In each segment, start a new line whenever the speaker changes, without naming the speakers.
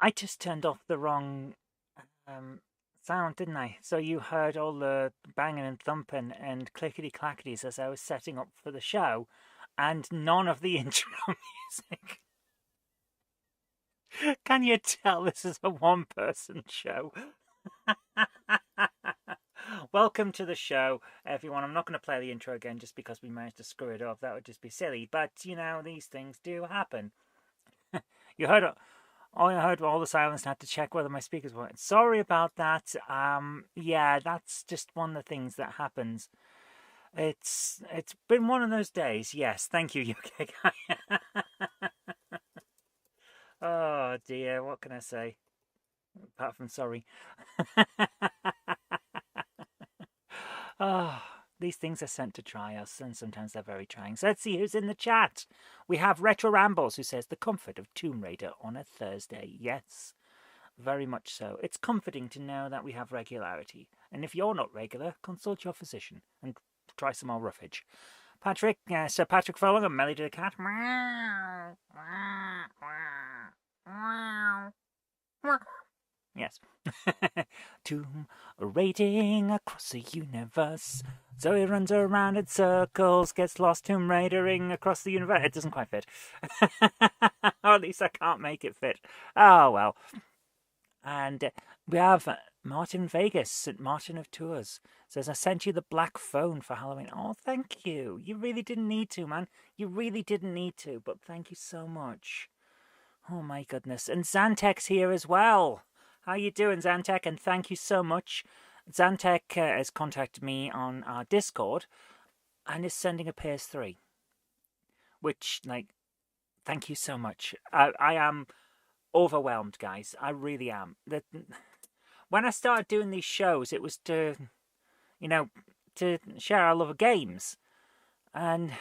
I just turned off the wrong sound, didn't I? So you heard all the banging and thumping and clickety clackities as I was setting up for the show, and none of the intro music. Can you tell this is a one-person show? Welcome to the show, everyone. I'm not going to play the intro again just because we managed to screw it up. That would just be silly. But, you know, these things do happen. You heard I heard all the silence and had to check whether my speakers weren't. Sorry about that. Yeah, that's just one of the things that happens. It's been one of those days. Yes, thank you, UK guy. Oh dear, what can I say? Apart from sorry. Oh, these things are sent to try us, and sometimes they're very trying. So let's see who's in the chat. We have Retro Rambles, who says the comfort of Tomb Raider on a Thursday. Yes, very much so. It's comforting to know that we have regularity. And if you're not regular, consult your physician and try some more roughage. Patrick, Sir Patrick Furlong and Melody the Cat. Yes. Tomb raiding across the universe. So he runs around in circles, gets lost tomb raidering across the universe. It doesn't quite fit. Or at least I can't make it fit. Oh, well. And we have Martin Vegas, St. Martin of Tours, says, I sent you the black phone for Halloween. Oh, thank you. You really didn't need to, man. You really didn't need to, but thank you so much. Oh, my goodness. And Zantek's here as well. How you doing, Zantek? And thank you so much. Zantek has contacted me on our Discord and is sending a PS3. Which, like, thank you so much. I am overwhelmed, guys. I really am. When I started doing these shows, it was to, you know, to share our love of games. And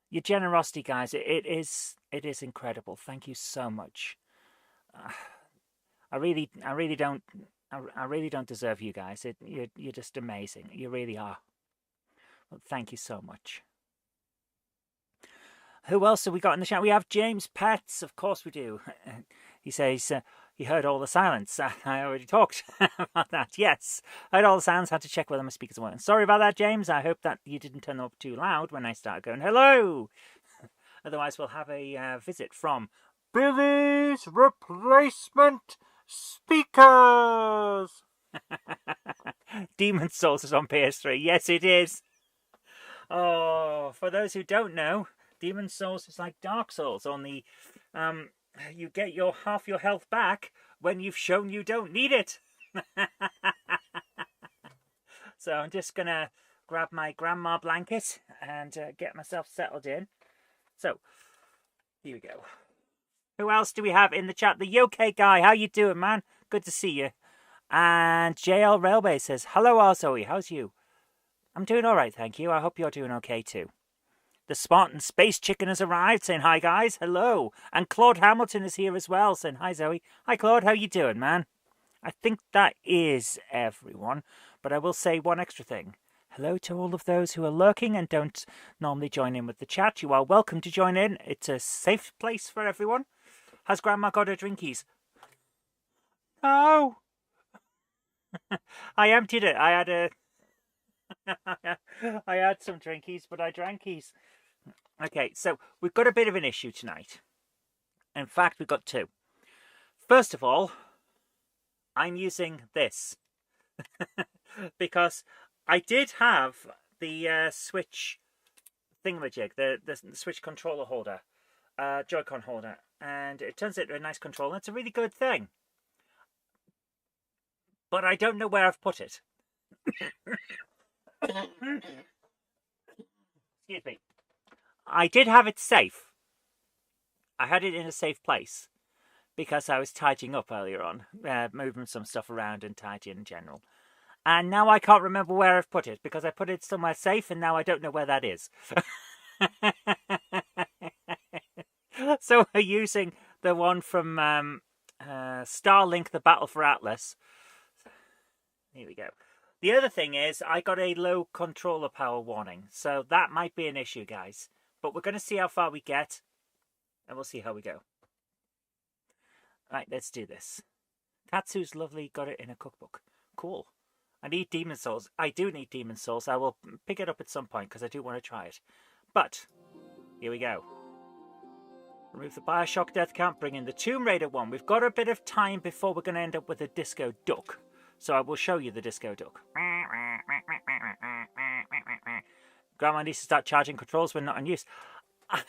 your generosity, guys, it is incredible. Thank you so much. I really don't deserve you guys. You're just amazing. You really are. Well, thank you so much. Who else have we got in the chat? We have James Pets. Of course we do. He says he heard all the silence. I already talked about that. Yes, I heard all the sounds. Had to check whether my speakers weren't. Sorry about that, James. I hope that you didn't turn them up too loud when I started going hello. Otherwise, we'll have a visit from Billy's Replacement Speakers. Demon Souls is on PS3. Yes, it is. Oh, for those who don't know, Demon Souls is like Dark Souls. Only, you get half your health back when you've shown you don't need it. So I'm just gonna grab my grandma blanket and get myself settled in. So, here we go. Who else do we have in the chat? The Yoke guy. How you doing, man? Good to see you. And JL Railway says, hello, Arzoe. How's you? I'm doing all right, thank you. I hope you're doing okay, too. The Spartan Space Chicken has arrived, saying hi, guys. Hello. And Claude Hamilton is here as well, saying hi, Zoe. Hi, Claude. How you doing, man? I think that is everyone. But I will say one extra thing. Hello to all of those who are lurking and don't normally join in with the chat. You are welcome to join in. It's a safe place for everyone. Has Grandma got her drinkies? No. I emptied it. I had some drinkies, but I drankies. Okay, so we've got a bit of an issue tonight. In fact, we've got two. First of all, I'm using this because I did have the Switch thingamajig, the Switch controller holder, Joy-Con holder, and it turns out a nice controller. It's a really good thing, but I don't know where I've put it. Excuse me. I did have it safe. I had it in a safe place because I was tidying up earlier on, moving some stuff around and tidying in general. And now I can't remember where I've put it because I put it somewhere safe and now I don't know where that is. So we're using the one from Starlink, the Battle for Atlas. Here we go. The other thing is I got a low controller power warning, so that might be an issue, guys. But we're going to see how far we get, and we'll see how we go. Right, let's do this. Tatsu's lovely got it in a cookbook. Cool. I need Demon Souls. I do need Demon Souls. I will pick it up at some point because I do want to try it. But, here we go. Remove the Bioshock death count, bring in the Tomb Raider one. We've got a bit of time before we're going to end up with a disco duck. So I will show you the disco duck. Grandma needs to start charging controls when not in use.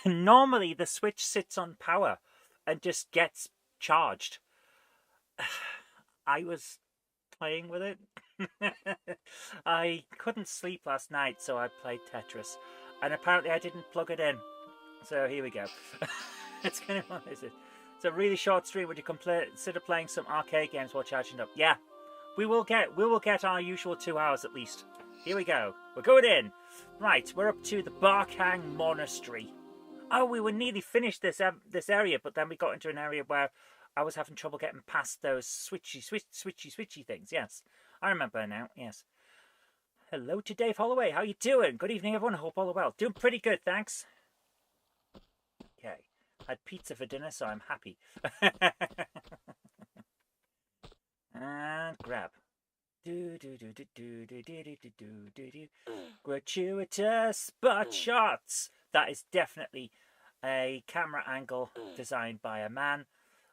Normally the Switch sits on power and just gets charged. I was playing with it. I couldn't sleep last night, so I played Tetris. And apparently I didn't plug it in. So here we go. It's kind of what is it? It's a really short stream. Would you consider playing some arcade games while charging up? Yeah. We will get our usual 2 hours at least. Here we go. We're going in. Right, we're up to the Barkhang Monastery. Oh, we were nearly finished this area, but then we got into an area where I was having trouble getting past those switchy things. Yes, I remember now. Yes. Hello to Dave Holloway. How you doing? Good evening, everyone. I hope all are well. Doing pretty good, thanks. Okay. Had pizza for dinner, so I'm happy. And grab. Gratuitous butt shots. That is definitely a camera angle designed by a man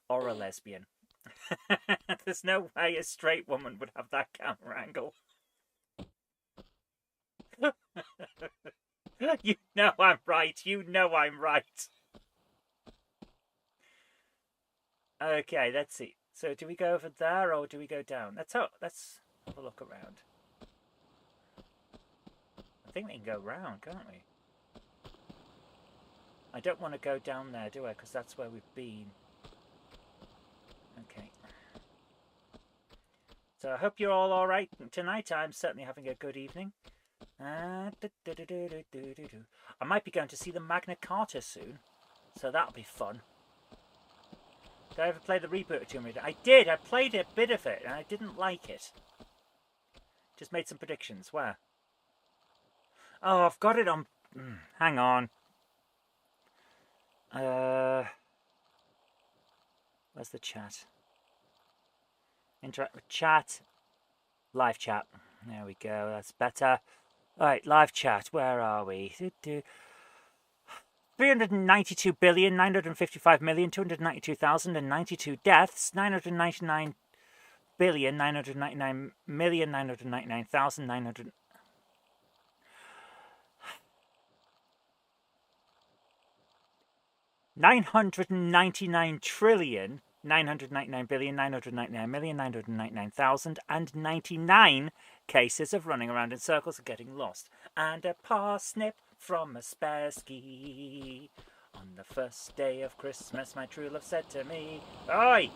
or a lesbian. There's no way a straight woman would have that camera angle. You know I'm right. You know I'm right. Okay, let's see. So do we go over there or do we go down? Let's have a look around. I think we can go round, can't we? I don't want to go down there, do I? Because that's where we've been. Okay. So I hope you're all alright tonight. I'm certainly having a good evening. I might be going to see the Magna Carta soon. So that'll be fun. Did I ever play the reboot of Tomb Raider? I did. I played a bit of it and I didn't like it. Just made some predictions. Where? Oh, I've got it on... hang on. Where's the chat? Interact with chat. Live chat. There we go. That's better. Alright, live chat. Where are we? 392,955,292,092 deaths. 999,999,999,999,900. 999,999,999,999,999,099 cases of running around in circles and getting lost. And a parsnip from a Spassky. On the first day of Christmas, my true love said to me, "Oi!"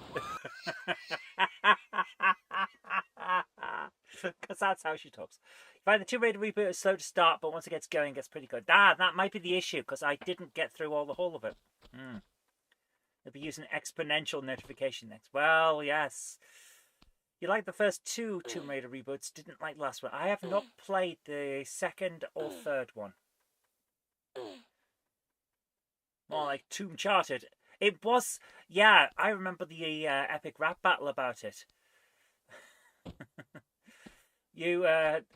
Because that's how she talks. You find the Tomb Raider reboot is slow to start, but once it gets going, it gets pretty good. That might be the issue, because I didn't get through the whole of it. They'll be using exponential notification next. Well, yes. You like the first 2 Tomb Raider reboots, didn't like the last one. I have not played the second or third one. More like Tomb Charted. It was, yeah, I remember the epic rap battle about it. You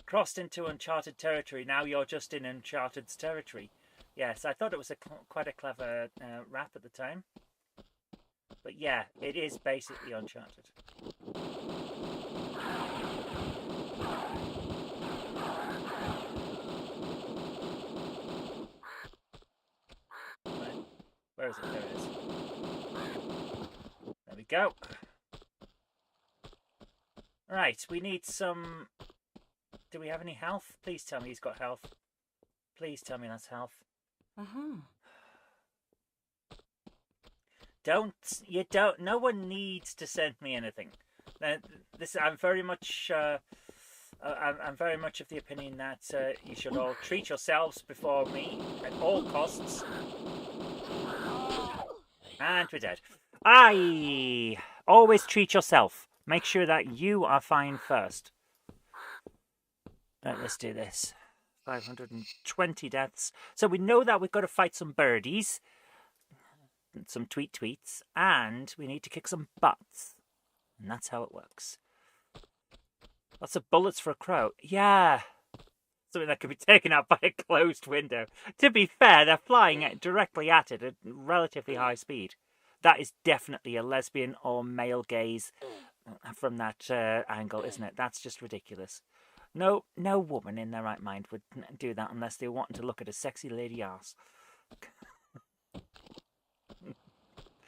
crossed into Uncharted territory, now you're just in Uncharted's territory. Yes, I thought it was quite a clever rap at the time. But yeah, it is basically Uncharted. Where is it? There it is. There we go. Right, we need some... Do we have any health? Please tell me he's got health. Please tell me that's health. No one needs to send me anything. I'm very much I'm very much of the opinion that you should all treat yourselves before me at all costs. And we're dead. Always treat yourself. Make sure that you are fine first. Right, let's do this. 520 deaths. So we know that we've got to fight some birdies. some tweets, and we need to kick some butts. And that's how it works. Lots of bullets for a crow. Yeah. Something that could be taken out by a closed window. To be fair, they're flying directly at it at relatively high speed. That is definitely a lesbian or male gaze from that angle, isn't it? That's just ridiculous. No woman in their right mind would do that unless they wanted to look at a sexy lady ass.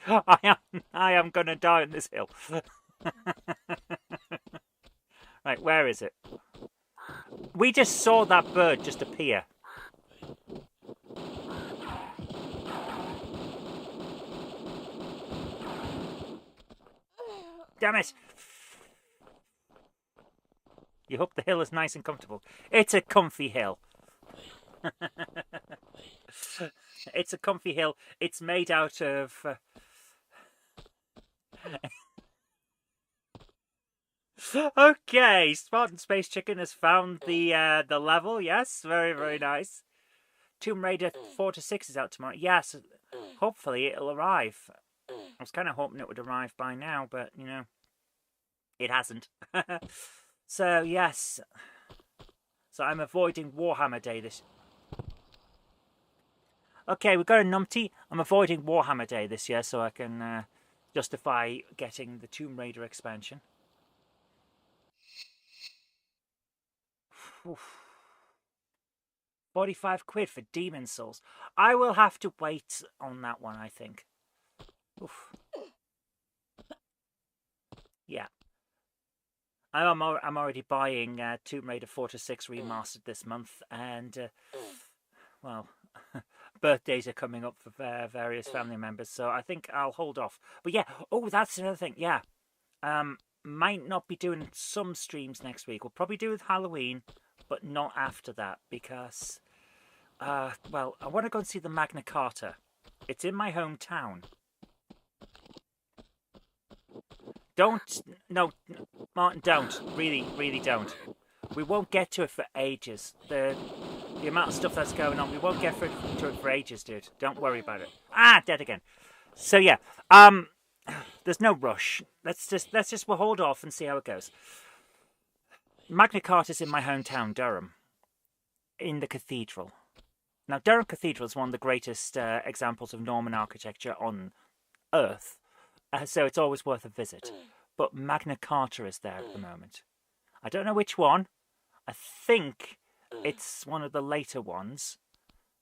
I am gonna die on this hill. Right, where is it? We just saw that bird just appear. Damn it! You hope the hill is nice and comfortable. It's a comfy hill. It's a comfy hill. It's made out of... Okay, Spartan Space Chicken has found the level. Yes, very, very nice. Tomb Raider 4 to 6 is out tomorrow. Yes, hopefully it'll arrive. I was kind of hoping it would arrive by now, but, you know, it hasn't. So, yes. So I'm avoiding Warhammer Day this... Okay, we've got a numpty. I'm avoiding Warhammer Day this year so I can justify getting the Tomb Raider expansion. Oof. 45 quid for Demon Souls. I will have to wait on that one, I think. Oof. Yeah. I'm already buying Tomb Raider 4 to 6 Remastered this month, and, well, birthdays are coming up for various family members, so I think I'll hold off. But yeah, oh, that's another thing, yeah. Might not be doing some streams next week. We'll probably do with Halloween, but not after that, because, well, I want to go and see the Magna Carta. It's in my hometown. No, Martin, don't. Really, really don't. We won't get to it for ages. The amount of stuff that's going on, we won't get to it for ages, dude. Don't worry about it. Ah, dead again. So yeah, there's no rush. Let's just we'll hold off and see how it goes. Magna Carta's in my hometown, Durham, in the cathedral. Now, Durham Cathedral is one of the greatest examples of Norman architecture on Earth, so it's always worth a visit. But Magna Carta is there at the moment. I don't know which one. I think it's one of the later ones,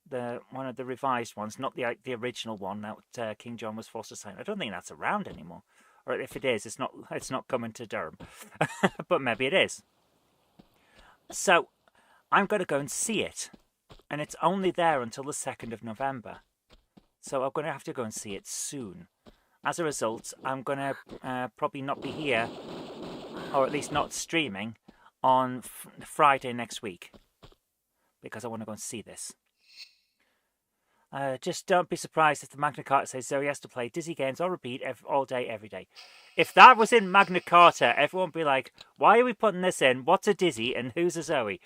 one of the revised ones, not the original one that King John was forced to sign. I don't think that's around anymore, or if it is, it's not coming to Durham. But maybe it is. So I'm going to go and see it, and it's only there until the 2nd of November. So I'm going to have to go and see it soon. As a result, I'm going to probably not be here, or at least not streaming, on Friday next week, because I want to go and see this. Just don't be surprised if the Magna Carta says Zoe has to play Dizzy games or repeat all day, every day. If that was in Magna Carta, everyone would be like, why are we putting this in? What's a Dizzy and who's a Zoe?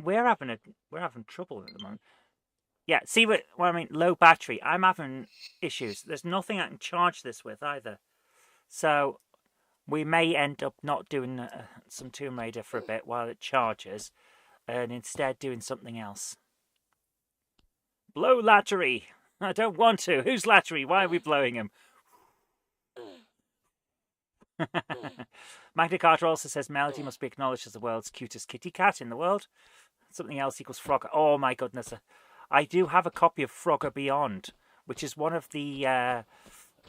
We're having trouble at the moment. Yeah, see what I mean? Low battery. I'm having issues. There's nothing I can charge this with either. So we may end up not doing some Tomb Raider for a bit while it charges, and instead doing something else. Blow Lattery. I don't want to. Who's Lattery? Why are we blowing him? Magna Carta also says Melody must be acknowledged as the world's cutest kitty cat in the world. Something else equals Frogger. Oh my goodness. I do have a copy of Frogger Beyond, which is one of the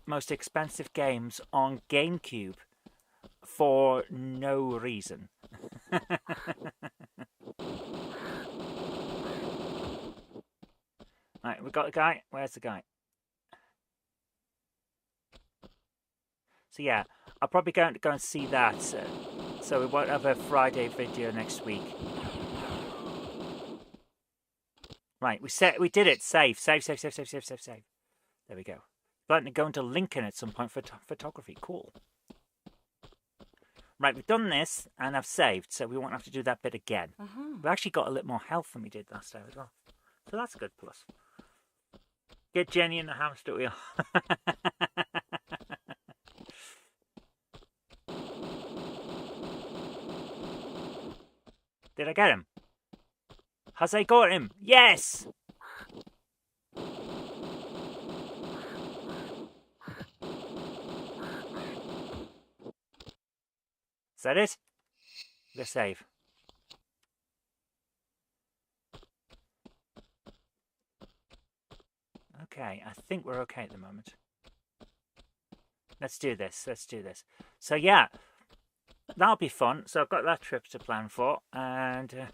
most expensive games on GameCube for no reason. Right, we got the guy. Where's the guy? So yeah, I'll probably go and see that. So we won't have a Friday video next week. Right, we did it. Save. There we go. Planning to go into Lincoln at some point for photography. Cool. Right, we've done this, and I've saved, so we won't have to do that bit again. We've actually got a little more health than we did last time as well. So that's a good plus. Get Jenny in the hamster wheel. Did I get him? Has I got him? Yes! Is that it? Let's save. Okay, I think we're okay at the moment. Let's do this. Let's do this. So yeah, that'll be fun. So I've got that trip to plan for, and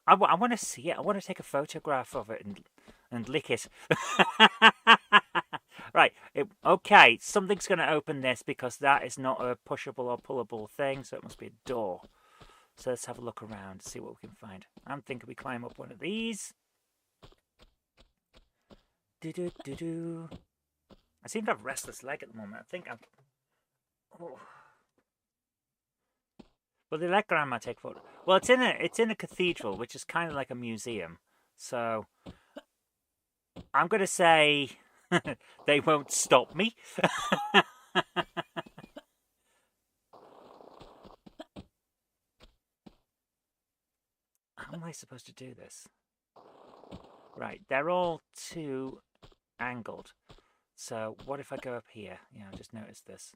I want to see it. I want to take a photograph of it and lick it. Right. Okay, something's going to open this because that is not a pushable or pullable thing, so it must be a door. So let's have a look around, see what we can find. I'm thinking we climb up one of these. Do-do-do-do. I seem to have restless leg at the moment. I think I'm... Oh. Well, they let Grandma take photo. Well, it's in a cathedral, which is kind of like a museum. So I'm going to say they won't stop me. How am I supposed to do this? Right, they're all too angled. So what if I go up here? Yeah, I just noticed this.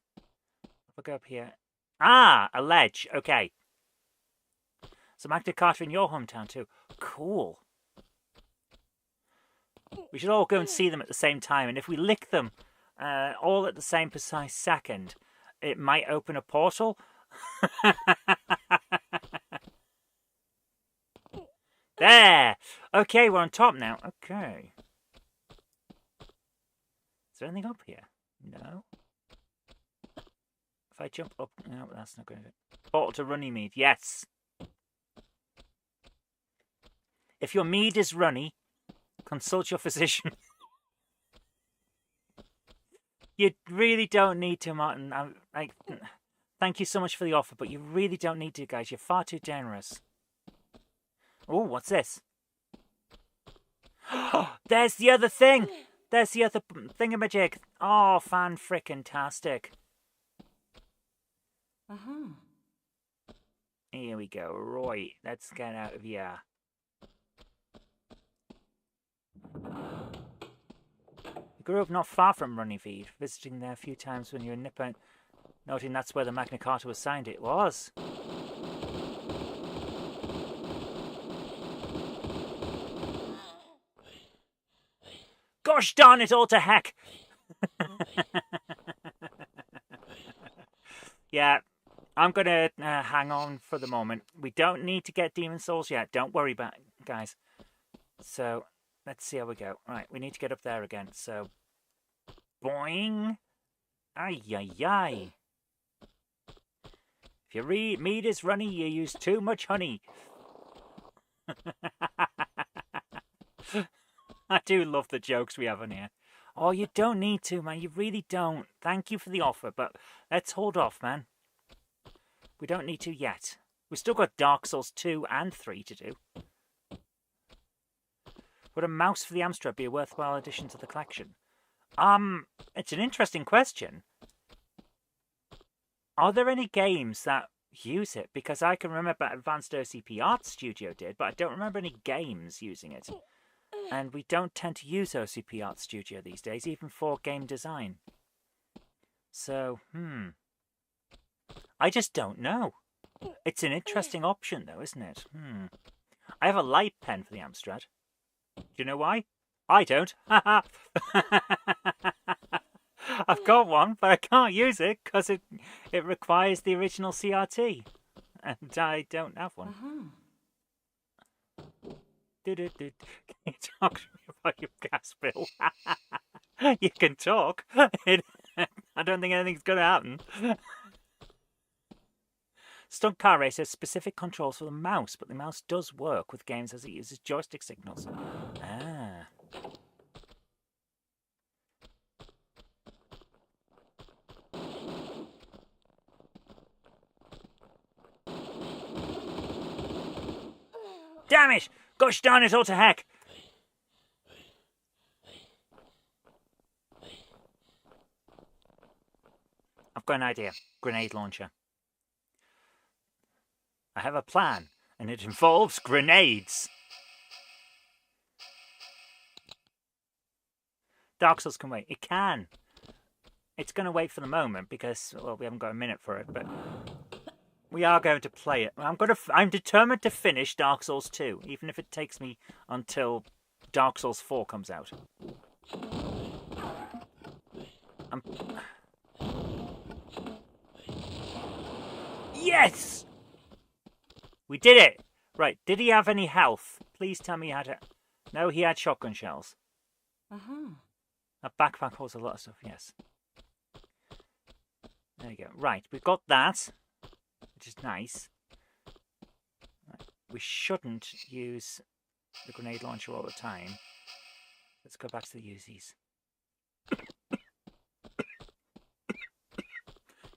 If I go up here... Ah, a ledge. Okay. So Magna Carta in your hometown too. Cool. We should all go and see them at the same time. And if we lick them all at the same precise second, it might open a portal. There! Okay, we're on top now. Okay. Is there anything up here? No. If I jump up... No, that's not going to do it. Portal to Runnymede. Yes! If your mead is runny, consult your physician. You really don't need to, Martin. Thank you so much for the offer, but you really don't need to, guys. You're far too generous. Oh, what's this? There's the other thing! There's the other thingamajig. Oh, fan-frickin-tastic. Here we go. Right, let's get out of here. We grew up not far from Runnymede, visiting there a few times when you were in Nippon, noting that's where the Magna Carta was signed. It was. Gosh darn it all to heck! Yeah, I'm going to hang on for the moment. We don't need to get Demon Souls yet. Don't worry about it, guys. So, let's see how we go. Right, we need to get up there again. So, boing. Ay, ay, ay. If your mead is runny, you use too much honey. I do love the jokes we have on here. Oh, you don't need to, man. You really don't. Thank you for the offer, but let's hold off, man. We don't need to yet. We've still got Dark Souls 2 and 3 to do. Would a mouse for the Amstrad be a worthwhile addition to the collection? It's an interesting question. Are there any games that use it? Because I can remember Advanced OCP Art Studio did, but I don't remember any games using it. And we don't tend to use OCP Art Studio these days, even for game design. So, I just don't know. It's an interesting option, though, isn't it? I have a light pen for the Amstrad. Do you know why? I don't. I've got one, but I can't use it because it requires the original CRT. And I don't have one. Can you talk to me about your gas bill? You can talk. I don't think anything's going to happen. Stunt Car Race has specific controls for the mouse, but the mouse does work with games as it uses joystick signals. Ah. Damn it! Gosh darn it all to heck! I've got an idea. Grenade launcher. I have a plan, and it involves grenades. Dark Souls can wait. It can. It's going to wait for the moment because, well, we haven't got a minute for it, but we are going to play it. I'm determined to finish Dark Souls 2, even if it takes me until Dark Souls 4 comes out. Yes! We did it! Right, did he have any health? Please tell me he had it. No, he had shotgun shells. That backpack holds a lot of stuff, yes. There you go. Right, we've got that, which is nice. Right. We shouldn't use the grenade launcher all the time. Let's go back to the Uzis.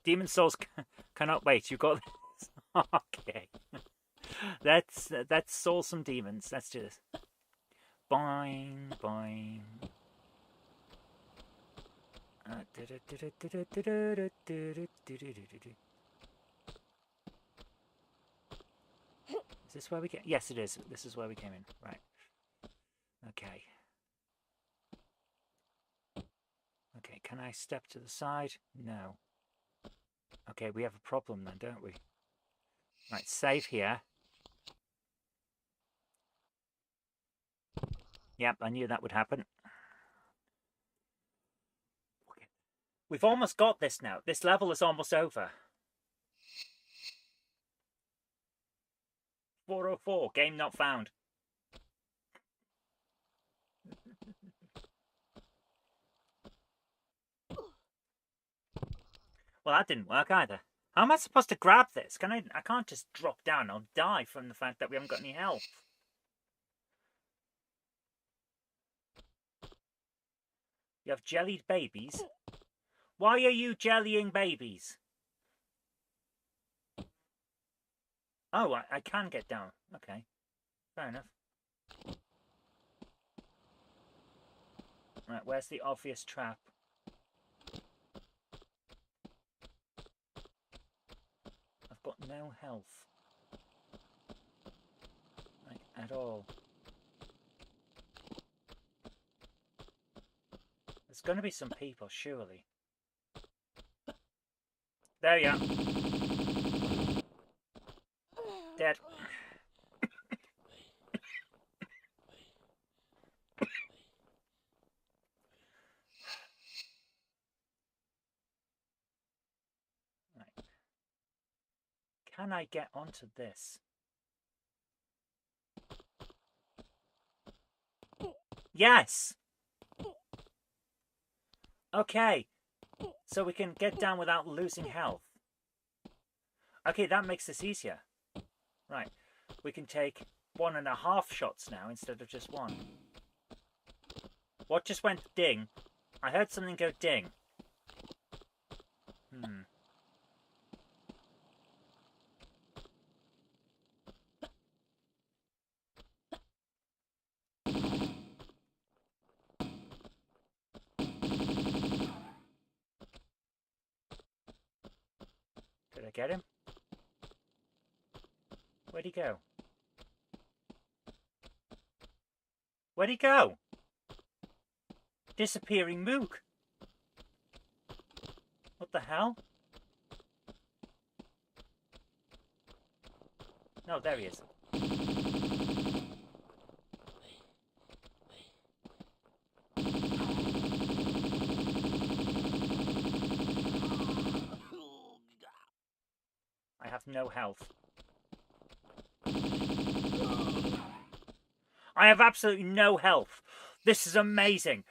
Demon Souls cannot wait. You got this. Okay. Let's soul some demons. Let's do this. Boing, boing. Is this where we came? Yes, it is. This is where we came in. Right. Okay. Okay, can I step to the side? No. Okay, we have a problem then, don't we? Right, save here. Yep, I knew that would happen. We've almost got this now. This level is almost over. 404, game not found. Well, that didn't work either. How am I supposed to grab this? I can't just drop down. I'll die from the fact that we haven't got any health. You have jellied babies? Why are you jellying babies? Oh, I can get down. Okay. Fair enough. Right, where's the obvious trap? I've got no health. Like, at all. There's going to be some people, surely. There you are. Dead. Right. Can I get onto this? Yes! Okay. So we can get down without losing health. Okay, that makes this easier. Right. We can take 1.5 shots now instead of just one. What just went ding? I heard something go ding. Did I get him? Where'd he go? Where'd he go? Disappearing mook. What the hell? No, there he is. I have no health. I have absolutely no health. This is amazing.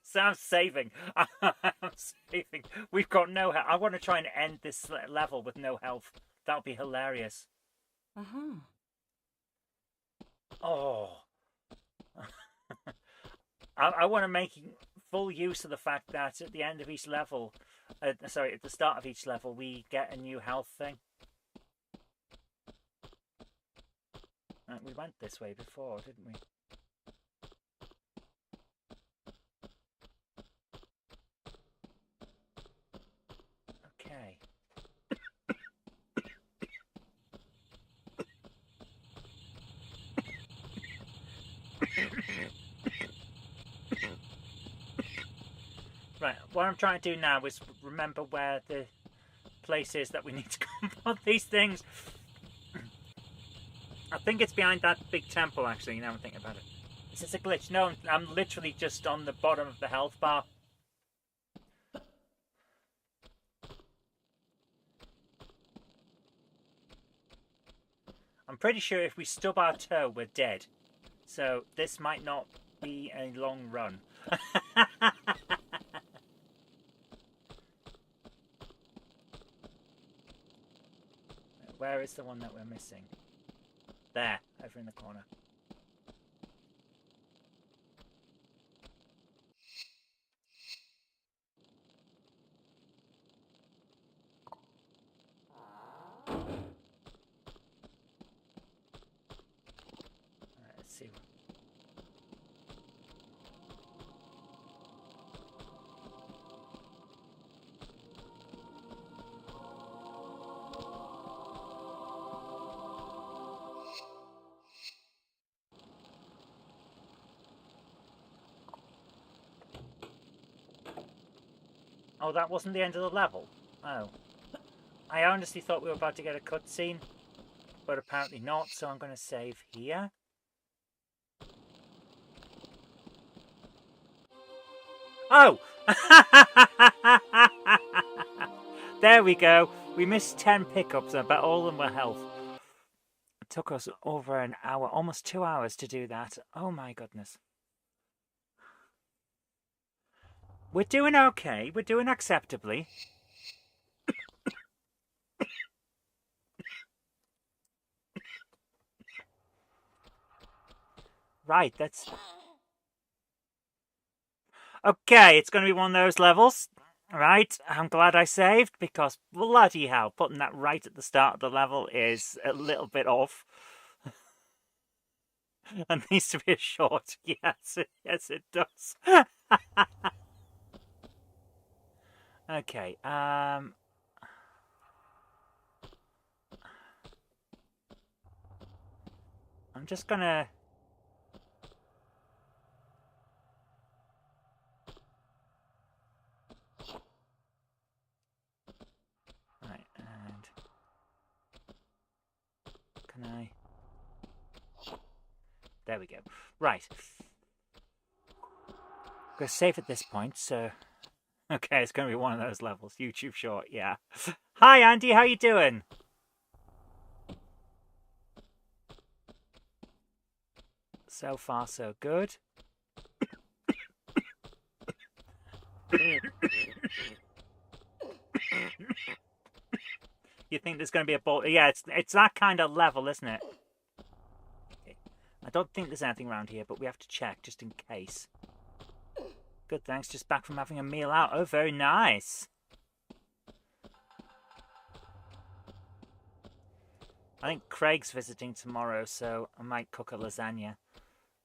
So I'm saving. I'm saving. We've got no health. I want to try and end this level with no health. That would be hilarious. Oh. I want to make full use of the fact that at the end of each level, sorry, at the start of each level, we get a new health thing. We went this way before, didn't we? Okay. Right, what I'm trying to do now is remember where the place is that we need to come on these things. I think it's behind that big temple, actually, now I'm thinking about it. Is this a glitch? No, I'm literally just on the bottom of the health bar. I'm pretty sure if we stub our toe, we're dead. So this might not be a long run. Where is the one that we're missing? There, over in the corner. Alright, let's see. Oh, that wasn't the end of the level? Oh. I honestly thought we were about to get a cutscene, but apparently not, so I'm going to save here. Oh! There we go. We missed 10 pickups, I bet all of them were health. It took us over an hour, almost 2 hours to do that. Oh my goodness. We're doing okay. We're doing acceptably. Right, that's... Okay, it's going to be one of those levels. Right, I'm glad I saved, because bloody hell, putting that right at the start of the level is a little bit off. And needs to be a short. Yes, yes it does. Okay, I'm just gonna... Right, and... Can I... There we go. Right. I'm gonna save at this point, so... Okay, it's gonna be one of those levels. YouTube short, yeah. Hi Andy, how you doing? So far, so good. You think there's going to be a ball? Yeah, it's that kind of level, isn't it? Okay. I don't think there's anything around here, but we have to check just in case. Good, thanks. Just back from having a meal out. Oh, very nice. I think Craig's visiting tomorrow, so I might cook a lasagna.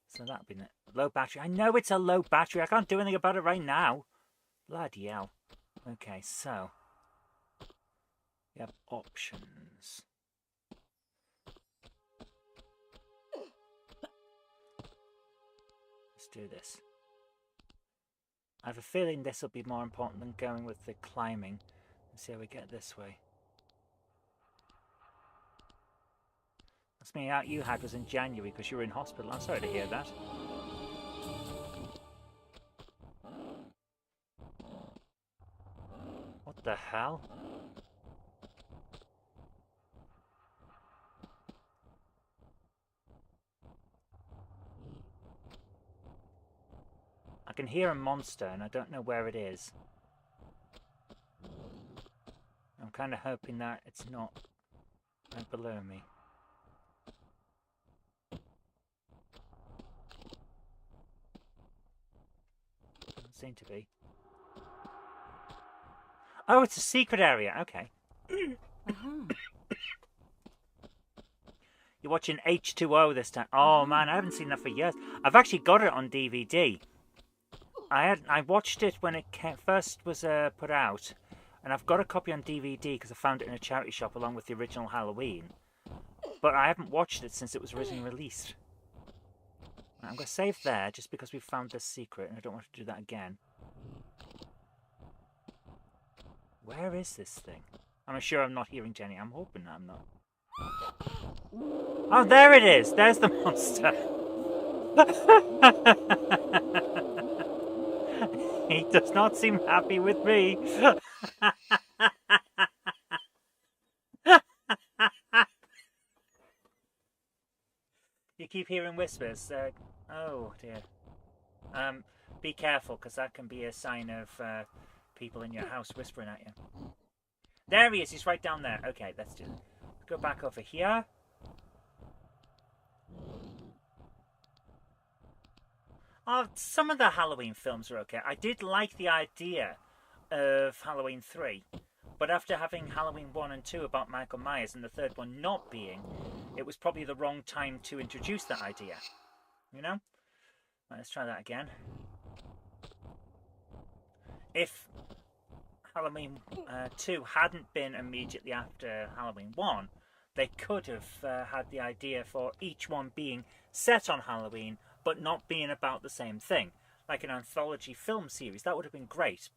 So that'll be low battery. I know it's a low battery. I can't do anything about it right now. Bloody hell. Okay, so we have options. Let's do this. I have a feeling this will be more important than going with the climbing. Let's see how we get this way. That's me out you had was in January because you were in hospital. I'm sorry to hear that. What the hell? I can hear a monster and I don't know where it is. I'm kind of hoping that it's not right below me. Doesn't seem to be. Oh, it's a secret area. Okay. You're watching H2O this time. Oh man, I haven't seen that for years. I've actually got it on DVD. I watched it when it first was put out, and I've got a copy on DVD because I found it in a charity shop along with the original Halloween. But I haven't watched it since it was originally released. I'm going to save there just because we've found this secret and I don't want to do that again. Where is this thing? I'm sure I'm not hearing Jenny. I'm hoping I'm not. Oh, there it is. There's the monster. He does not seem happy with me. You keep hearing whispers. Oh dear. Be careful, because that can be a sign of people in your house whispering at you. There he is. He's right down there. Okay, let's do it. Go back over here. Oh, some of the Halloween films are okay. I did like the idea of Halloween 3. But after having Halloween 1 and 2 about Michael Myers and the third one not being, it was probably the wrong time to introduce that idea. You know? Right, let's try that again. If Halloween 2 hadn't been immediately after Halloween 1, they could have had the idea for each one being set on Halloween, but not being about the same thing. Like an anthology film series. That would have been great.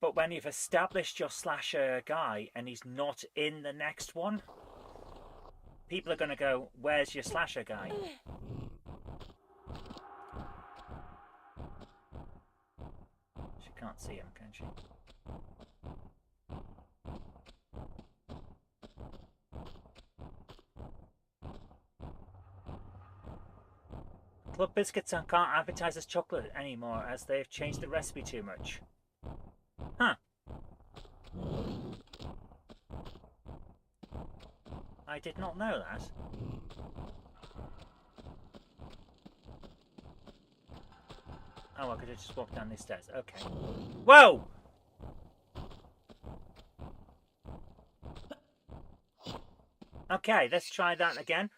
But when you've established your slasher guy and he's not in the next one, people are going to go, where's your slasher guy? She can't see him, can she? Club Biscuits can't advertise as chocolate anymore as they've changed the recipe too much. Huh. I did not know that. Oh, I could have just walked down these stairs. Okay. Whoa! Okay, let's try that again.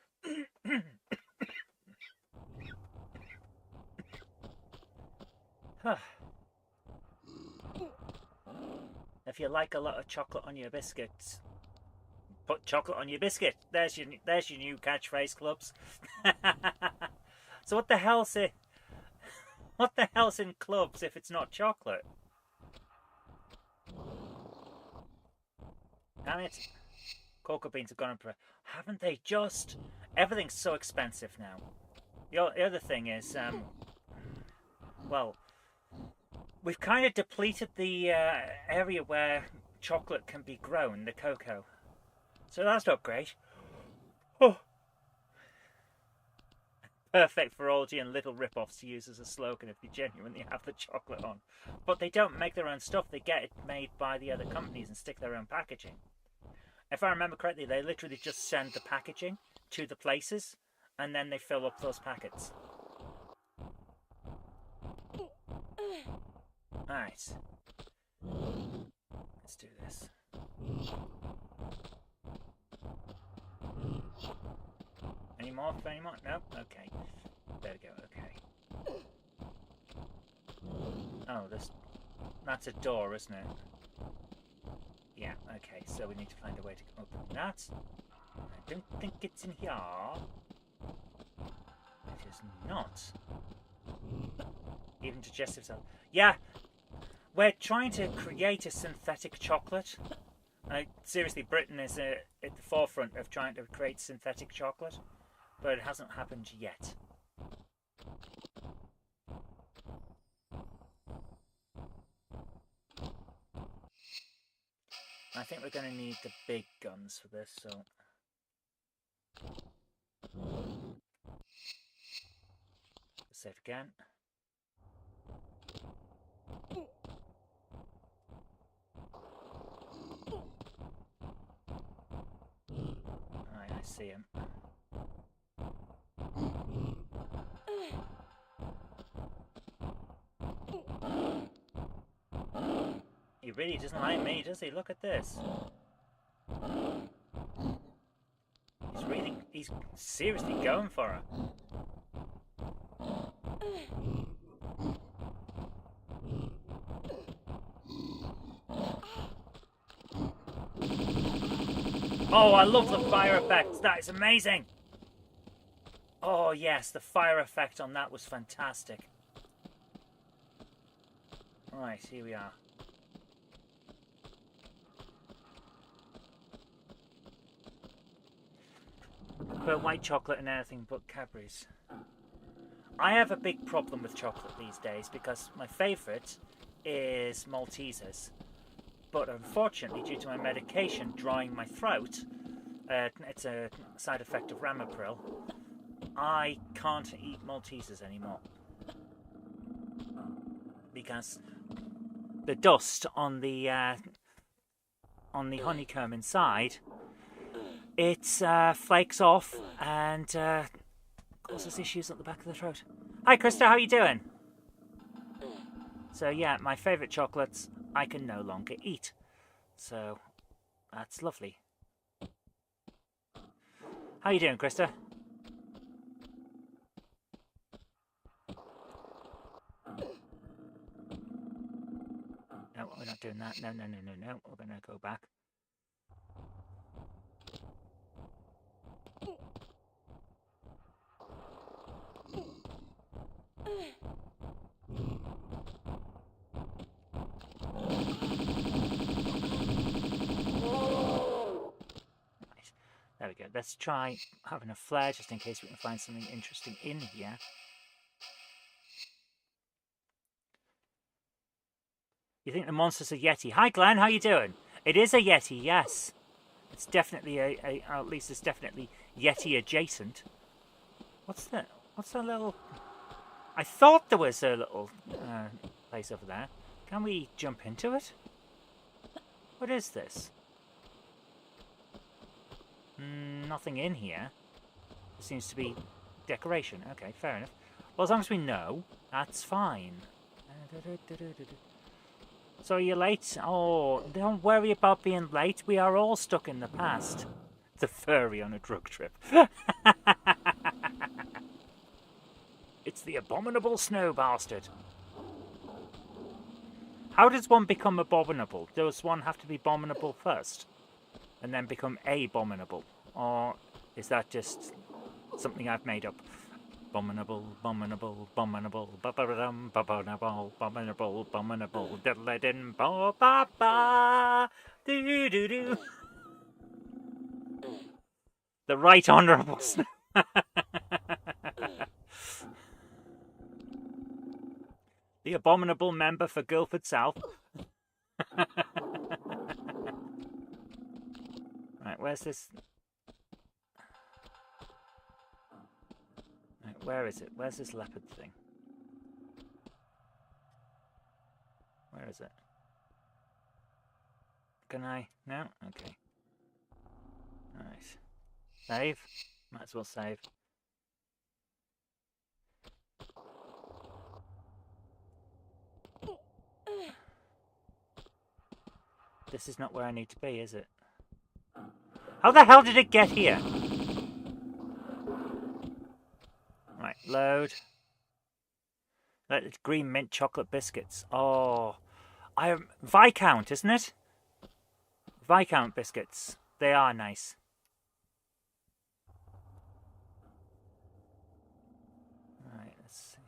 If you like a lot of chocolate on your biscuits, put chocolate on your biscuit. There's your new catchphrase, clubs. So what the hell's it? What the hell's in clubs if it's not chocolate? Damn it! Cocoa beans have gone up. Haven't they just? Everything's so expensive now. The other thing is, well, we've kind of depleted the area where chocolate can be grown, the cocoa. So that's not great. Oh. Perfect for Aldi and little rip-offs to use as a slogan if you genuinely have the chocolate on. But they don't make their own stuff. They get it made by the other companies and stick their own packaging. If I remember correctly, they literally just send the packaging to the places and then they fill up those packets. Alright. Let's do this. Any more? Any more? No? Okay. There we go, okay. Oh, that's a door, isn't it? Yeah, okay, so we need to find a way to open that. I don't think it's in here. It is not. Even digestive cells. Yeah! We're trying to create a synthetic chocolate. Seriously, Britain is at the forefront of trying to create synthetic chocolate, but it hasn't happened yet. I think we're going to need the big guns for this, so... Save again. Alright, I see him. He really doesn't like me, does he? Look at this. He's really he's seriously going for her. Oh, I love the fire effects. That is amazing. Oh, yes, the fire effect on that was fantastic. Right, here we are. Put white chocolate in anything but Cadbury's. I have a big problem with chocolate these days because my favourite is Maltesers. But unfortunately, due to my medication drying my throat, it's a side effect of Ramapril, I can't eat Maltesers anymore. Because the dust on the honeycomb inside, it flakes off and causes issues at the back of the throat. Hi Krista, how are you doing? So yeah, my favourite chocolates I can no longer eat. So that's lovely. How are you doing, Krista? No, we're not doing that. No. We're going to go back. There we go. Let's try having a flare just in case we can find something interesting in here. You think the monster's a Yeti? Hi Glenn, how you doing? It is a Yeti, yes. It's definitely or at least it's definitely Yeti adjacent. What's that? What's that little... I thought there was a little place over there. Can we jump into it? What is this? Nothing in here. There seems to be decoration. Okay, fair enough. Well, as long as we know, that's fine. So you're late? Oh, don't worry about being late. We are all stuck in the past. The furry on a drug trip. It's the abominable snow bastard. How does one become abominable? Does one have to be abominable first? And then become abominable? Or is that just something I've made up? Abominable, abominable, abominable, ba-ba-da-dum, ba-ba-da-ball, abominable, abominable, diddle-a-din, ba-ba-ba, doo-doo-doo. The Right Honourable Snow. The abominable member for Guildford South. Right, where's this? Right, where is it? Where's this leopard thing? Where is it? Can I? No? Okay. Alright. Save? Might as well save. This is not where I need to be, is it? How the hell did it get here? Right, load. Green mint chocolate biscuits. Oh, Viscount, isn't it? Viscount biscuits. They are nice. Right, let's see.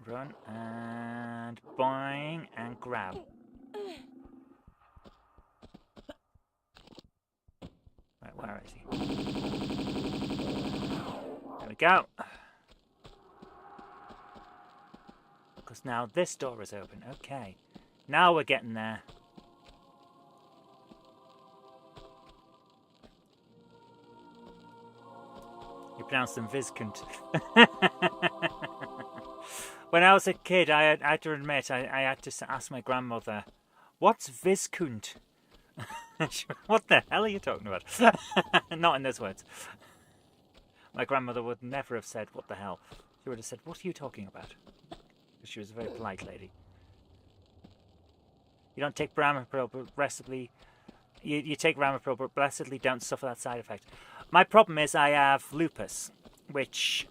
Run and boing and grab. Right, where is he? There we go. Because now this door is open. Okay. Now we're getting there. You pronounce them Viscount. When I was a kid, I had to admit, I had to ask my grandmother, what's Viscount? What the hell are you talking about? Not in those words. My grandmother would never have said, what the hell? She would have said, what are you talking about? Because she was a very polite lady. You don't take Brahma progressively you take Ramapril, but blessedly don't suffer that side effect. My problem is I have lupus, which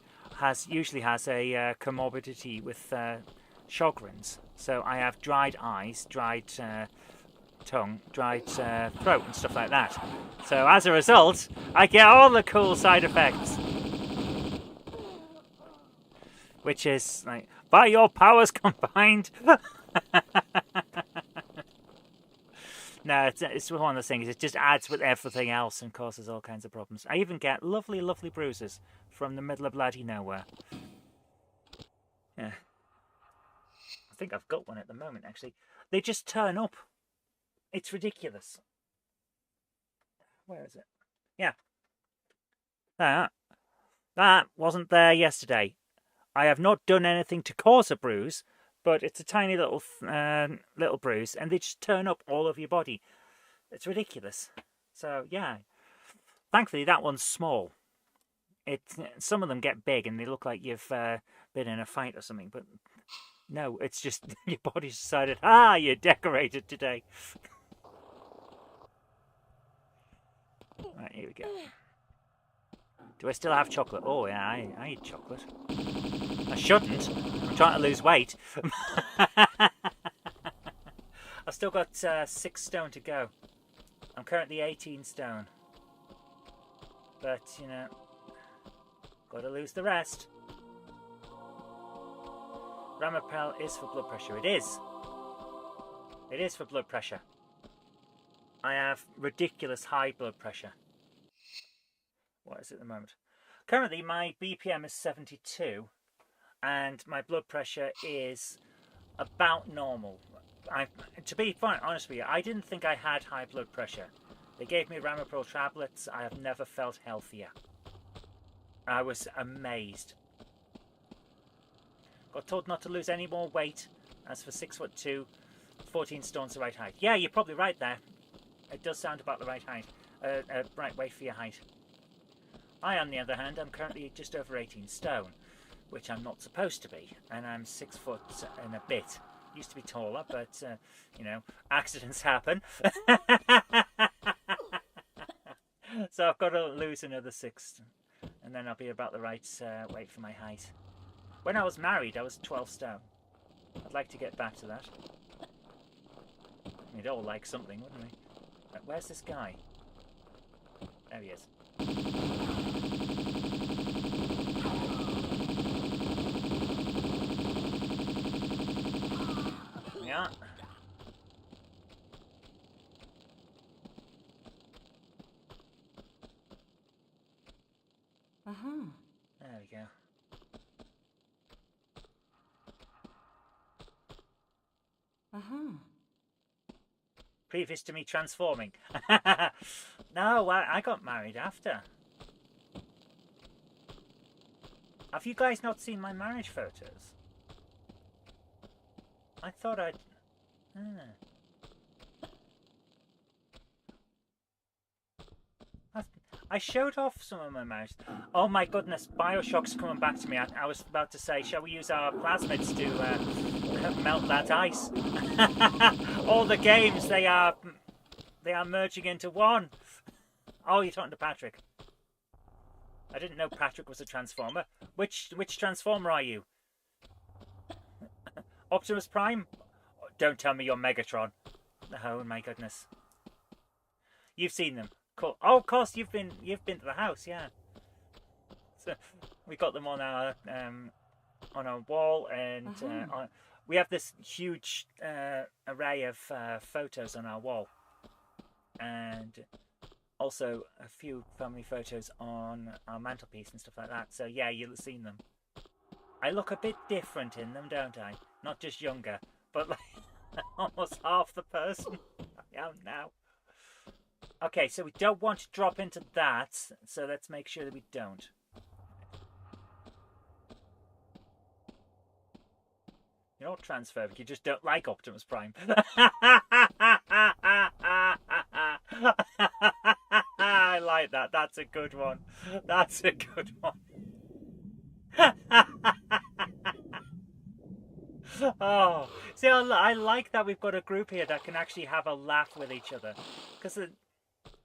usually has a comorbidity with Sjogren's. So I have dried eyes, dried tongue, dried throat and stuff like that. So as a result, I get all the cool side effects. Which is like, by your powers combined. No, it's one of those things. It just adds with everything else and causes all kinds of problems. I even get lovely, lovely bruises from the middle of bloody nowhere. Yeah. I think I've got one at the moment, actually. They just turn up. It's ridiculous. Where is it? Yeah. That wasn't there yesterday. I have not done anything to cause a bruise, but it's a tiny little bruise, and they just turn up all over your body. It's ridiculous. So, yeah. Thankfully, that one's small. Some of them get big, and they look like you've been in a fight or something, but no, it's just your body's decided, you're decorated today. Right, here we go. Do I still have chocolate? Oh, yeah, I eat chocolate. I shouldn't. I'm trying to lose weight. I've still got 6 stone to go. I'm currently 18 stone. But, you know, gotta lose the rest. Ramapril is for blood pressure. It is. It is for blood pressure. I have ridiculous high blood pressure. What is it at the moment? Currently, my BPM is 72, and my blood pressure is about normal. To be honest with you, I didn't think I had high blood pressure. They gave me Ramapril tablets. I have never felt healthier. I was amazed. Got told not to lose any more weight. As for 6'2", 14 stone's the right height. Yeah, you're probably right there. It does sound about the right height. Right weight for your height. I, on the other hand, am currently just over 18 stone, which I'm not supposed to be, and I'm 6 foot and a bit. Used to be taller, but, you know, accidents happen. So I've got to lose another 6, and then I'll be about the right weight for my height. When I was married, I was 12 stone. I'd like to get back to that. We'd all like something, wouldn't we? Where's this guy? There he is. Yeah. There we go. Previous to me transforming. No, I got married after. Have you guys not seen my marriage photos? I thought I'd... I showed off some of my marriage. Oh my goodness, Bioshock's coming back to me. I was about to say, shall we use our plasmids to melt that ice? All the games, they are merging into one. Oh, you're talking to Patrick. I didn't know Patrick was a Transformer. Which Transformer are you? Optimus Prime? Don't tell me you're Megatron. Oh my goodness. You've seen them. Cool. Oh, of course you've been to the house, yeah. So we got them on our wall, and we have this huge array of photos on our wall, and also a few family photos on our mantelpiece and stuff like that. So yeah, you'll have seen them. I look a bit different in them, don't I? Not just younger, but like almost half the person I am now. Okay, so we don't want to drop into that, so let's make sure that we don't. You're not transphobic, you just don't like Optimus Prime. I like that. That's a good one. That's a good one. Oh, see, I like that we've got a group here that can actually have a laugh with each other. Because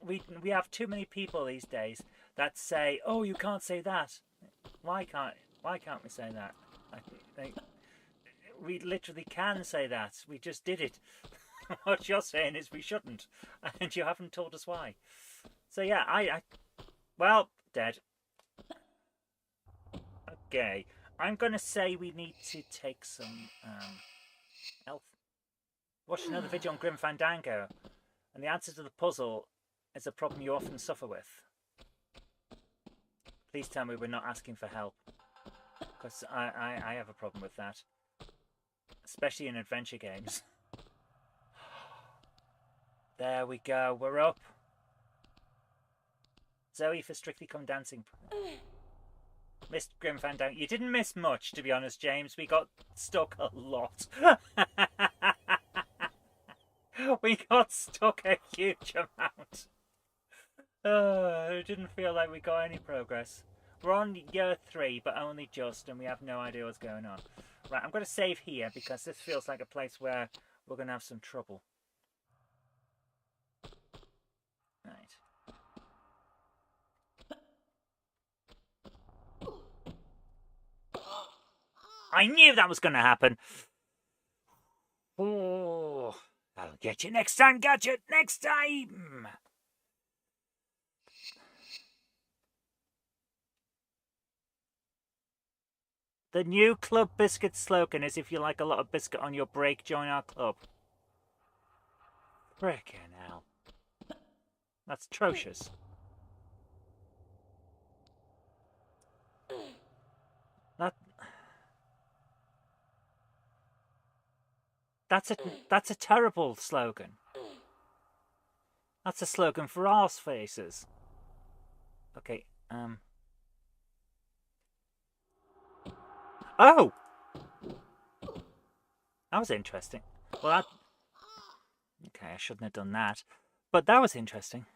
we have too many people these days that say, "Oh, you can't say that." Why can't we say that? We literally can say that. We just did it. What you're saying is we shouldn't, and you haven't told us why. So yeah, well, dead. Okay, I'm gonna say we need to take some health. Watch another video on Grim Fandango, and the answer to the puzzle is a problem you often suffer with. Please tell me we're not asking for help, because I have a problem with that, especially in adventure games. There we go, we're up. Zoe for Strictly Come Dancing. Missed Grim Fandango. You didn't miss much, to be honest, James. We got stuck a lot. We got stuck a huge amount. It didn't feel like we got any progress. We're on year 3, but only just, and we have no idea what's going on. Right, I'm going to save here, because this feels like a place where we're going to have some trouble. Right. I knew that was going to happen. Oh, I'll get you next time, Gadget. Next time. The new Club Biscuit slogan is, if you like a lot of biscuit on your break, join our club. Frickin' hell. That's atrocious. That's a terrible slogan. That's a slogan for arse faces. Okay, Oh! That was interesting. Well, okay, I shouldn't have done that. But that was interesting.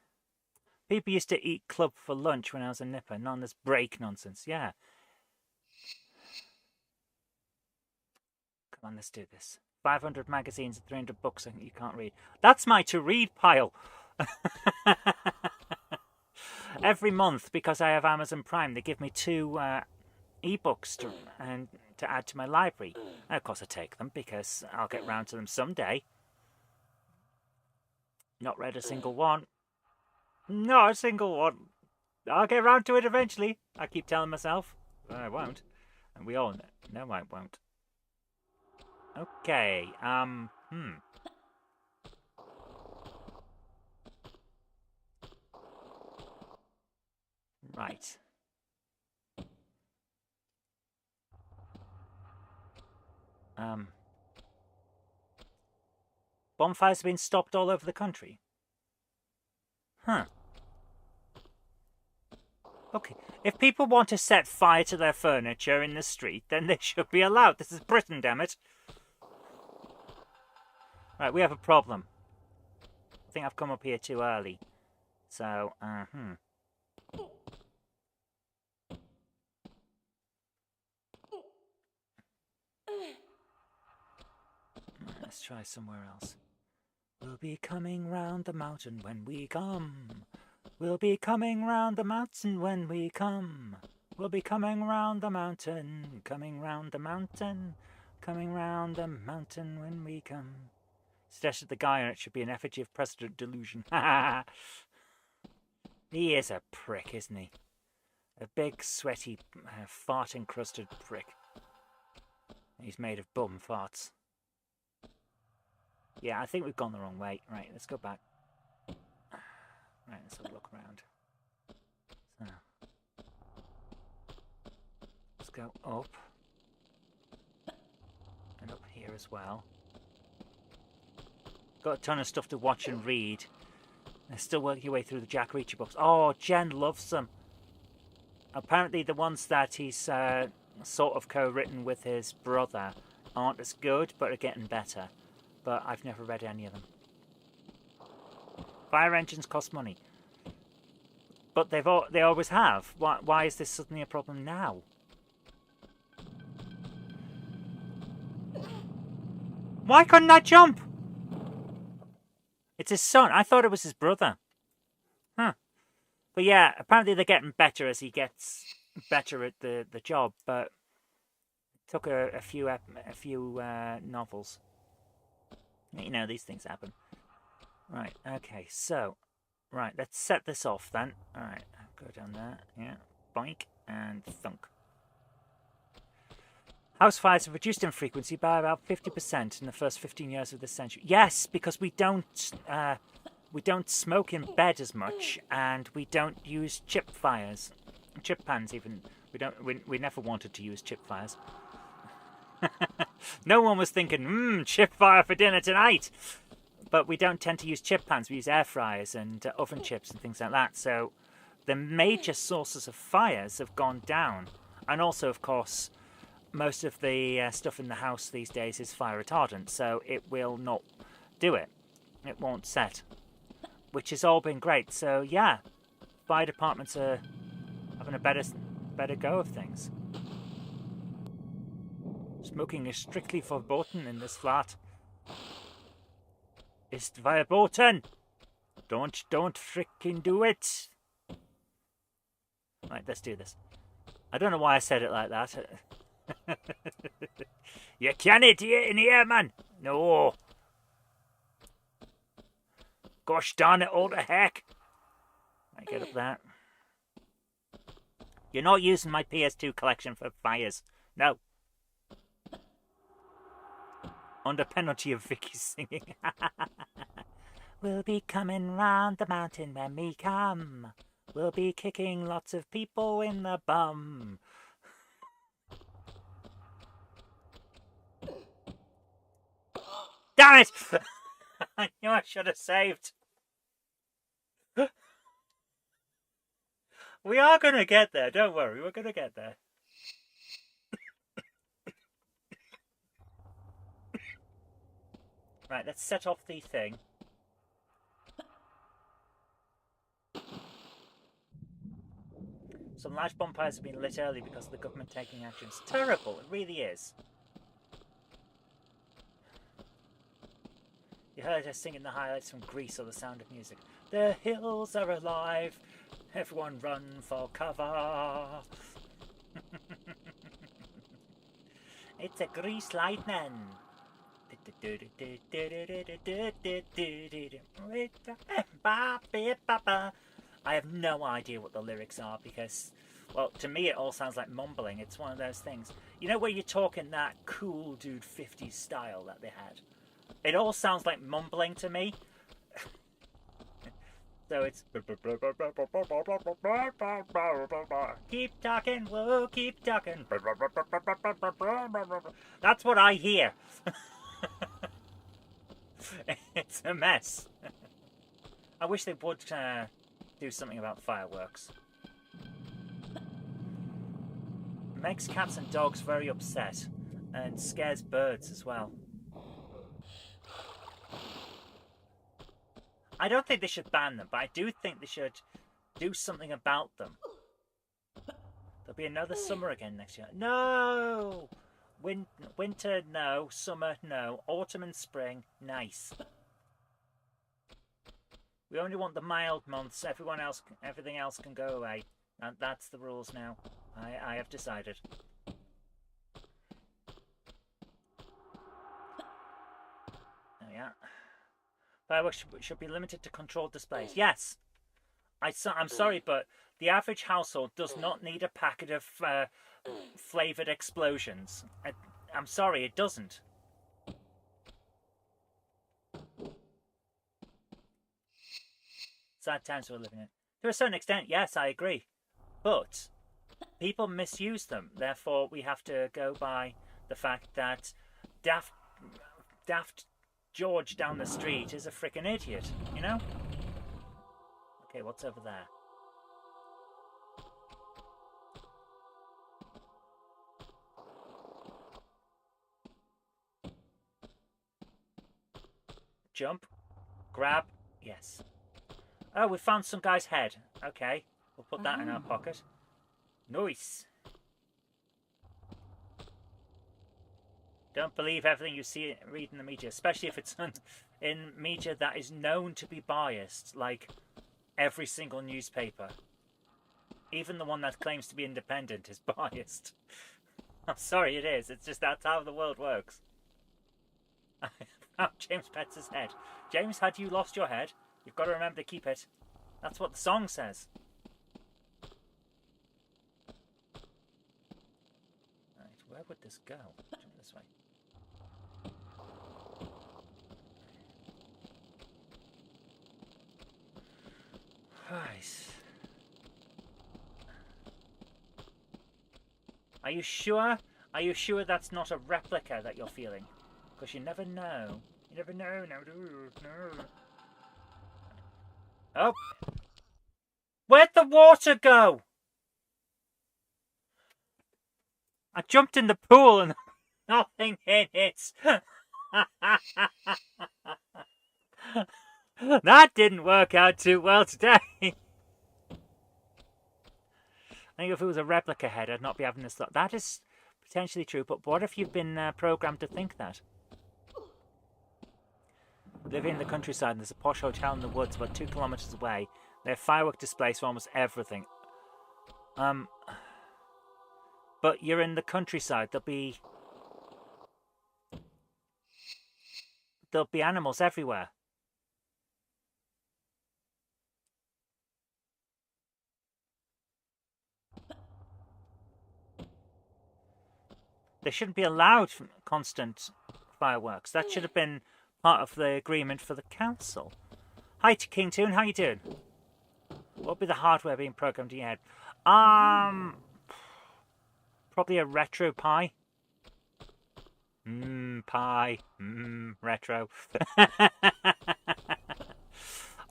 People used to eat club for lunch when I was a nipper, not this break nonsense. Yeah. Come on, let's do this. 500 magazines and 300 books you can't read. That's my to-read pile. Every month, because I have Amazon Prime, they give me 2 ebooks to add to my library. And of course I take them, because I'll get round to them someday. Not read a single one. Not a single one. I'll get round to it eventually. I keep telling myself. But I won't. And we all know I won't. Okay, Right. Bonfires have been stopped all over the country. Huh. Okay, if people want to set fire to their furniture in the street, then they should be allowed. This is Britain, damn it. Right, we have a problem. I think I've come up here too early. So, Let's try somewhere else. We'll be coming round the mountain when we come. We'll be coming round the mountain when we come. We'll be coming round the mountain, coming round the mountain, coming round the mountain when we come. Suggested the guy on it should be an effigy of President Delusion. He is a prick, isn't he? A big, sweaty, fart-encrusted prick. He's made of bum farts. Yeah, I think we've gone the wrong way. Right, let's go back. Right, let's have a look around. So, let's go up. And up here as well. Got a ton of stuff to watch and read. And still work your way through the Jack Reacher books. Oh, Jen loves them. Apparently the ones that he's sort of co-written with his brother aren't as good, but are getting better. But I've never read any of them. Fire engines cost money. But they always have. Why is this suddenly a problem now? Why couldn't I jump? It's his son. I thought it was his brother. But yeah, apparently they're getting better as he gets better at the job. But it took a few novels. You know, these things happen. Right. Okay. So, right. Let's set this off then. All right. Go down there. Yeah. Boink and thunk. House fires have reduced in frequency by about 50% in the first 15 years of this century. Yes, because we don't smoke in bed as much, and we don't use chip fires, chip pans even. We never wanted to use chip fires. No one was thinking, chip fire for dinner tonight. But we don't tend to use chip pans. We use air fryers and oven chips and things like that. So the major sources of fires have gone down, and also, of course, most of the stuff in the house these days is fire retardant, so it will not do it. It won't set, which has all been great. So yeah, fire departments are having a better go of things. Smoking is strictly verboten in this flat. Ist verboten. Don't fricking do it. Right, let's do this. I don't know why I said it like that. You can't in here, man. No. Gosh darn it, all the heck. I get up there. You're not using my PS2 collection for fires. No. Under penalty of Vicky singing. We'll be coming round the mountain when we come. We'll be kicking lots of people in the bum. Damn it! I knew I should have saved. We are going to get there, don't worry, we're going to get there. Right, let's set off the thing. Some large bonfires have been lit early because of the government taking action. It's terrible, it really is. You heard her singing the highlights from Greece or The Sound of Music. The hills are alive. Everyone run for cover. It's a Grease lightning. I have no idea what the lyrics are because, well, to me it all sounds like mumbling. It's one of those things. You know where you're talking that cool dude 50s style that they had? It all sounds like mumbling to me. So it's keep talking, whoa, keep talking. That's what I hear. It's a mess. I wish they would do something about fireworks. Makes cats and dogs very upset and scares birds as well. I don't think they should ban them, but I do think they should do something about them. There'll be another summer again next year. No! Winter, no. Summer, no. Autumn and spring, nice. We only want the mild months. Everything else can go away. And that's the rules now. I have decided. There we are. Fireworks should be limited to controlled displays. Yes! I'm sorry, but the average household does not need a packet of flavoured explosions. I'm sorry, it doesn't. Sad times we're living in. To a certain extent, yes, I agree. But people misuse them. Therefore, we have to go by the fact that Daft George down the street is a frickin' idiot, you know? Okay, what's over there? Jump. Grab. Yes. Oh, we found some guy's head. Okay, we'll put that in our pocket. Nice. Don't believe everything you read in the media, especially if it's in media that is known to be biased, like every single newspaper, even the one that claims to be independent, is biased. I'm sorry, it is. It's just that's how the world works. I found James Petts' head. James, had you lost your head? You've got to remember to keep it. That's what the song says. Right, where would this go? Jump this way. Right. Are you sure? Are you sure that's not a replica that you're feeling? Because you never know. You never know now, do you? No. Oh! Where'd the water go? I jumped in the pool and nothing in it. That didn't work out too well today. I think if it was a replica head, I'd not be having this thought. That is potentially true, but what if you've been programmed to think that? Living in the countryside, and there's a posh hotel in the woods about 2 kilometers away. They have firework displays for almost everything. But you're in the countryside. There'll be animals everywhere. They shouldn't be allowed constant fireworks. That should have been part of the agreement for the council. Hi to King Toon, how you doing? What would be the hardware being programmed in your head? Probably a retro Pi. Pi. Retro.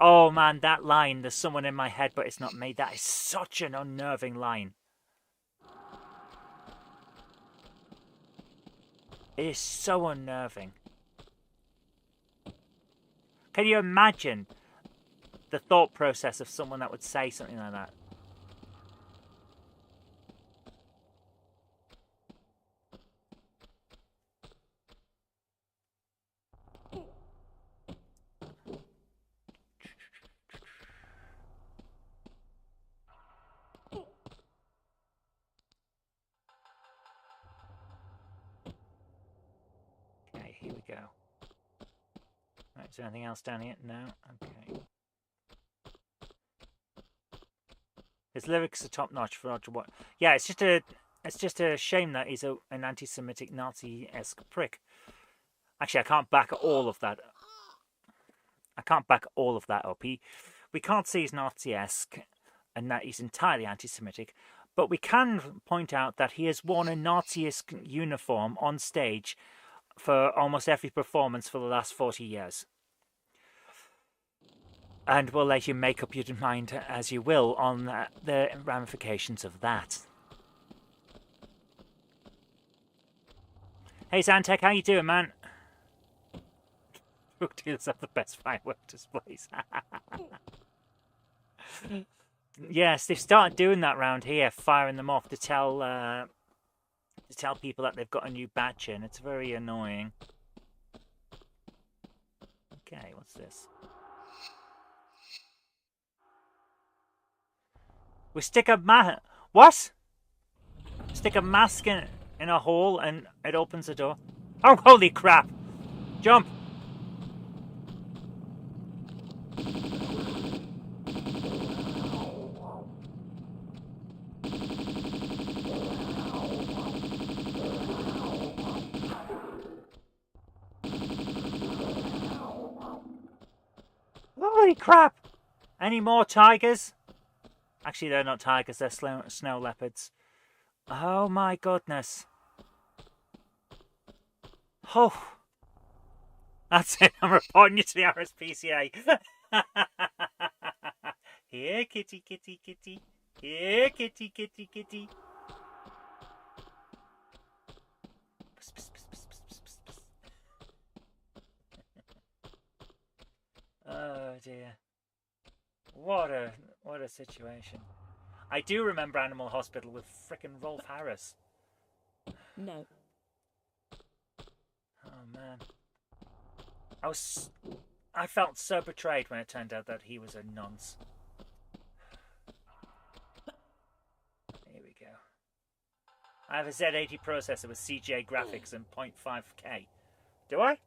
Oh man, that line, there's someone in my head but it's not me. That is such an unnerving line. It is so unnerving. Can you imagine the thought process of someone that would say something like that? Okay, here we go. Right, is there anything else down here? No? Okay. His lyrics are top notch for Roger Watt. Yeah, it's just a shame that he's an anti-Semitic Nazi-esque prick. Actually, I can't back all of that. Up. We can't say he's Nazi-esque and that he's entirely anti-Semitic, but we can point out that he has worn a Nazi-esque uniform on stage for almost every performance for the last 40 years. And we'll let you make up your mind as you will on the ramifications of that. Hey Zantec, how you doing, man? Drug dealers have the best firework displays. Yes, they've started doing that round here, firing them off to tell people that they've got a new batch in. It's very annoying. Okay, what's this? We stick a what? Stick a mask in a hole and it opens the door. Oh, holy crap! Jump! Holy crap! Any more tigers? Actually, they're not tigers, they're snow leopards. Oh my goodness. Oh. That's it, I'm reporting you to the RSPCA. Here, kitty, kitty, kitty. Here, kitty, kitty, kitty. Pss, pss, pss, pss, pss, pss, pss. Oh dear. What a situation. I do remember Animal Hospital with frickin' Rolf Harris.
No.
Oh man. I felt so betrayed when it turned out that he was a nonce. I have a Z80 processor with CGA graphics and 0.5K. Do I?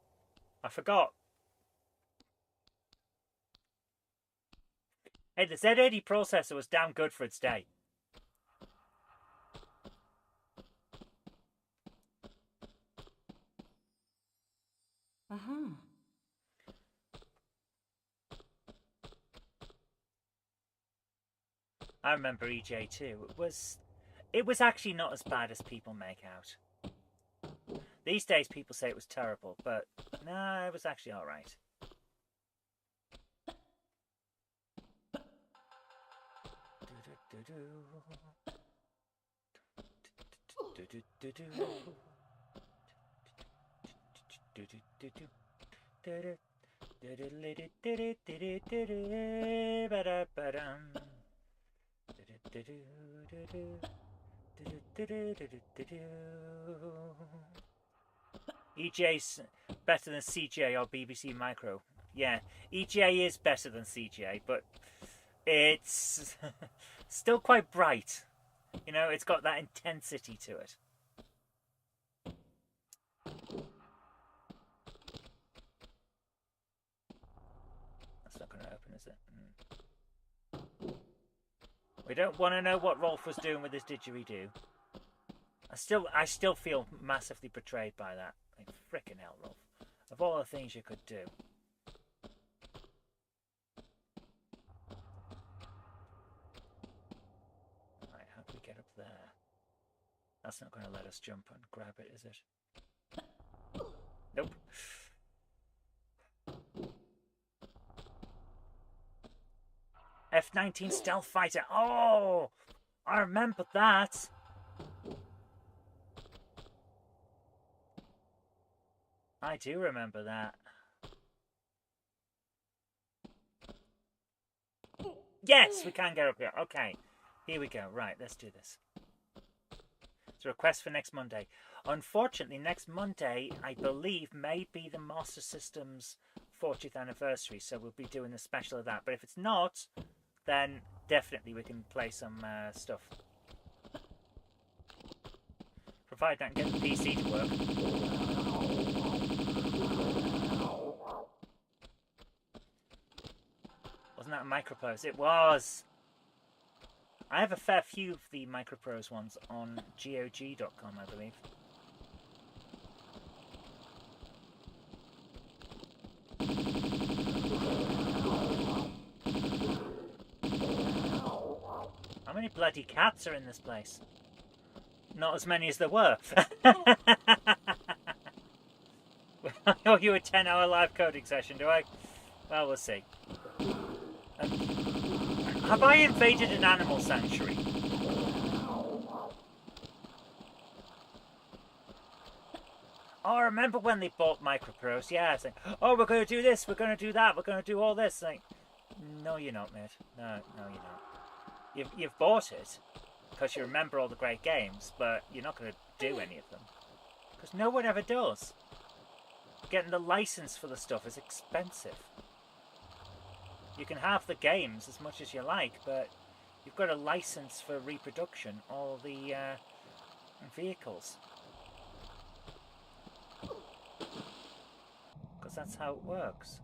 I forgot. Hey, the Z80 processor was damn good for its day. I remember EJ2. It was actually not as bad as people make out. These days people say it was terrible, but no, it was actually alright. EJ's better than CGA or BBC Micro. Yeah, EGA is better than CGA, but it's still quite bright. You know, it's got that intensity to it. That's not going to open, is it? We don't want to know what Rolf was doing with his didgeridoo. I still feel massively betrayed by that. Like, frickin' hell, Rolf. Of all the things you could do. Right, how do we get up there? That's not going to let us jump and grab it, is it? Nope. F-19 stealth fighter. Oh, I remember that. I do remember that. Yes, we can get up here. Okay, here we go. Right, let's do this. It's a request for next Monday. Unfortunately, next Monday, I believe, may be the Master System's 40th anniversary, so we'll be doing a special of that. But if it's not, then definitely we can play some stuff. Provided I can get the PC to work. Wasn't that a Microprose? It was! I have a fair few of the Microprose ones on GOG.com, I believe. How many bloody cats are in this place? Not as many as there were. I owe you a 10-hour live coding session, do I? Well, we'll see. Have I invaded an animal sanctuary? Oh, I remember when they bought Microprose. Yeah, it's like, oh, we're going to do this, we're going to do that, we're going to do all this. Like, no, you're not, mate. No, you're not. You've bought it because you remember all the great games, but you're not going to do any of them because no one ever does. Getting the license for the stuff is expensive. You can have the games as much as you like, but you've got a license for reproduction all the vehicles. Because that's how it works.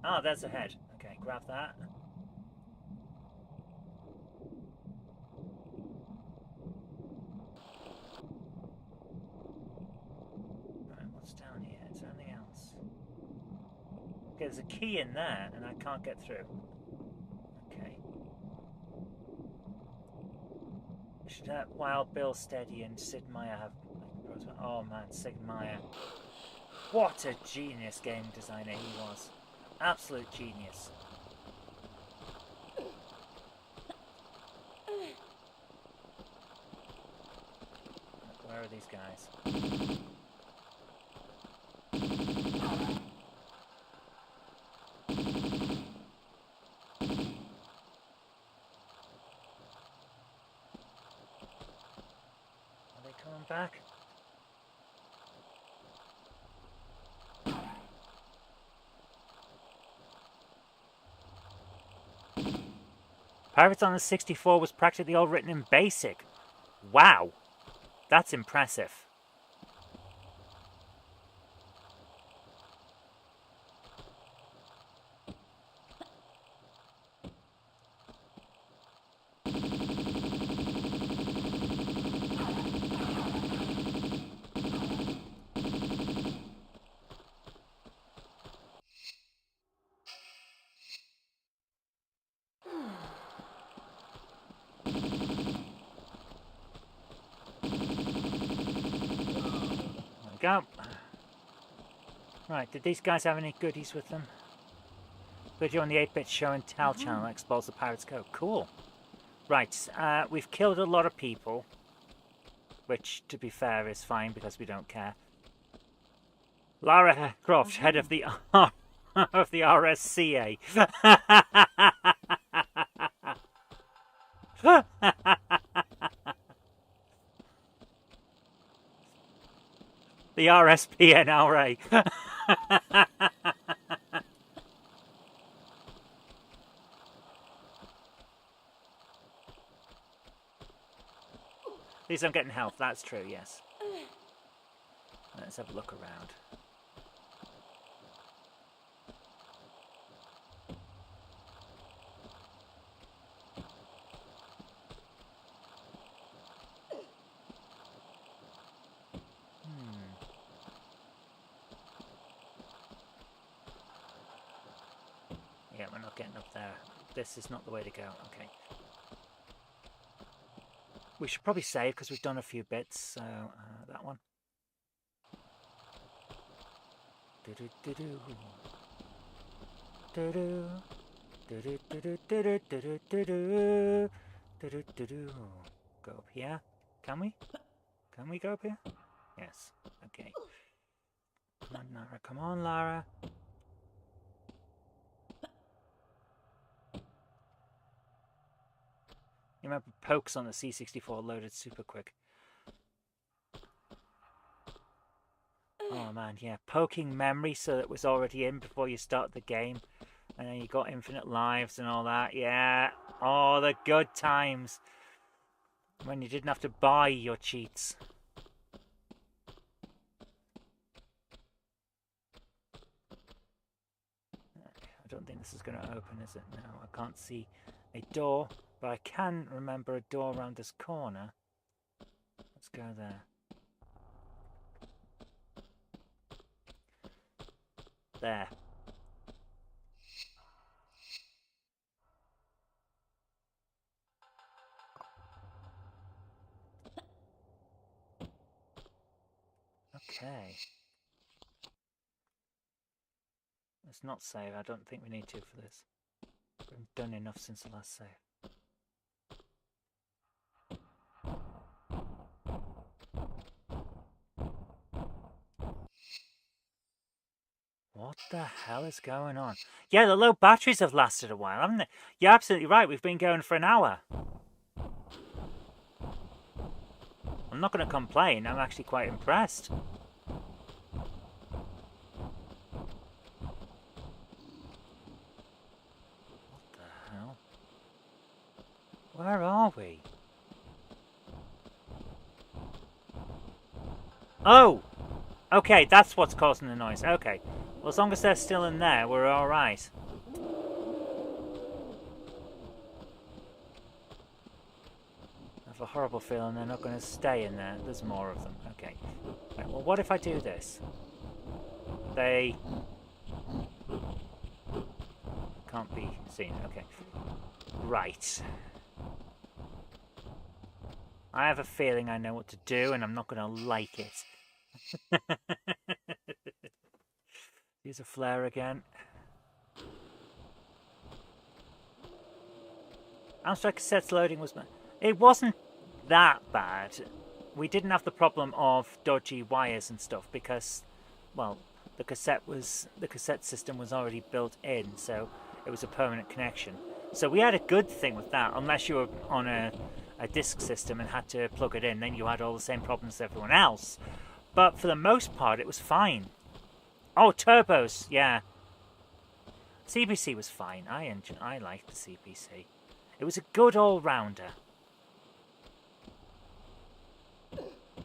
Ah, there's a head. Okay, grab that. Right, what's down here? Is there anything else? Okay, there's a key in there, and I can't get through. Okay. Should Wild Bill Steady and Sid Meier have... Oh man, Sid Meier. What a genius game designer he was. Absolute genius. Where are these guys? Are they coming back? Pirates on the 64 was practically all written in BASIC. Wow, that's impressive. Go. Right, did these guys have any goodies with them? Video on the 8-bit show and tell channel explores the Pirates Code. Cool. Right, we've killed a lot of people, which, to be fair, is fine because we don't care. Lara Croft, head of the of the RSCA. The RSPNRA. At least I'm getting health, that's true, yes. Let's have a look around. Yeah, we're not getting up there. This is not the way to go. Okay. We should probably save because we've done a few bits. So that one. Do do do do. Do do. Do do do do do do do do do do do do. Go up here. Can we? Can we go up here? Yes. Okay. Come on, Lara. Come on, Lara. You remember pokes on the C64 loaded super quick. Oh man, yeah. Poking memory so that it was already in before you start the game. And then you got infinite lives and all that. Yeah. Oh, the good times. When you didn't have to buy your cheats. I don't think this is going to open, is it? No, I can't see a door. But I can remember a door around this corner. Let's go there. There. Okay. Let's not save. I don't think we need to for this. We've done enough since the last save. What the hell is going on? Yeah, the low batteries have lasted a while, haven't they? You're absolutely right. We've been going for an hour. I'm not going to complain. I'm actually quite impressed. What the hell? Where are we? Oh! Okay, that's what's causing the noise. Okay. Well, as long as they're still in there, we're alright. I have a horrible feeling they're not going to stay in there. There's more of them. Okay. Right, well, what if I do this? They can't be seen. Okay. Right. I have a feeling I know what to do, and I'm not going to like it. Use a flare again. Amstrad cassette's loading was... It wasn't that bad. We didn't have the problem of dodgy wires and stuff because, well, the cassette system was already built in, so it was a permanent connection. So we had a good thing with that, unless you were on a disk system and had to plug it in, then you had all the same problems as everyone else. But for the most part, it was fine. Oh, turbos, yeah. CPC was fine. I liked the CPC. It was a good all-rounder.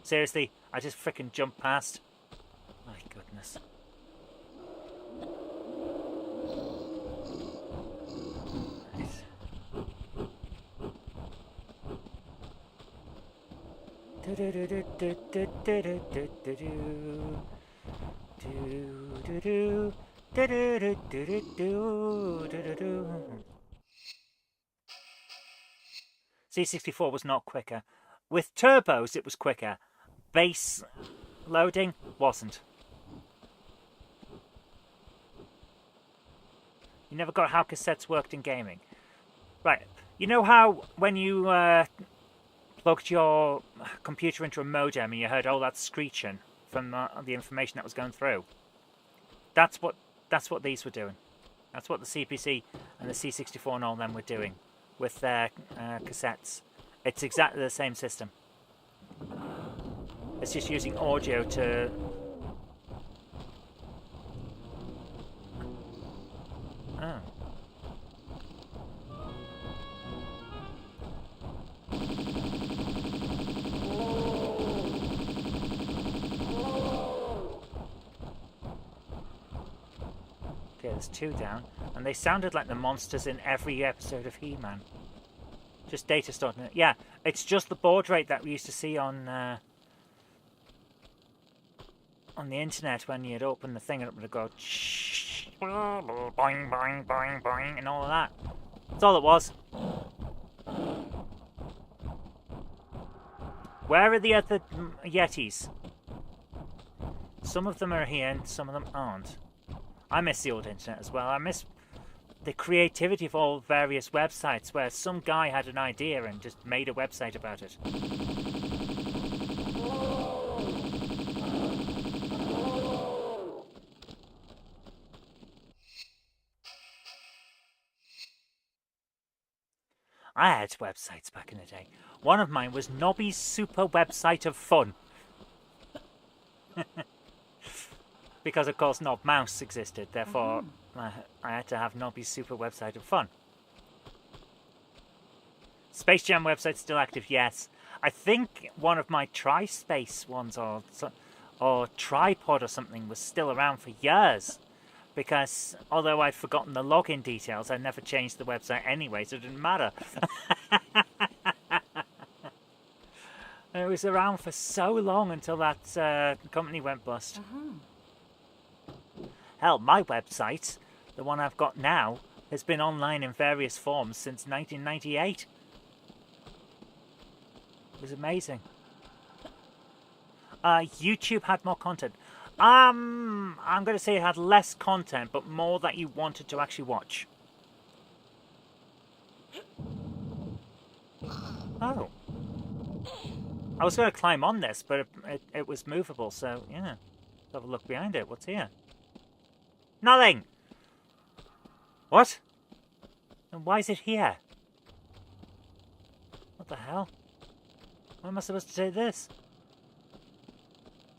Seriously, I just frickin' jumped past. My goodness. C64 was not quicker. With turbos, it was quicker. Base loading wasn't. You never got how cassettes worked in gaming. Right. You know how when you plugged your computer into a modem and you heard all that screeching from the information that was going through? That's what these were doing. That's what the CPC and the C64 and all them were doing with their cassettes. It's exactly the same system. It's just using audio to... Oh. Okay, there's 2 down. And they sounded like the monsters in every episode of He-Man. Just data stored in it. Yeah, it's just the baud rate that we used to see on the internet when you'd open the thing and it would go boing, boing, boing, boing, and all of that. That's all it was. Where are the other Yetis? Some of them are here and some of them aren't. I miss the old internet as well. I miss the creativity of all various websites where some guy had an idea and just made a website about it. I had websites back in the day. One of mine was Nobby's Super Website of Fun. Because, of course, Knob Mouse existed. Therefore, I had to have Nobby's Super Website of Fun. Space Jam website's still active, yes. I think one of my TriSpace ones or Tripod or something was still around for years. Because, although I'd forgotten the login details, I never changed the website anyway, so it didn't matter. It was around for so long until that company went bust. Hell, my website, the one I've got now, has been online in various forms since 1998. It was amazing. YouTube had more content. I'm going to say it had less content, but more that you wanted to actually watch. Oh. I was going to climb on this, but it was movable, so yeah. Let's have a look behind it. What's here? Nothing! What? And why is it here? What the hell? Why am I supposed to take this?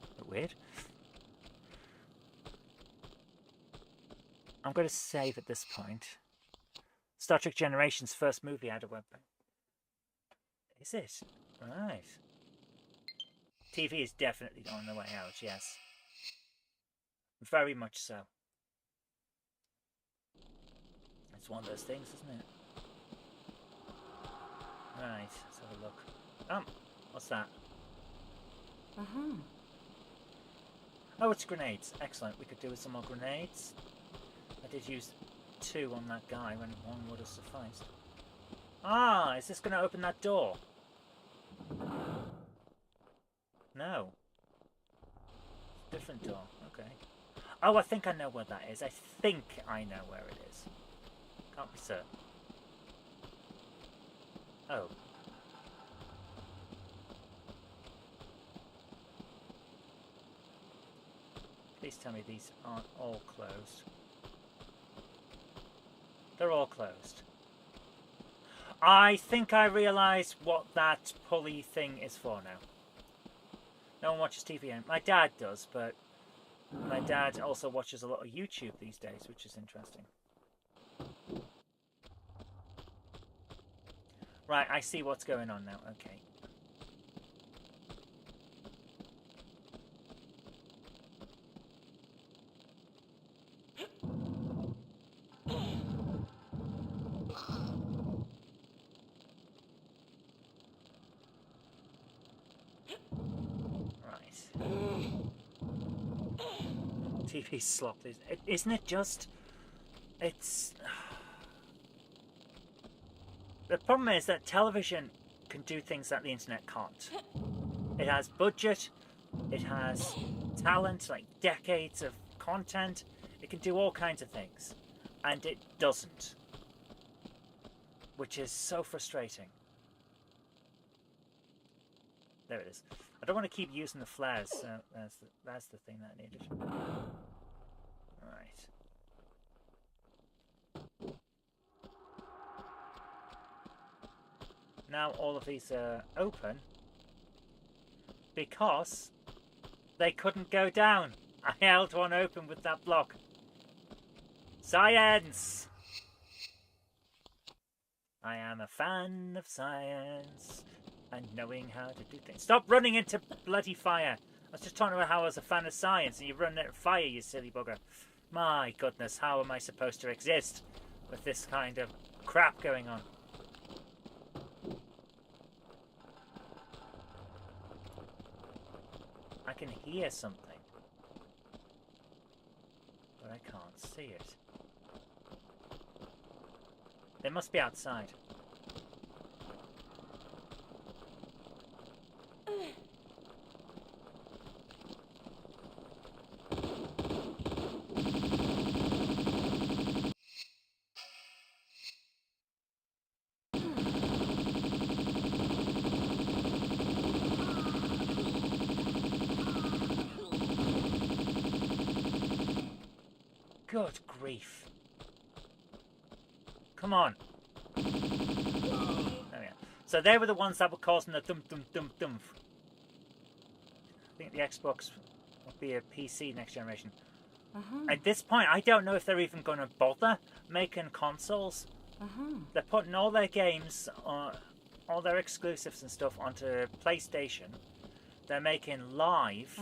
A bit weird. I'm going to save at this point. Star Trek Generations' first movie had a website. Is it? Right. TV is definitely on the way out, yes. Very much so. It's one of those things, isn't it? Right, let's have a look. Oh, what's that? Oh, it's grenades. Excellent. We could do with some more grenades. I did use 2 on that guy when 1 would have sufficed. Ah, is this going to open that door? No. Different door. Okay. Oh, I think I know where that is. I think I know where it is. Can't be certain. Oh. Please tell me these aren't all closed. They're all closed. I think I realise what that pulley thing is for now. No one watches TV. My dad does, but my dad also watches a lot of YouTube these days, which is interesting. Right, I see what's going on now. Okay. TV slop. Isn't it just... It's... The problem is that television can do things that the internet can't. It has budget, it has talent, like decades of content. It can do all kinds of things. And it doesn't. Which is so frustrating. There it is. I don't want to keep using the flares, so that's the thing that I needed. Right. Now all of these are open because they couldn't go down. I held one open with that block. Science! I am a fan of science and knowing how to do things. Stop running into bloody fire. I was just talking about how I was a fan of science and you run into fire, you silly bugger. My goodness, how am I supposed to exist with this kind of crap going on? I can hear something, but I can't see it. They must be outside. Good grief. Come on. There we are. So they were the ones that were causing the dum. I think the Xbox will be a PC next generation. At this point, I don't know if they're even going to bother making consoles. They're putting all their games, all their exclusives and stuff onto PlayStation. They're making live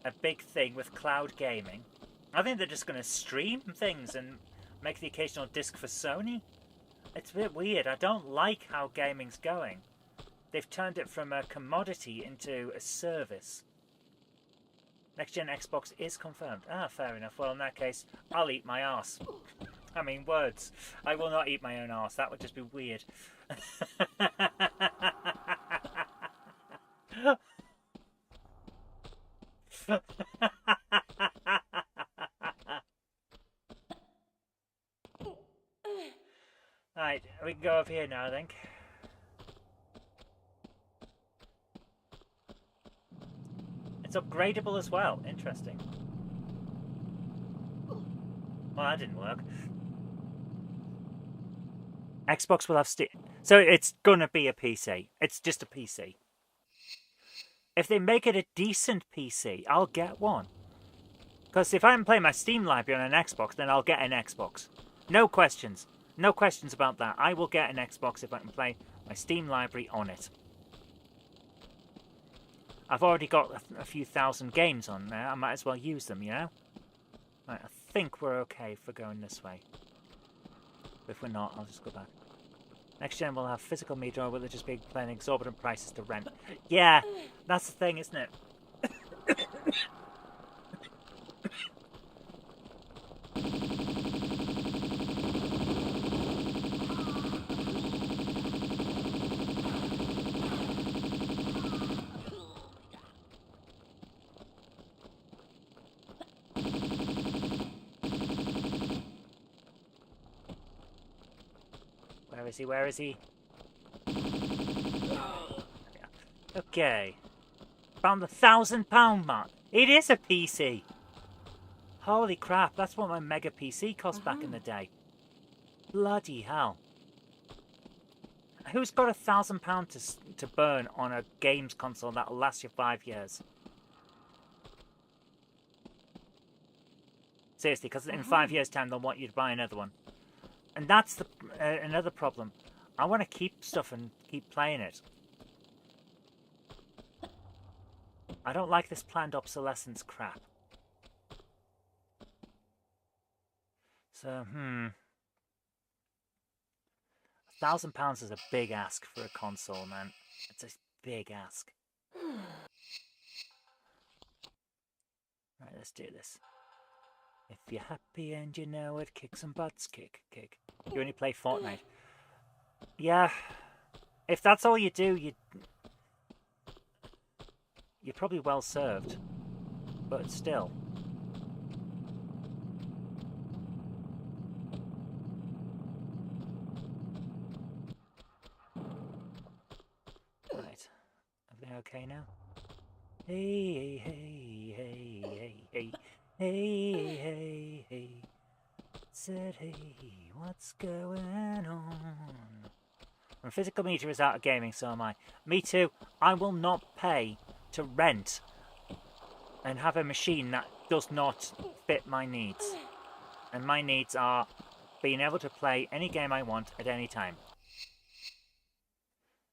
a big thing with cloud gaming. I think they're just going to stream things and make the occasional disc for Sony. It's a bit weird. I don't like how gaming's going. They've turned it from a commodity into a service. Next gen Xbox is confirmed. Ah, fair enough. Well, in that case, I'll eat my arse. I mean, words. I will not eat my own arse. That would just be weird. Right, we can go over here now, I think. It's upgradable as well. Interesting. Well, that didn't work. Xbox will have Steam. So it's going to be a PC. It's just a PC. If they make it a decent PC, I'll get one. Because if I'm playing my Steam library on an Xbox, then I'll get an Xbox. No questions. No questions about that. I will get an Xbox if I can play my Steam library on it. I've already got a few thousand games on there. I might as well use them, you know? Right, I think we're okay for going this way. If we're not, I'll just go back. Next gen will have physical media, or will it just be paying exorbitant prices to rent? Yeah, that's the thing, isn't it? Where is he? Where is he? Okay. Found the £1,000 mark. It is a PC. Holy crap, that's what my Mega PC cost back in the day. Bloody hell. Who's got £1,000 to burn on a games console that'll last you 5 years? Seriously, because in 5 years' time they'll want you to buy another one. And that's the another problem. I want to keep stuff and keep playing it. I don't like this planned obsolescence crap. So, £1,000 is a big ask for a console, man. It's a big ask. Right, let's do this. If you're happy and you know it, kick some butts, kick, kick. You only play Fortnite. Yeah, if that's all you do, you're probably well served. But still. Right. Everything okay now? Hey, hey, hey, hey, hey, hey, hey, hey. Said, hey, what's going on? My physical meter is out of gaming, so am I. Me too. I will not pay to rent and have a machine that does not fit my needs. And my needs are being able to play any game I want at any time.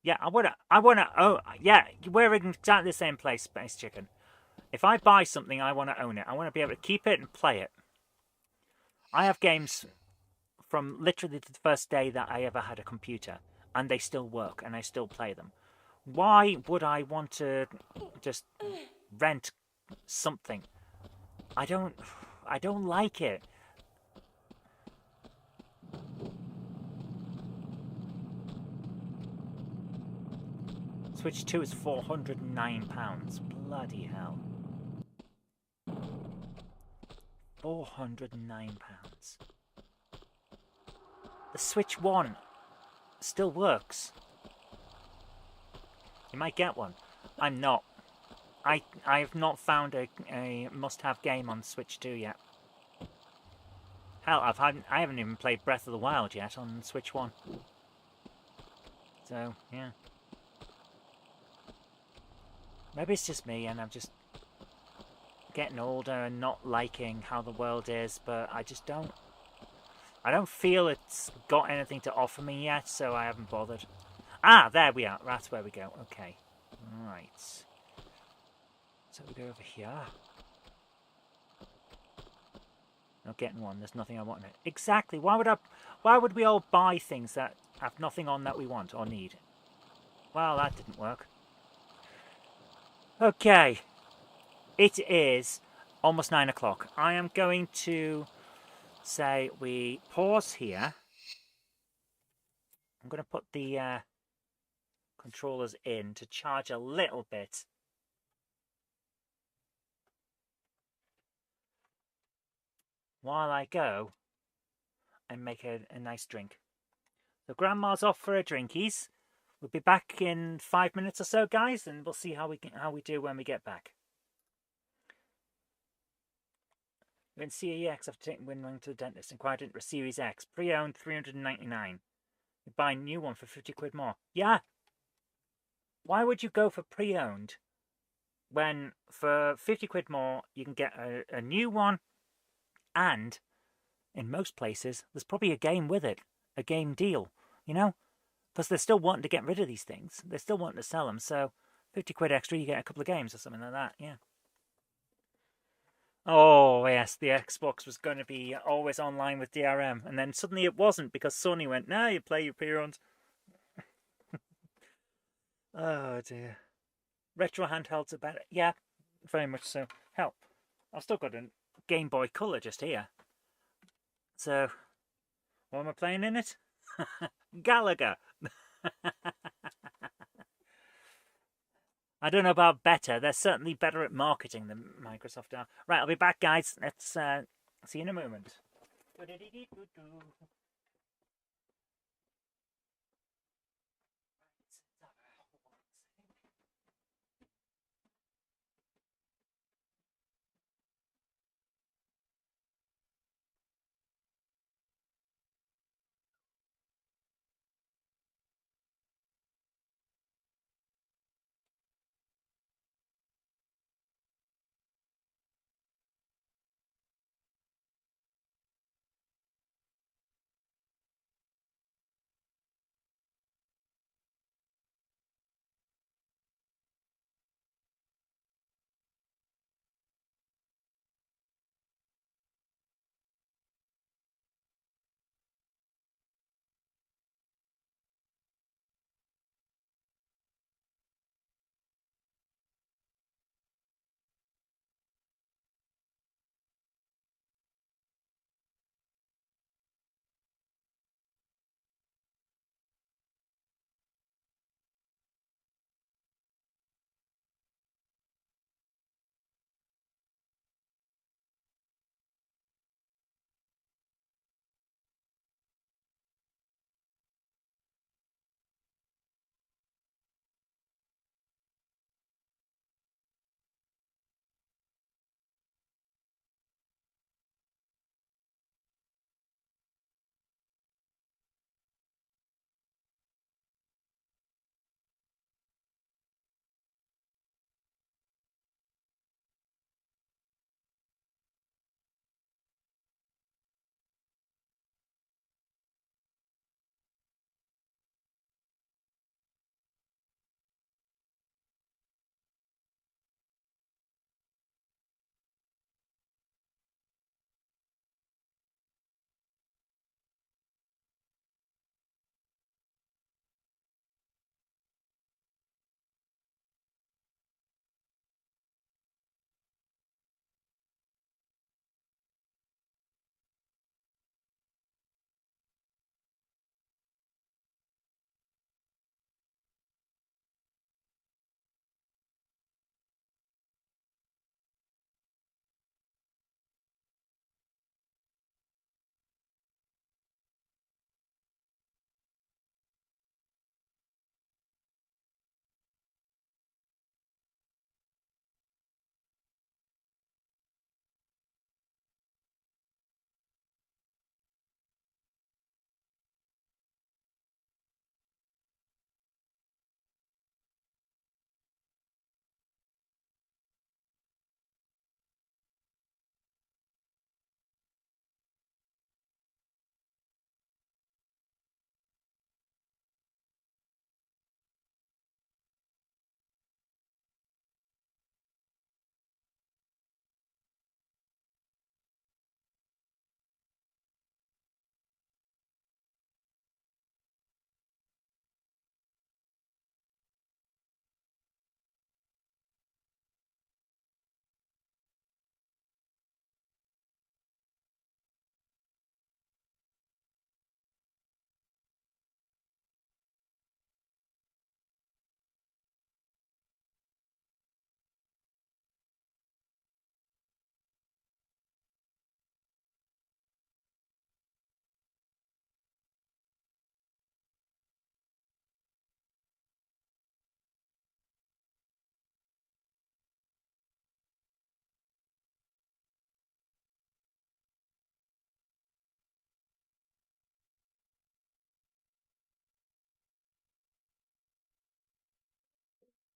Yeah, oh, yeah, we're in exactly the same place, Space Chicken. If I buy something, I want to own it. I want to be able to keep it and play it. I have games from literally the first day that I ever had a computer, and they still work, and I still play them. Why would I want to just rent something? I don't like it. Switch 2 is £409. Bloody hell. £409. The Switch 1 still works. You might get one. I'm not. I've not found a must-have game on Switch 2 yet. Hell, I haven't even played Breath of the Wild yet on Switch 1. So, yeah. Maybe it's just me and I'm just getting older and not liking how the world is, but I just don't. I don't feel it's got anything to offer me yet, so I haven't bothered. Ah, there we are. That's where we go. Okay. Right. So we go over here. Not getting one. There's nothing I want in it. Exactly. Why would we all buy things that have nothing on that we want or need? Well, that didn't work. Okay. It is almost 9 o'clock. I am going to say we pause here. I'm going to put the controllers in to charge a little bit. While I go and make a nice drink. So Grandma's off for her drinkies. We'll be back in 5 minutes or so, guys, and we'll see how we do when we get back. We're in CEX after taking Winwing to the dentist. Inquired into a Series X. Pre-owned, $399. You buy a new one for 50 quid more. Yeah. Why would you go for pre-owned when for 50 quid more you can get a new one, and in most places there's probably a game with it, a game deal, you know? Because they're still wanting to get rid of these things. They're still wanting to sell them, so 50 quid extra, you get a couple of games or something like that, yeah. Oh, yes, the Xbox was going to be always online with DRM, and then suddenly it wasn't because Sony went, no, you play your pre-owned. Oh, dear. Retro handhelds are better. Yeah, very much so. Hell, I've still got a Game Boy Color just here. So, what am I playing in it? Gallagher. I don't know about better. They're certainly better at marketing than Microsoft are. Right, I'll be back, guys. Let's see you in a moment.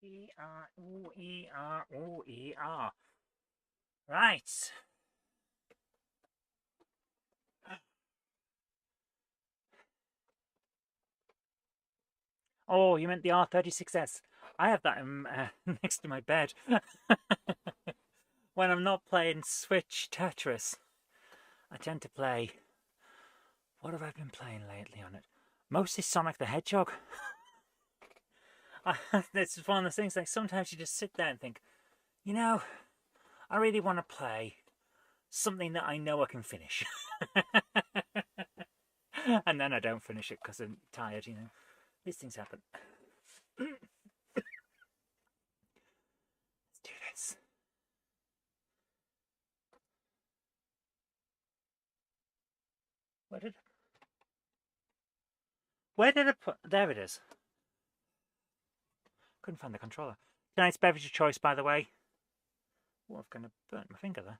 E-R-O-E-R-O-E-R. Right. Oh, you meant the R36S. I have that next to my bed. When I'm not playing Switch Tetris, I tend to play... What have I been playing lately on it? Mostly Sonic the Hedgehog. It's one of those things, like, sometimes you just sit there and think, you know, I really want to play something that I know I can finish. And then I don't finish it because I'm tired, you know. These things happen. Let's do this. Where did I put... There it is. Couldn't find the controller. Tonight's beverage of choice, by the way. Oh, I've kind of burnt my finger there.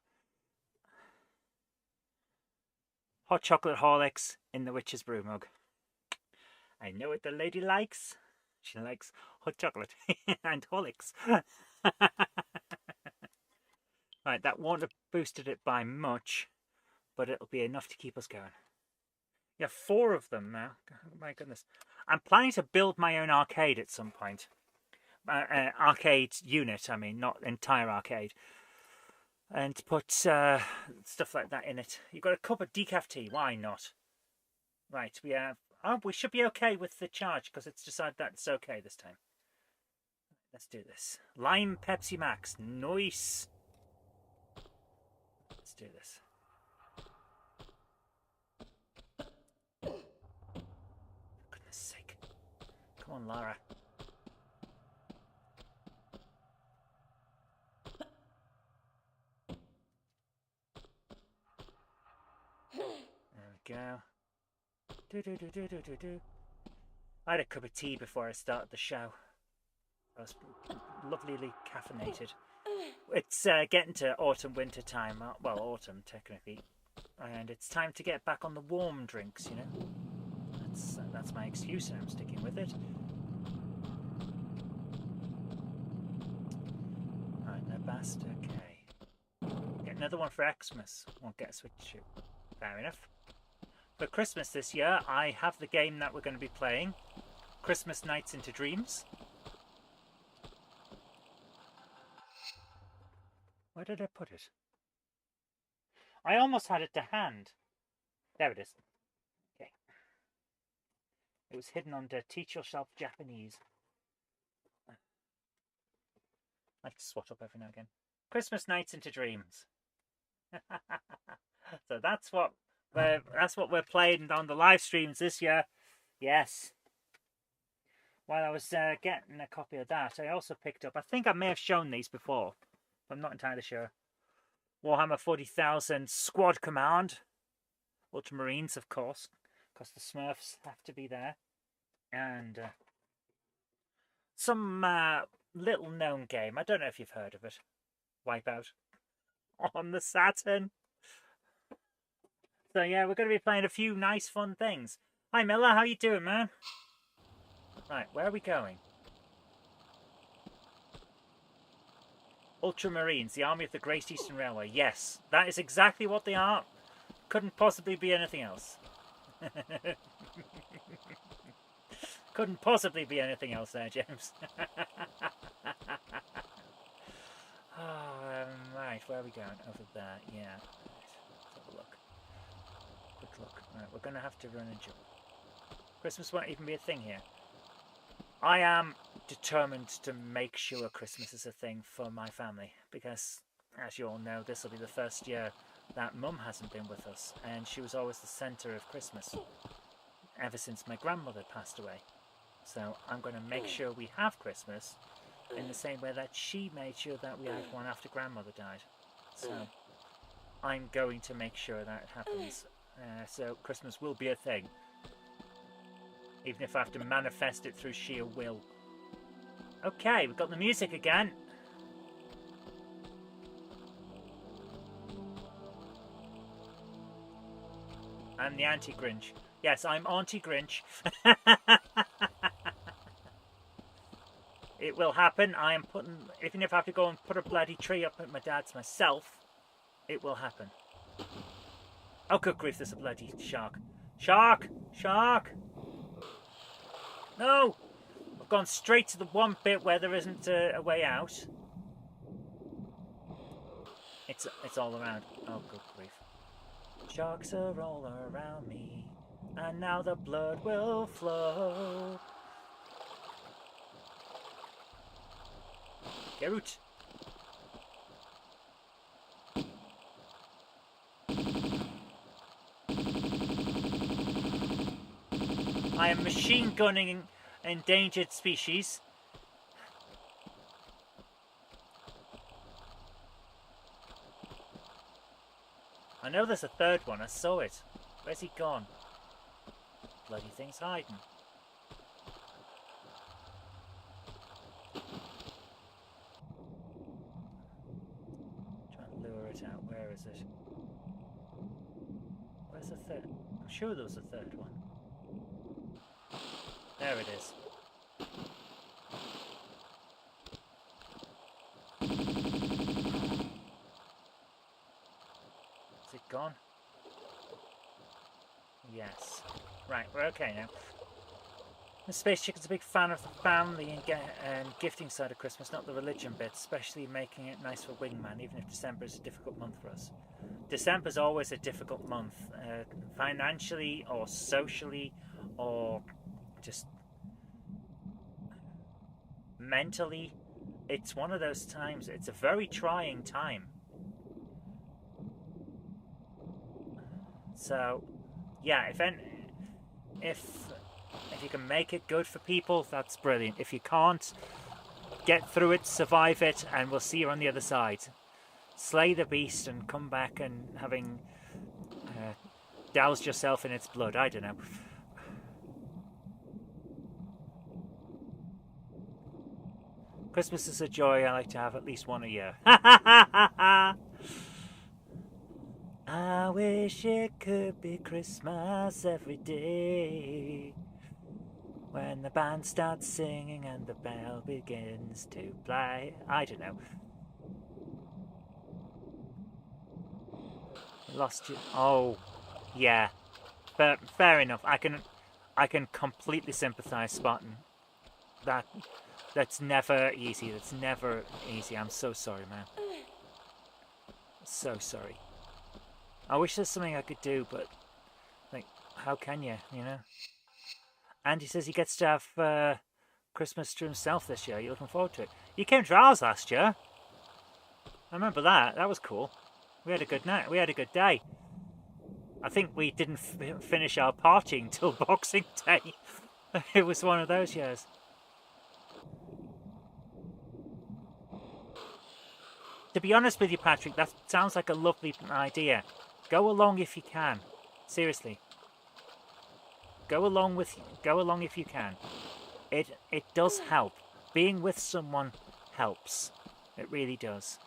Hot chocolate Horlicks in the witch's brew mug. I know what the lady likes. She likes hot chocolate and Horlicks. Right, that won't have boosted it by much, but it'll be enough to keep us going. Yeah, 4 of them now. Oh, my goodness. I'm planning to build my own arcade at some point. Arcade unit, I mean, not entire arcade. And put stuff like that in it. You've got a cup of decaf tea, why not? Right, we have... Oh, we should be okay with the charge because it's decided that it's okay this time. Let's do this. Lime Pepsi Max. Nice. Let's do this. For goodness sake. Come on, Lara. There we go. I had a cup of tea before I started the show. I was lovelily caffeinated. It's getting to autumn, winter time. Well, autumn, technically. And it's time to get back on the warm drinks, you know. That's my excuse, and I'm sticking with it. Right, no bast, okay. Get another one for Xmas. Won't get a Switch. Fair enough. For Christmas this year, I have the game that we're going to be playing. Christmas Nights into Dreams. Where did I put it? I almost had it to hand. There it is. Okay. It was hidden under Teach Yourself Japanese. I like to swat up every now and again. Christmas Nights into Dreams. So that's what we're playing on the live streams this year. Yes. While I was getting a copy of that, I also picked up... I think I may have shown these before. But I'm not entirely sure. Warhammer 40,000 Squad Command. Ultramarines, of course. Because the Smurfs have to be there. And some little known game. I don't know if you've heard of it. Wipeout. On the Saturn. So yeah, we're going to be playing a few nice fun things. Hi Miller, how you doing, man? Right, where are we going? Ultramarines, the army of the Great Eastern Railway. Yes, that is exactly what they are. Couldn't possibly be anything else. Couldn't possibly be anything else there, James. Right, where are we going? Over there, yeah. Let's have a look. Quick look. Right, we're going to have to run a jump. Christmas won't even be a thing here. I am determined to make sure Christmas is a thing for my family because, as you all know, this will be the first year that Mum hasn't been with us, and she was always the centre of Christmas ever since my grandmother passed away. So I'm going to make sure we have Christmas in the same way that she made sure that we had one after grandmother died. So I'm going to make sure that it happens. So Christmas will be a thing. Even if I have to manifest it through sheer will. Okay, we've got the music again. I'm the anti-Grinch. Yes, I'm Auntie Grinch. will happen. I am putting, even if I have to go and put a bloody tree up at my dad's myself, it will happen. Oh, good grief, there's a bloody shark. Shark! Shark! No! I've gone straight to the one bit where there isn't a way out. It's all around. Oh, good grief. Sharks are all around me, and now the blood will flow. Get out! I am machine gunning endangered species. I know there's a third one, I saw it. Where's he gone? Bloody thing's hiding. Trying to lure it out. Where is it? Where's the third? I'm sure there was a third one. There it is. Is it gone? Yes. Right, we're okay now. The Space Chicken's a big fan of the family and gifting side of Christmas, not the religion bit, especially making it nice for Wingman, even if December is a difficult month for us. December's always a difficult month, financially or socially or just mentally. It's one of those times, it's a very trying time. So, yeah, if you can make it good for people, that's brilliant. If you can't, get through it, survive it, and we'll see you on the other side. Slay the beast and come back and having doused yourself in its blood. I don't know. Christmas is a joy I like to have at least one a year. I wish it could be Christmas every day, when the band starts singing and the bell begins to play. I don't know. Lost you. Oh, yeah. Fair enough. I can completely sympathise, Spartan. That's never easy. That's never easy. I'm so sorry, man. So sorry. I wish there's something I could do, but like, how can you? You know. Andy says he gets to have Christmas to himself this year. You're looking forward to it. You came to ours last year. I remember that. That was cool. We had a good night. We had a good day. I think we didn't finish our partying till Boxing Day. It was one of those years. To be honest with you, Patrick, that sounds like a lovely idea. Go along if you can. Seriously. Go along if you can. It does help. Being with someone helps. It really does.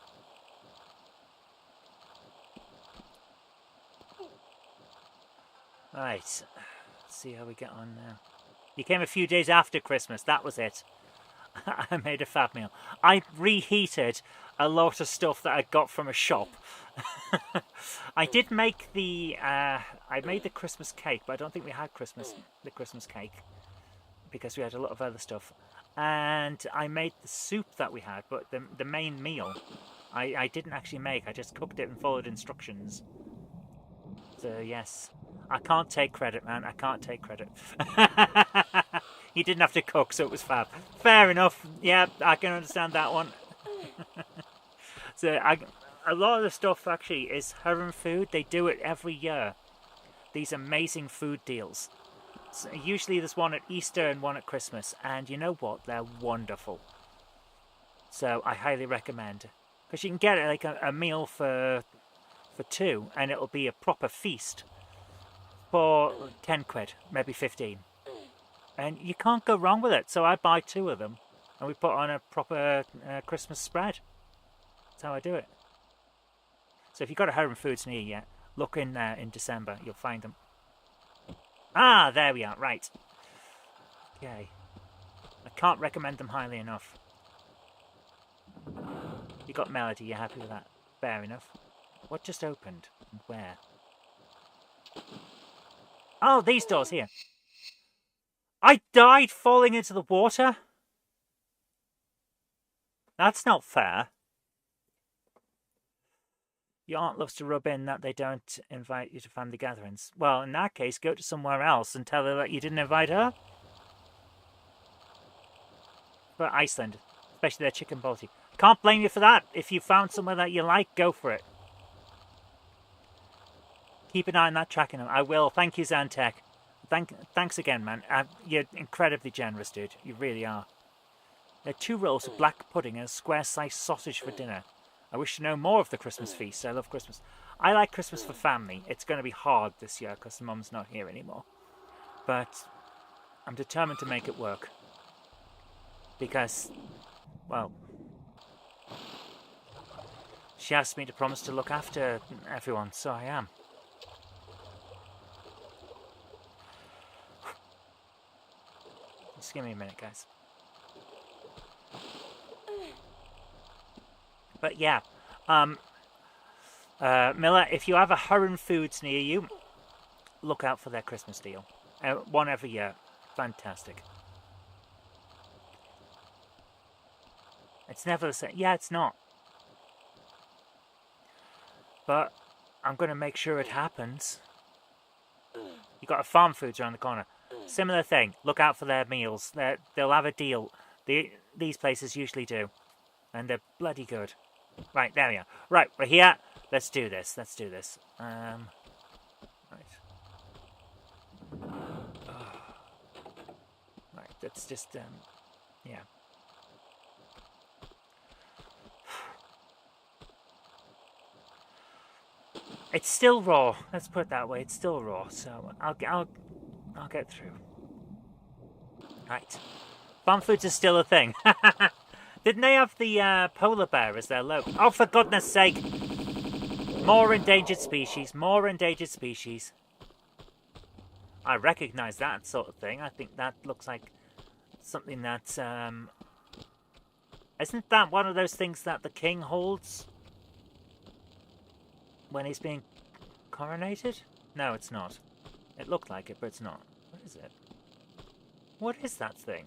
Right. Let's see how we get on now. You came a few days after Christmas. That was it. I made a fab meal. I reheated a lot of stuff that I got from a shop. I did make I made the Christmas cake, but I don't think we had the Christmas cake because we had a lot of other stuff. And I made the soup that we had, but the main meal I didn't actually make. I just cooked it and followed instructions. So yes, I can't take credit, man. I can't take credit. He didn't have to cook, so it was fab. Fair enough. Yeah, I can understand that one. So a lot of the stuff actually is Heron Food. They do it every year. These amazing food deals. So usually there's one at Easter and one at Christmas. And you know what? They're wonderful. So I highly recommend. Because you can get it like a meal for two. And it'll be a proper feast. For 10 quid. Maybe 15. And you can't go wrong with it. So I buy 2 of them. And we put on a proper Christmas spread. That's how I do it. So if you've got a Heron Foods near you, look in there in December. You'll find them. Ah, there we are. Right. Okay. I can't recommend them highly enough. You got Melody, you're happy with that? Fair enough. What just opened? And where? Oh, these doors here. I died falling into the water? That's not fair. Your aunt loves to rub in that they don't invite you to family gatherings. Well, in that case, go to somewhere else and tell her that you didn't invite her. For Iceland, especially their chicken balti. Can't blame you for that. If you found somewhere that you like, go for it. Keep an eye on that tracking. I will. Thank you, Zantech. Thanks again, man. You're incredibly generous, dude. You really are. There are 2 rolls of black pudding and a square-sized sausage for dinner. I wish to know more of the Christmas feast. I love Christmas. I like Christmas for family. It's going to be hard this year because Mum's not here anymore. But I'm determined to make it work. Because, well, she asked me to promise to look after everyone, so I am. Just give me a minute, guys. But yeah, Miller, if you have a Hurren Foods near you, look out for their Christmas deal. One every year. Fantastic. It's never the same. Yeah, it's not. But I'm going to make sure it happens. You got a Farm Foods around the corner. Similar thing. Look out for their meals. They'll have a deal. These places usually do. And they're bloody good. Right, there we are. Right, we're here. Let's do this. Let's do this. Right. Right, that's just, yeah. It's still raw. Let's put it that way. It's still raw, so I'll get through. Right. Farm Foods is still a thing. Didn't they have the polar bear as their logo? Oh, for goodness sake! More endangered species. More endangered species. I recognise that sort of thing. I think that looks like something that... Isn't that one of those things that the king holds? When he's being coronated? No, it's not. It looked like it, but it's not. What is it? What is that thing?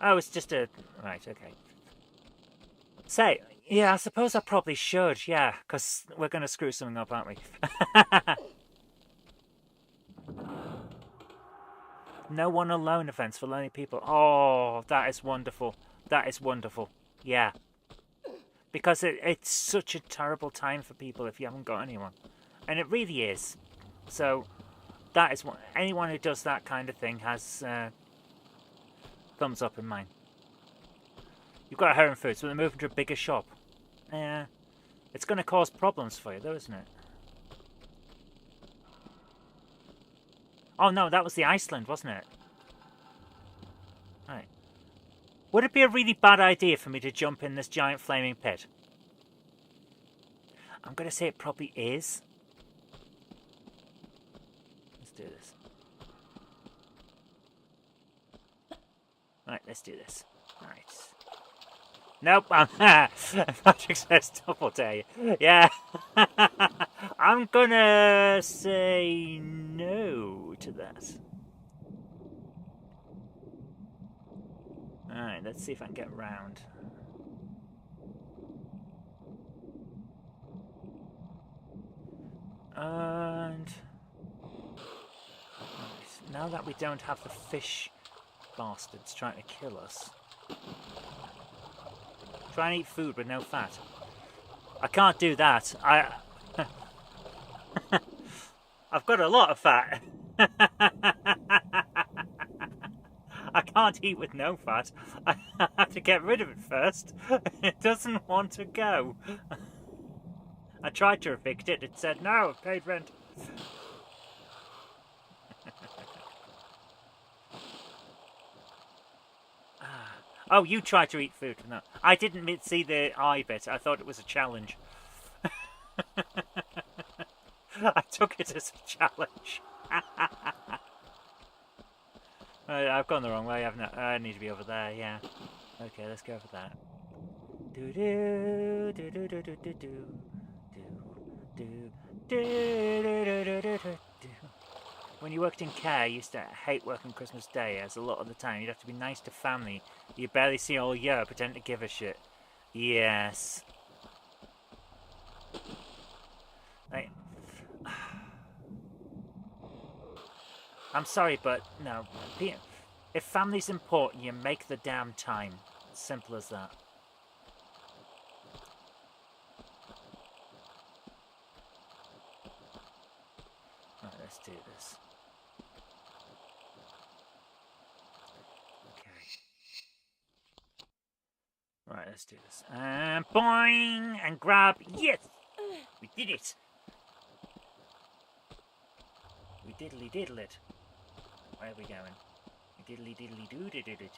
Oh, it's just a... Right, okay. Say, yeah, I suppose I probably should, yeah, because we're going to screw something up, aren't we? No one alone events for lonely people. Oh, that is wonderful. That is wonderful. Yeah. Because it's such a terrible time for people if you haven't got anyone. And it really is. So, that is what... Anyone who does that kind of thing has thumbs up in mine. You've got a Hurren Foods, so they're moving to a bigger shop. Yeah. It's going to cause problems for you, though, isn't it? Oh, no, that was the Iceland, wasn't it? Right. Would it be a really bad idea for me to jump in this giant flaming pit? I'm going to say it probably is. Let's do this. Right, let's do this. Right. Nope, Patrick says double dare you. Yeah. I'm gonna say no to that. Alright, let's see if I can get round. And... Right, now that we don't have the fish bastards trying to kill us... Try and eat food with no fat. I can't do that. I've got a lot of fat. I can't eat with no fat. I have to get rid of it first. It doesn't want to go. I tried to evict it. It said, no, I've paid rent. Oh, you tried to eat food. No, I didn't see the eye bit. I thought it was a challenge. I took it as a challenge. I've gone the wrong way, haven't I? I need to be over there, yeah. Okay, let's go for that. Do do do do do do do do do do do do. When you worked in care, you used to hate working Christmas Day, as a lot of the time you'd have to be nice to family you barely see all year, pretend to give a shit. Yes. Like, I'm sorry, but no. If family's important, you make the damn time. Simple as that. Right, let's do this. Okay. Right, let's do this. And boing! And grab. Yes! We did it! We diddly diddle it. Where are we going? We diddly diddly doo did it.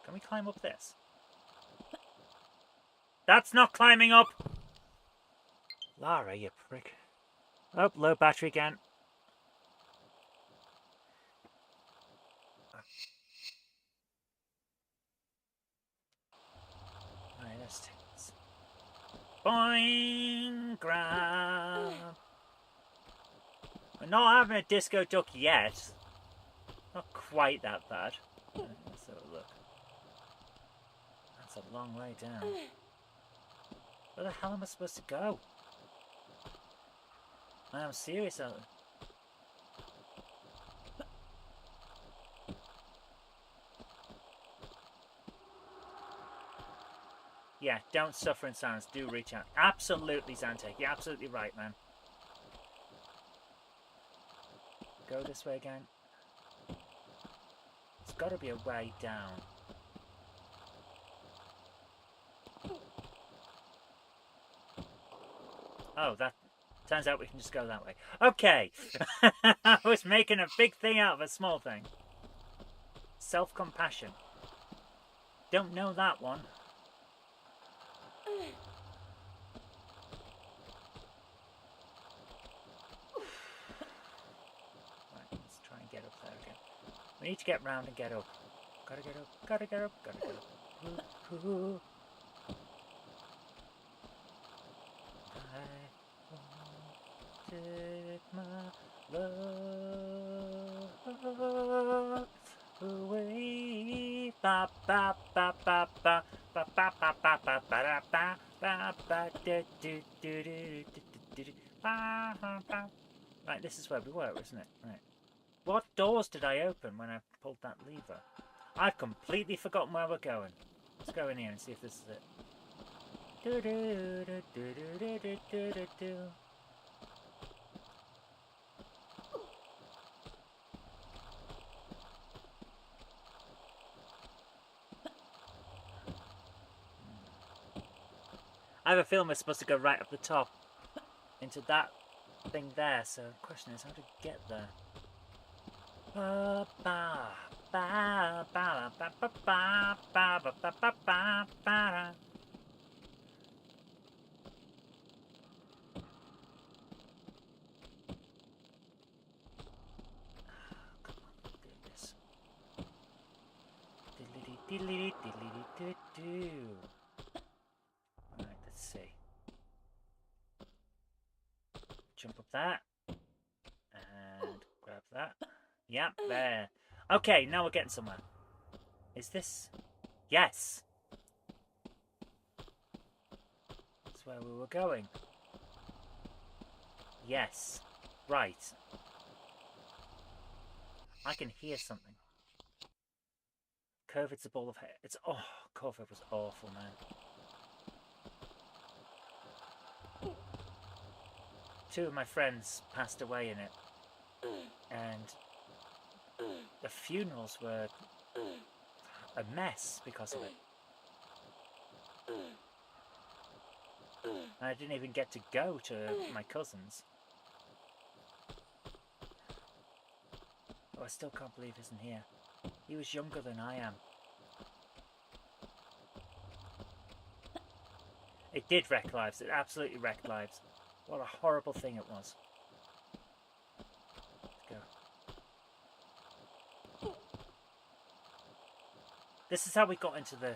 Can we climb up this? That's not climbing up! Lara, you prick. Oh, low battery again. Alright, let's take this. Boing! Grab! We're not having a disco duck yet. Not quite that bad. Let's have a look. That's a long way down. Where the hell am I supposed to go? I'm serious. Yeah, don't suffer in silence. Do reach out. Absolutely, Zantek. You're absolutely right, man. Go this way again. There's got to be a way down. Oh, that... Turns out we can just go that way. Okay! I was making a big thing out of a small thing. Self-compassion. Don't know that one. Right, let's try and get up there again. We need to get round and get up. Gotta get up, gotta get up, gotta get up. Ooh. Take my love away. Ba ba ba ba ba ba ba ba ba ba ba ba ba ba do do do do do do ba ba. Right, this is where we were, isn't it? Right. What doors did I open when I pulled that lever? I've completely forgotten where we're going. Let's go in here and see if this is it. Do do do do do do do do do. I have a feeling we're supposed to go right up the top into that thing there, so the question is how to get there. Ba ba ba ba ba ba ba ba ba ba ba ba ba. Come on, do this. Diddly diddly diddly doo doo. Alright, let's see. Jump up that. And grab that. Yep, there. Okay, now we're getting somewhere. Is this... Yes! That's where we were going. Yes. Right. I can hear something. COVID's a ball of hair. It's... Oh, COVID was awful, man. Two of my friends passed away in it. And the funerals were a mess because of it. And I didn't even get to go to my cousin's. Oh, I still can't believe he isn't here. He was younger than I am. It did wreck lives. It absolutely wrecked lives. What a horrible thing it was. Let's go. This is how we got into the...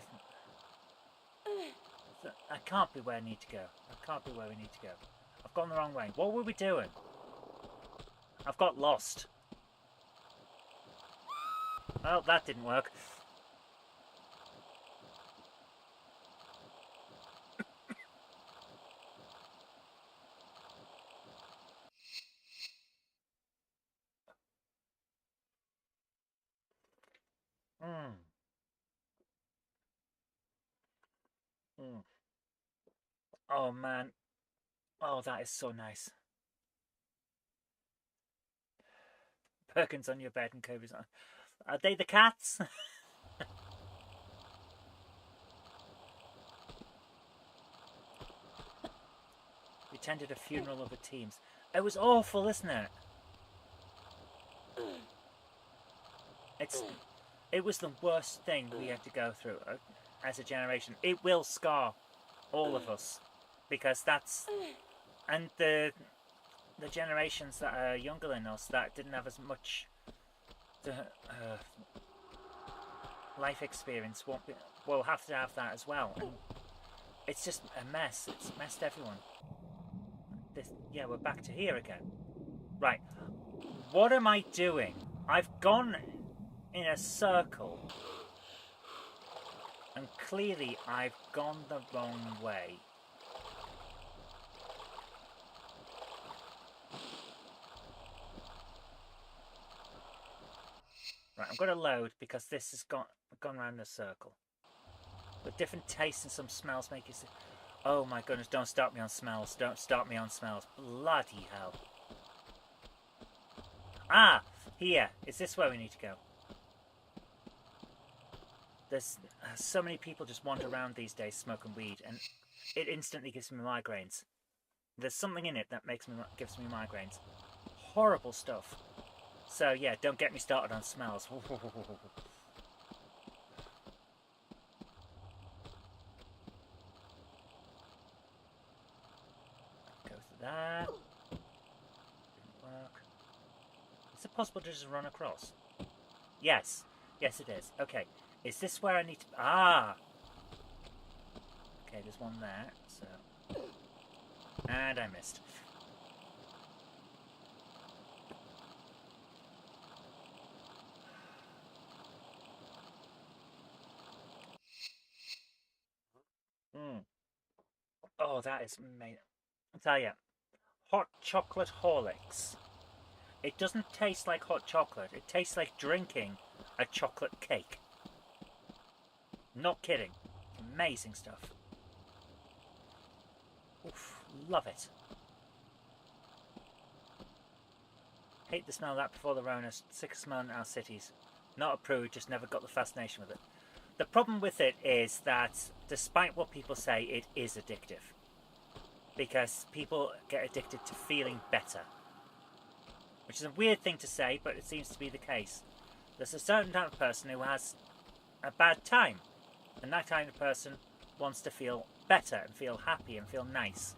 I can't be where I need to go. I can't be where we need to go. I've gone the wrong way. What were we doing? I've got lost. Well, that didn't work. Oh, man. Oh, that is so nice. Perkins on your bed and Kobe's on. Are they the cats? We attended a funeral of the teams. It was awful, isn't it? It was the worst thing we had to go through as a generation. It will scar all of us because that's... And the generations that are younger than us that didn't have as much life experience will have to have that as well. And it's just a mess. It's messed everyone. Yeah, we're back to here again. Right. What am I doing? I've gone in a circle. And clearly I've gone the wrong way. Right, I'm going to load because this has gone around the circle. But different tastes and some smells make it... Oh my goodness, don't start me on smells. Don't start me on smells. Bloody hell. Ah! Here. Is this where we need to go? There's so many people just wander around these days smoking weed and it instantly gives me migraines. There's something in it that gives me migraines. Horrible stuff. So yeah, don't get me started on smells. Go through that. Didn't work. Is it possible to just run across? Yes. Yes it is. Okay. Is this where I need to... Ah! Okay, there's one there, so... And I missed. Oh, that is amazing. I'll tell you, hot chocolate Horlicks. It doesn't taste like hot chocolate. It tastes like drinking a chocolate cake. Not kidding. Amazing stuff. Oof, love it. Hate the smell of that before the Rona. Sick of smelling our cities. Not a prude, just never got the fascination with it. The problem with it is that, despite what people say, it is addictive. Because people get addicted to feeling better. Which is a weird thing to say, but it seems to be the case. There's a certain type of person who has a bad time. And that kind of person wants to feel better and feel happy and feel nice.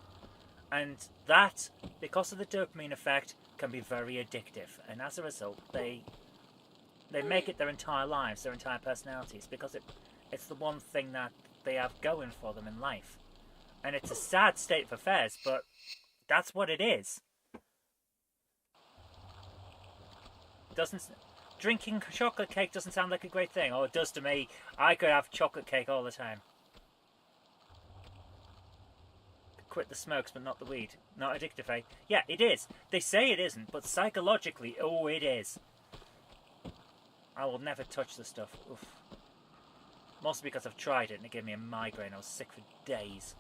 And that, because of the dopamine effect, can be very addictive. And as a result, they make it their entire lives, their entire personalities, because it's the one thing that they have going for them in life. And it's a sad state of affairs, but that's what it is. Drinking chocolate cake doesn't sound like a great thing. Oh, it does to me. I could have chocolate cake all the time. Quit the smokes, but not the weed. Not addictive, eh? Yeah, it is. They say it isn't, but psychologically, oh, it is. I will never touch the stuff. Oof. Mostly because I've tried it and it gave me a migraine. I was sick for days.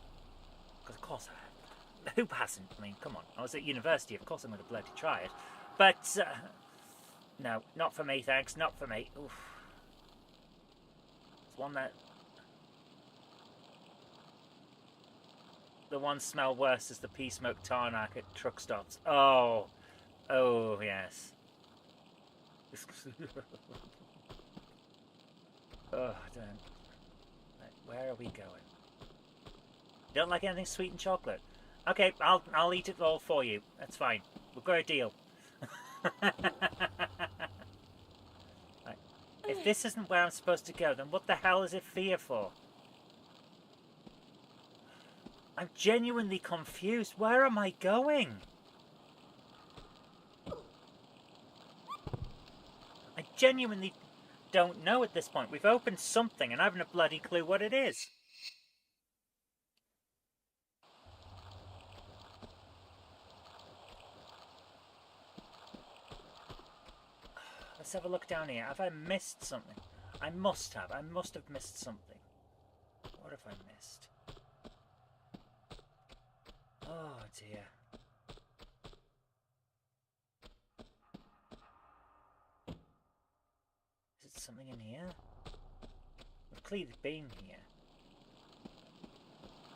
Because of course I have. Who hasn't? I mean, come on. I was at university. Of course I'm going to bloody try it. But, no, not for me, thanks. Not for me. Oof. It's one that... The one smell worse is the pea smoke tarmac at truck stops. Oh. Oh, yes. Oh, damn. Where are we going? You don't like anything sweet and chocolate? Okay, I'll eat it all for you. That's fine. We've got a deal. Right. If this isn't where I'm supposed to go, then what the hell is it fear for? I'm genuinely confused. Where am I going? I genuinely don't know at this point. We've opened something and I haven't a bloody clue what it is. Let's have a look down here. Have I missed something? I must have. I must have missed something. What have I missed? Oh dear. Is it something in here? We've clearly been here.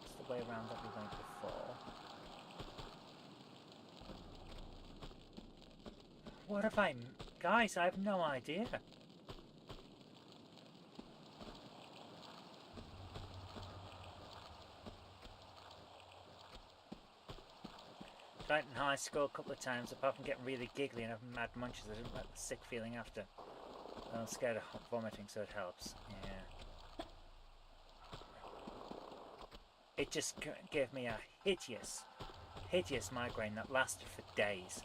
It's the way around that we went before. What have I... Guys, I have no idea. Tried it in high school a couple of times, apart from getting really giggly and having mad munches. I didn't like the sick feeling after. I'm scared of vomiting, so it helps. Yeah. It just gave me a hideous migraine that lasted for days.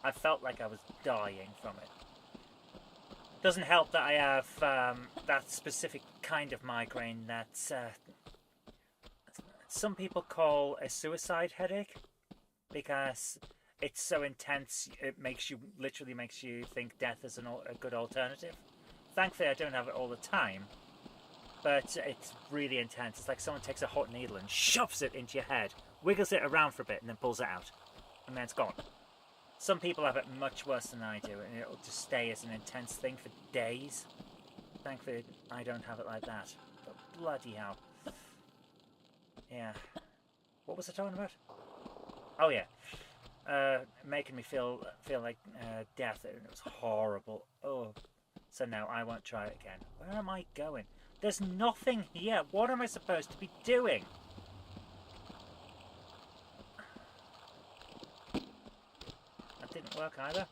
I felt like I was dying from it. Doesn't help that I have that specific kind of migraine that some people call a suicide headache, because it's so intense it literally makes you think death is a good alternative. Thankfully I don't have it all the time, but it's really intense. It's like someone takes a hot needle and shoves it into your head, wiggles it around for a bit and then pulls it out, and then it's gone. Some people have it much worse than I do, and it'll just stay as an intense thing for days. Thankfully, I don't have it like that. But bloody hell. Yeah. What was I talking about? Oh yeah. Making me feel like death. It was horrible. Oh. So no, I won't try it again. Where am I going? There's nothing here. What am I supposed to be doing? Didn't work either.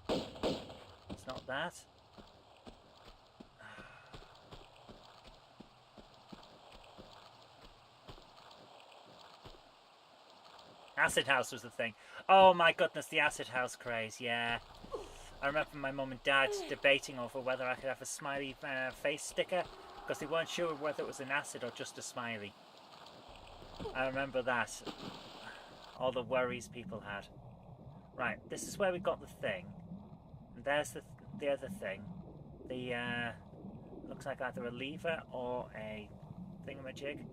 It's not that. Acid house was the thing. Oh my goodness, the acid house craze, yeah. I remember my mum and dad debating over whether I could have a smiley face sticker, because they weren't sure whether it was an acid or just a smiley. I remember that. All the worries people had. Right, this is where we got the thing. And there's the other thing. The, looks like either a lever or a thingamajig.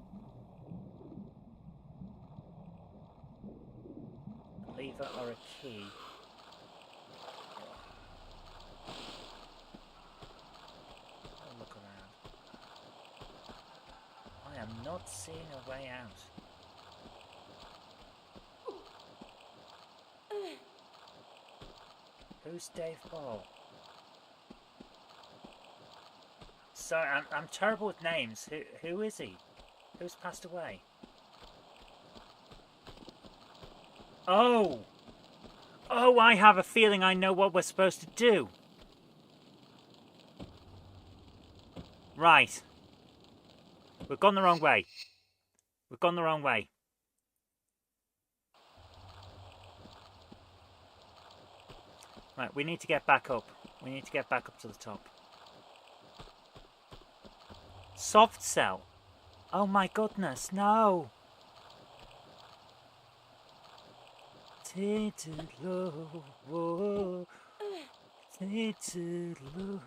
A lever or a key. I'll look around. I am not seeing a way out. Who's Dave Ball? Sorry, I'm terrible with names. Who is he? Who's passed away? Oh! Oh, I have a feeling I know what we're supposed to do. Right. We've gone the wrong way. We've gone the wrong way. Right, we need to get back up. We need to get back up to the top. Soft cell. Oh my goodness, no. Tinted low, whoa. Tinted low.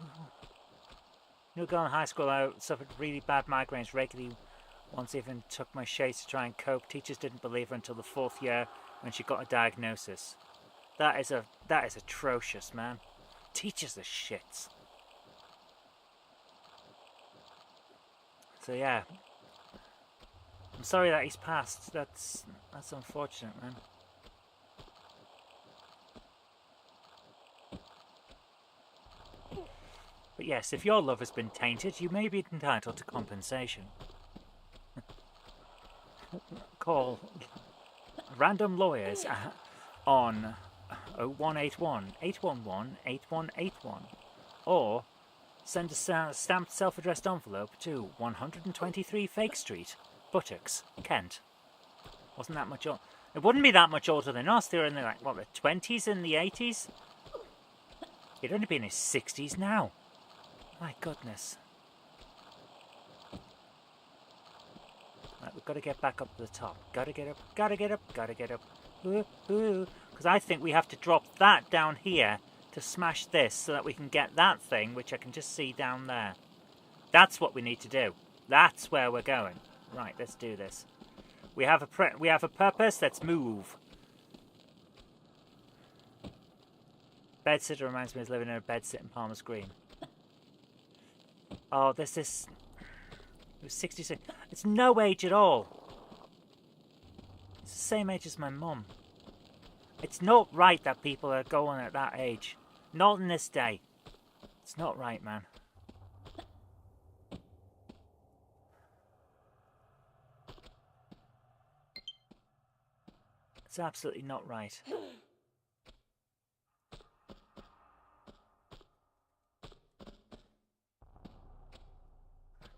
You know, in high school, I suffered really bad migraines regularly. Once even took my shades to try and cope. Teachers didn't believe her until the 4th year when she got a diagnosis. That is atrocious, man. Teachers are shits. So yeah, I'm sorry that he's passed. That's unfortunate, man. But yes, if your love has been tainted, you may be entitled to compensation. Call random lawyers on 0181 811 8181. Or send a stamped self-addressed envelope to 123 Fake Street, Buttocks, Kent. Wasn't that much old? It wouldn't be that much older than us. They were in the, like, what, the 20s and the 80s? He'd only be in his 60s now. My goodness. Right, we've got to get back up to the top. Gotta get up, gotta get up, gotta get up. Because I think we have to drop that down here to smash this so that we can get that thing, which I can just see down there. That's what we need to do. That's where we're going. Right, let's do this. We have a purpose. Let's move. Bedsitter reminds me of living in a bedsit in Palmer's Green. Oh, this is... It was 66. It's no age at all. It's the same age as my mum. It's not right that people are going at that age. Not in this day. It's not right, man. It's absolutely not right.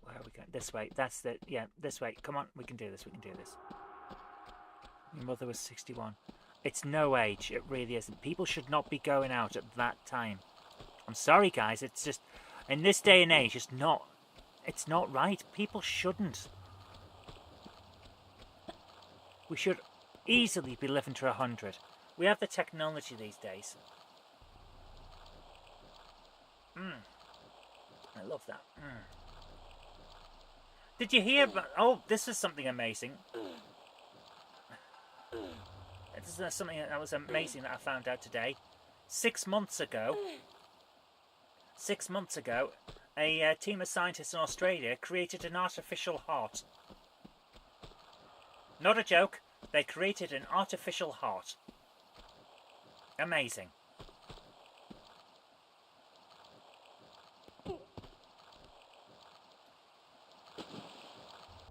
Where are we going? This way. That's the... Yeah, this way. Come on. We can do this. We can do this. My mother was 61. It's no age. It really isn't. People should not be going out at that time. I'm sorry, guys. It's just... In this day and age, it's not right. People shouldn't. We should easily be living to 100. We have the technology these days. I love that. Did you hear about... Oh, this is something amazing. This is something that was amazing that I found out today. 6 months ago, a team of scientists in Australia created an artificial heart. Not a joke. They created an artificial heart. Amazing.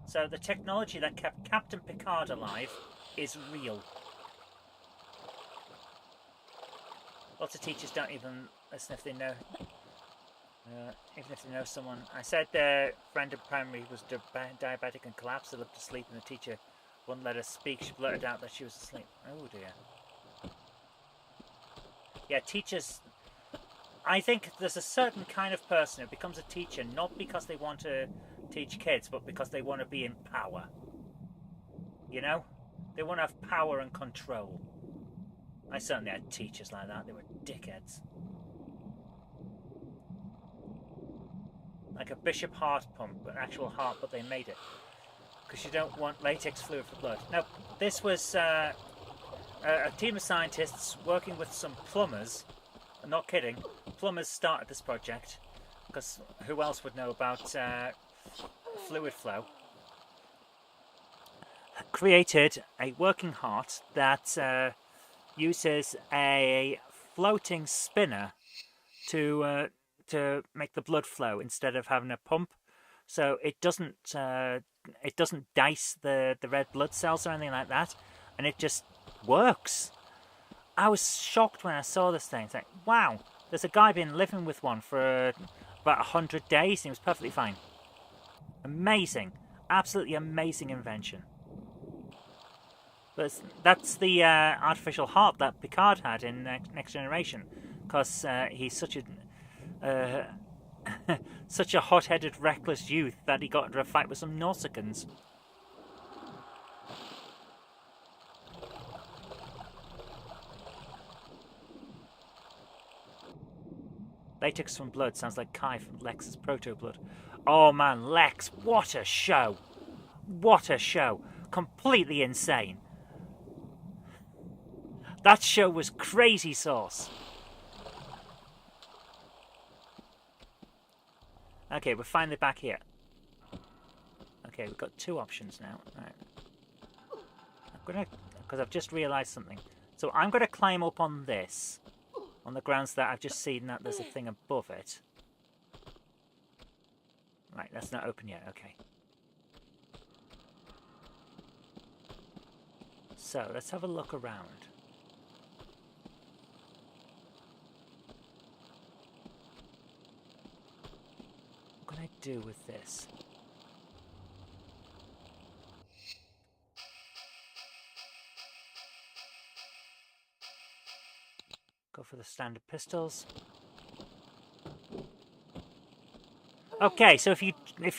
So the technology that kept Captain Picard alive is real. Lots of teachers don't even listen if they know, even if they know someone. I said their friend in primary was diabetic and collapsed. They looked asleep, and the teacher wouldn't let her speak. She blurted out that she was asleep. Oh dear. Yeah, teachers. I think there's a certain kind of person who becomes a teacher not because they want to teach kids, but because they want to be in power. You know? They want to have power and control. I certainly had teachers like that. They were dickheads. Like a Bishop heart pump, an actual heart, but they made it. Because you don't want latex fluid for blood. Now, this was a team of scientists working with some plumbers. I'm not kidding. Plumbers started this project. Because who else would know about fluid flow? Created a working heart that uses a floating spinner to make the blood flow instead of having a pump. So it doesn't dice the red blood cells or anything like that, and it just works. I was shocked when I saw this thing. It's like, wow, there's a guy been living with one for about 100 days and he was perfectly fine. Amazing. Absolutely amazing invention. But that's the artificial heart that Picard had in Next Generation, because he's such a such a hot-headed, reckless youth that he got into a fight with some Nausicaans. Latex from blood sounds like Kai from Lex's Proto-Blood. Oh man, Lex, what a show! What a show! Completely insane. That show was crazy sauce. Okay, we're finally back here. Okay, we've got two options now. Right. Because I've just realised something. So I'm going to climb up on this, on the grounds that I've just seen that there's a thing above it. Right, that's not open yet. Okay. So let's have a look around. do with this. Go for the standard pistols. Okay, so if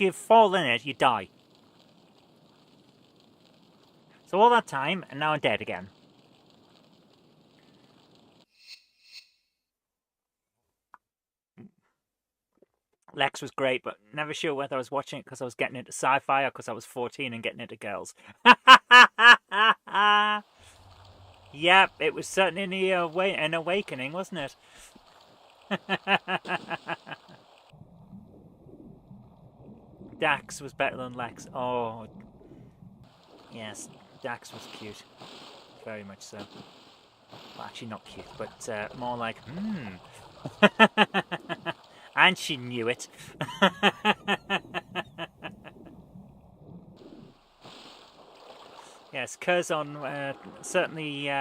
you fall in it, you die. So all that time, and now I'm dead again. Lex was great, but never sure whether I was watching it because I was getting into sci-fi or because I was 14 and getting into girls. Yep, it was certainly an awakening, wasn't it? Dax was better than Lex. Oh, yes, Dax was cute. Very much so. Well, actually not cute, but more like, And she knew it. Yes, Curzon certainly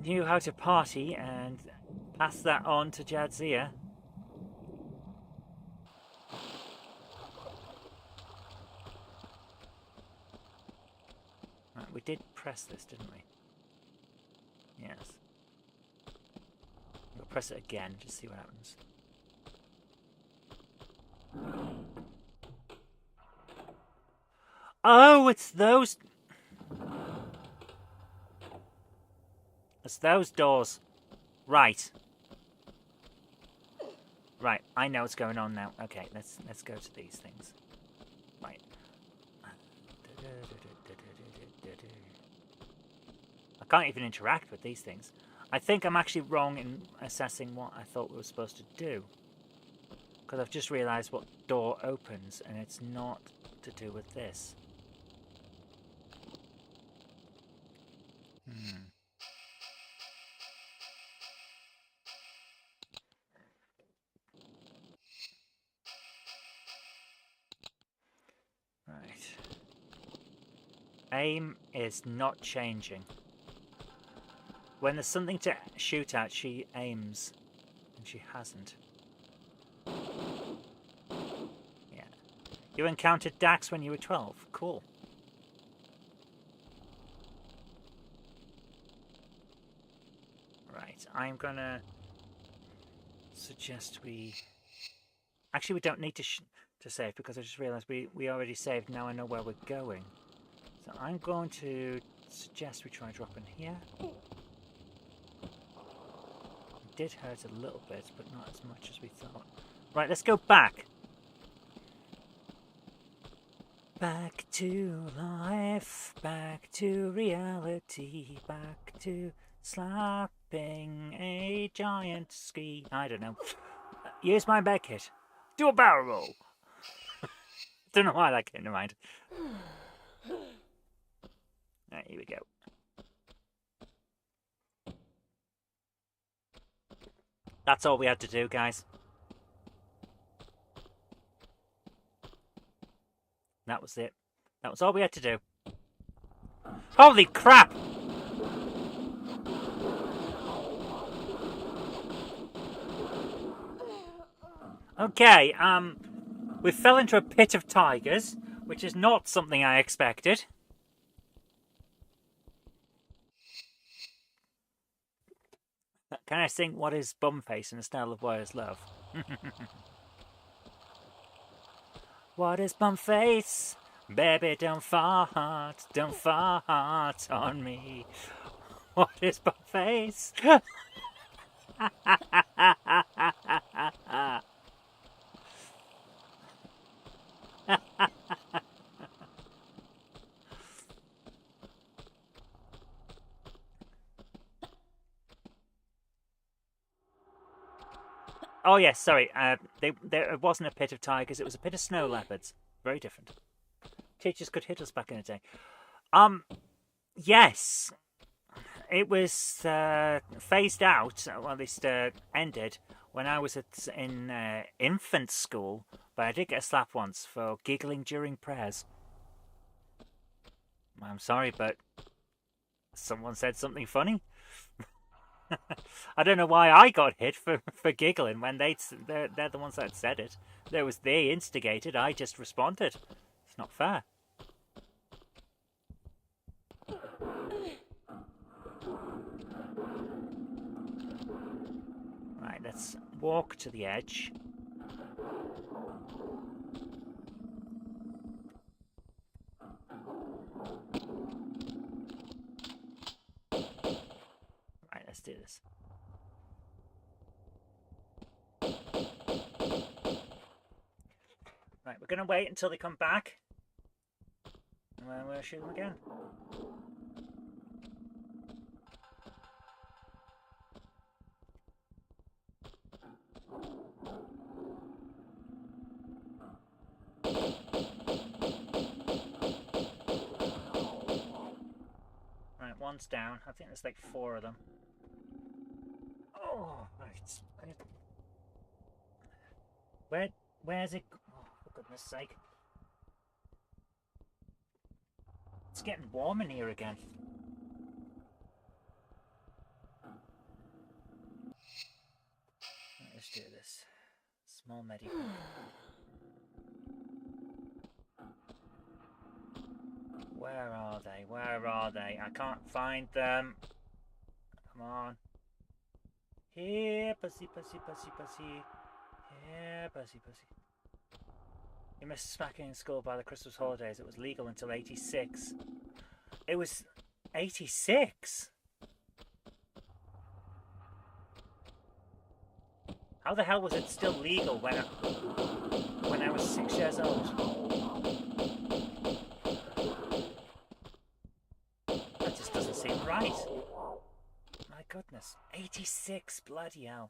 knew how to party and passed that on to Jadzia. Right, we did press this, didn't we? Yes. We'll press it again, just see what happens. Oh, it's those... It's those doors. Right. Right, I know what's going on now. Okay, let's go to these things. Right. I can't even interact with these things. I think I'm actually wrong in assessing what I thought we were supposed to do. Because I've just realised what door opens, and it's not to do with this. Right. Aim is not changing. When there's something to shoot at, she aims. And she hasn't. Yeah. You encountered Dax when you were 12. Cool. Right. I'm gonna suggest we... Actually, we don't need to save because I just realised we already saved. Now I know where we're going. So I'm going to suggest we try dropping here. It did hurt a little bit, but not as much as we thought. Right, let's go back. Back to life, back to reality, back to slapping a giant ski. I don't know. Use my back hit. Do a barrel roll. Don't know why that came to mind. Right, here we go. That's all we had to do, guys. That was it. That was all we had to do. Holy crap! Okay, we fell into a pit of tigers, which is not something I expected. Can I sing What is Bumface in the Style of Wires Love? What is Bumface? Baby, don't fart on me. What is Bumface? Oh yes, sorry. It wasn't a pit of tigers. It was a pit of snow leopards. Very different. Teachers could hit us back in the day. Yes, it was phased out, or at least ended, when I was in infant school. But I did get a slap once for giggling during prayers. I'm sorry, but someone said something funny. I don't know why I got hit for giggling when they're the ones that said it. They instigated. I just responded. It's not fair. Right, let's walk to the edge. Right, let's do this. Right, we're going to wait until they come back. And then we'll shoot them again. Right, one's down. I think there's like 4 of them. Oh, right. Where's it? Oh, for goodness sake. It's getting warm in here again. Right, let's do this. Small medic. Where are they? Where are they? I can't find them. Come on. Here, pussy, pussy, pussy, pussy. Here, pussy, pussy. You missed smacking in school by the Christmas holidays. It was legal until 86. It was 86? How the hell was it still legal when I was 6 years old? That just doesn't seem right. My goodness. 86, bloody hell.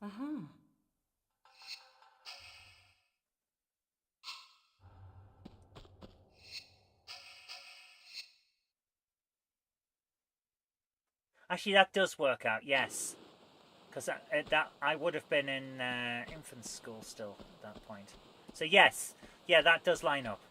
Actually, that does work out, yes. Because that I would have been in infant school still at that point. So yes, yeah, that does line up.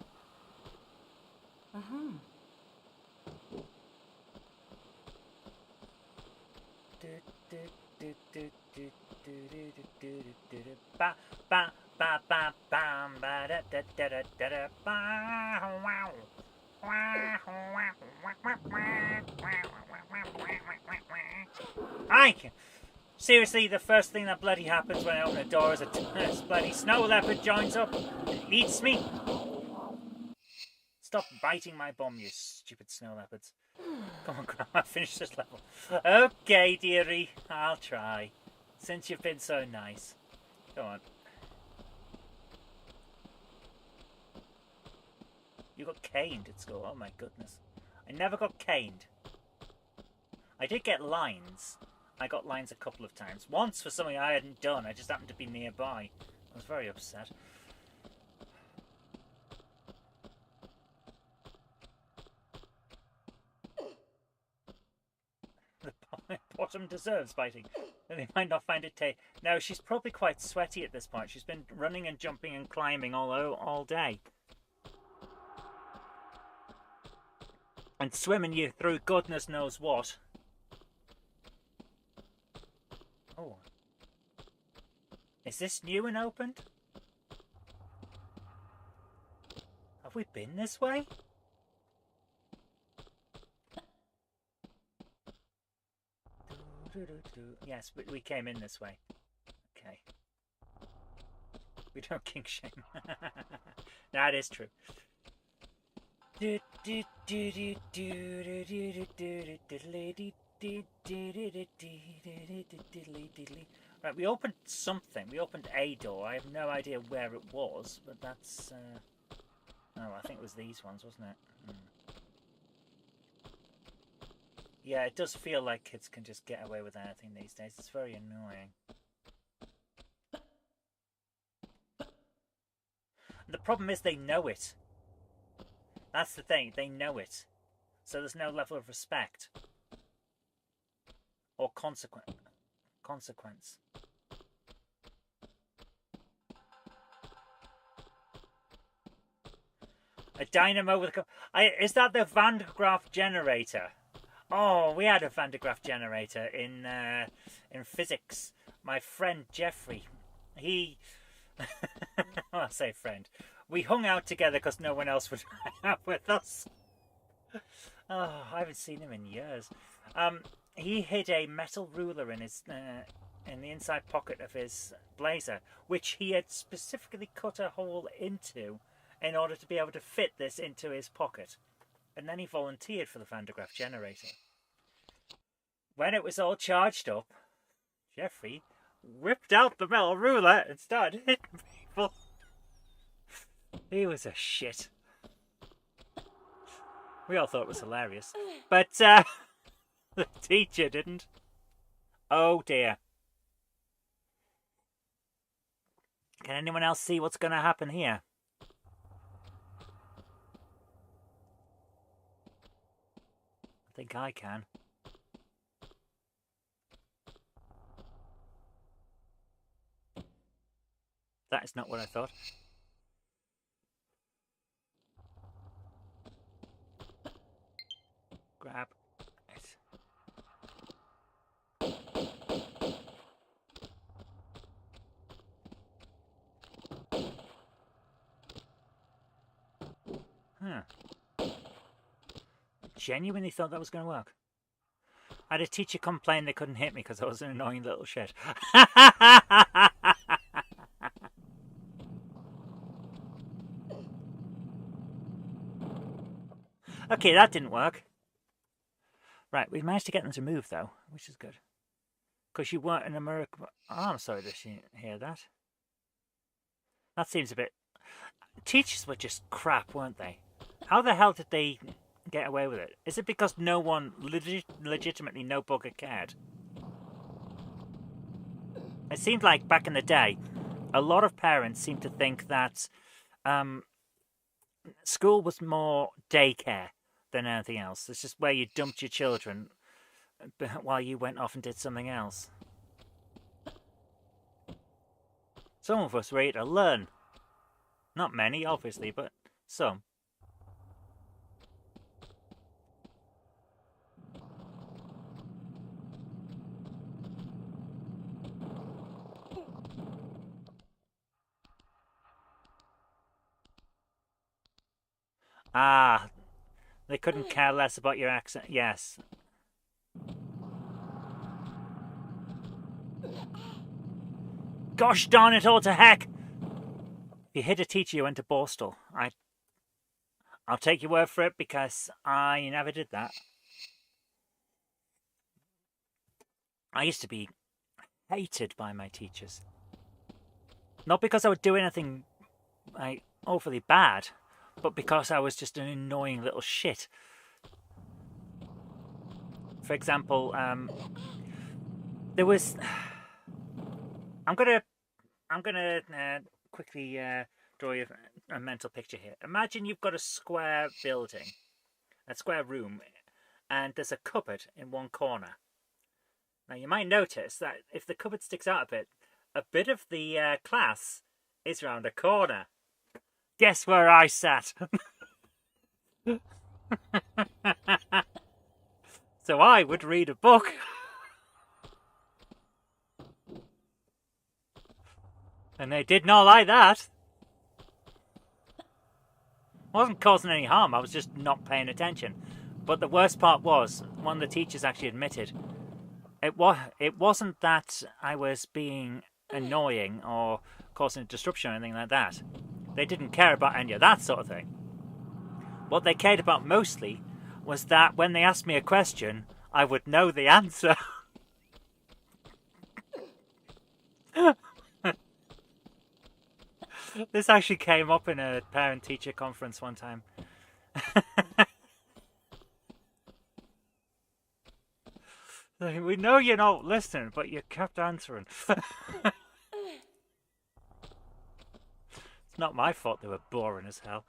Seriously, the first thing that bloody happens when I open the door is a bloody snow leopard joins up, eats me. Stop biting my bum, you stupid snow leopards. Come on, Grandma, finish this level. Okay, dearie, I'll try. Since you've been so nice. Go on. You got caned at school, oh my goodness. I never got caned. I did get lines. I got lines a couple of times. Once for something I hadn't done. I just happened to be nearby. I was very upset. The bottom deserves biting. They might not find it tasty. No, she's probably quite sweaty at this point. She's been running and jumping and climbing all day. And swimming you through goodness knows what. Oh. Is this new and opened? Have we been this way? Yes, we came in this way. Okay. We don't kink shame. That is true. Right, we opened something. We opened a door. I have no idea where it was, but that's... Oh, I think it was these ones, wasn't it? Yeah, it does feel like kids can just get away with anything these days. It's very annoying. The problem is they know it. That's the thing, they know it. So there's no level of respect. Or consequence. A dynamo with a... Is that the Van Graaff generator? Oh, we had a Van de Graaff generator in physics. My friend Jeffrey, he, I say friend, we hung out together because no one else would hang out with us. Oh, I haven't seen him in years. He hid a metal ruler in his in the inside pocket of his blazer, which he had specifically cut a hole into in order to be able to fit this into his pocket. And then he volunteered for the Van de Graaff generator. When it was all charged up, Jeffrey whipped out the metal ruler and started hitting people. He was a shit. We all thought it was hilarious. But the teacher didn't. Oh dear. Can anyone else see what's going to happen here? I think I can. That is not what I thought. Grab it. Huh. Genuinely thought that was going to work. I had a teacher complain they couldn't hit me because I was an annoying little shit. Okay, that didn't work. Right, we managed to get them to move though, which is good. Because you weren't in America. Oh, I'm sorry to hear that. That seems a bit... Teachers were just crap, weren't they? How the hell did they get away with it? Is it because no one, legitimately no bugger cared? It seemed like back in the day, a lot of parents seemed to think that school was more daycare than anything else. It's just where you dumped your children while you went off and did something else. Some of us were here to learn. Not many, obviously, but some. Ah, they couldn't care less about your accent. Yes. Gosh darn it all to heck! If you hit a teacher, you went to Borstal. I'll take your word for it because I never did that. I used to be hated by my teachers. Not because I would do anything awfully bad, but because I was just an annoying little shit. For example, there was... I'm gonna quickly draw you a mental picture here. Imagine you've got a square building, a square room, and there's a cupboard in one corner. Now you might notice that if the cupboard sticks out a bit of the class is round a corner. Guess where I sat? So I would read a book. And they did not like that. I wasn't causing any harm, I was just not paying attention. But the worst part was, one of the teachers actually admitted, it wasn't that I was being annoying or causing a disruption or anything like that. They didn't care about any of that sort of thing. What they cared about mostly was that when they asked me a question, I would know the answer. This actually came up in a parent-teacher conference one time. We know you're not listening, but you kept answering. It's not my fault they were boring as hell.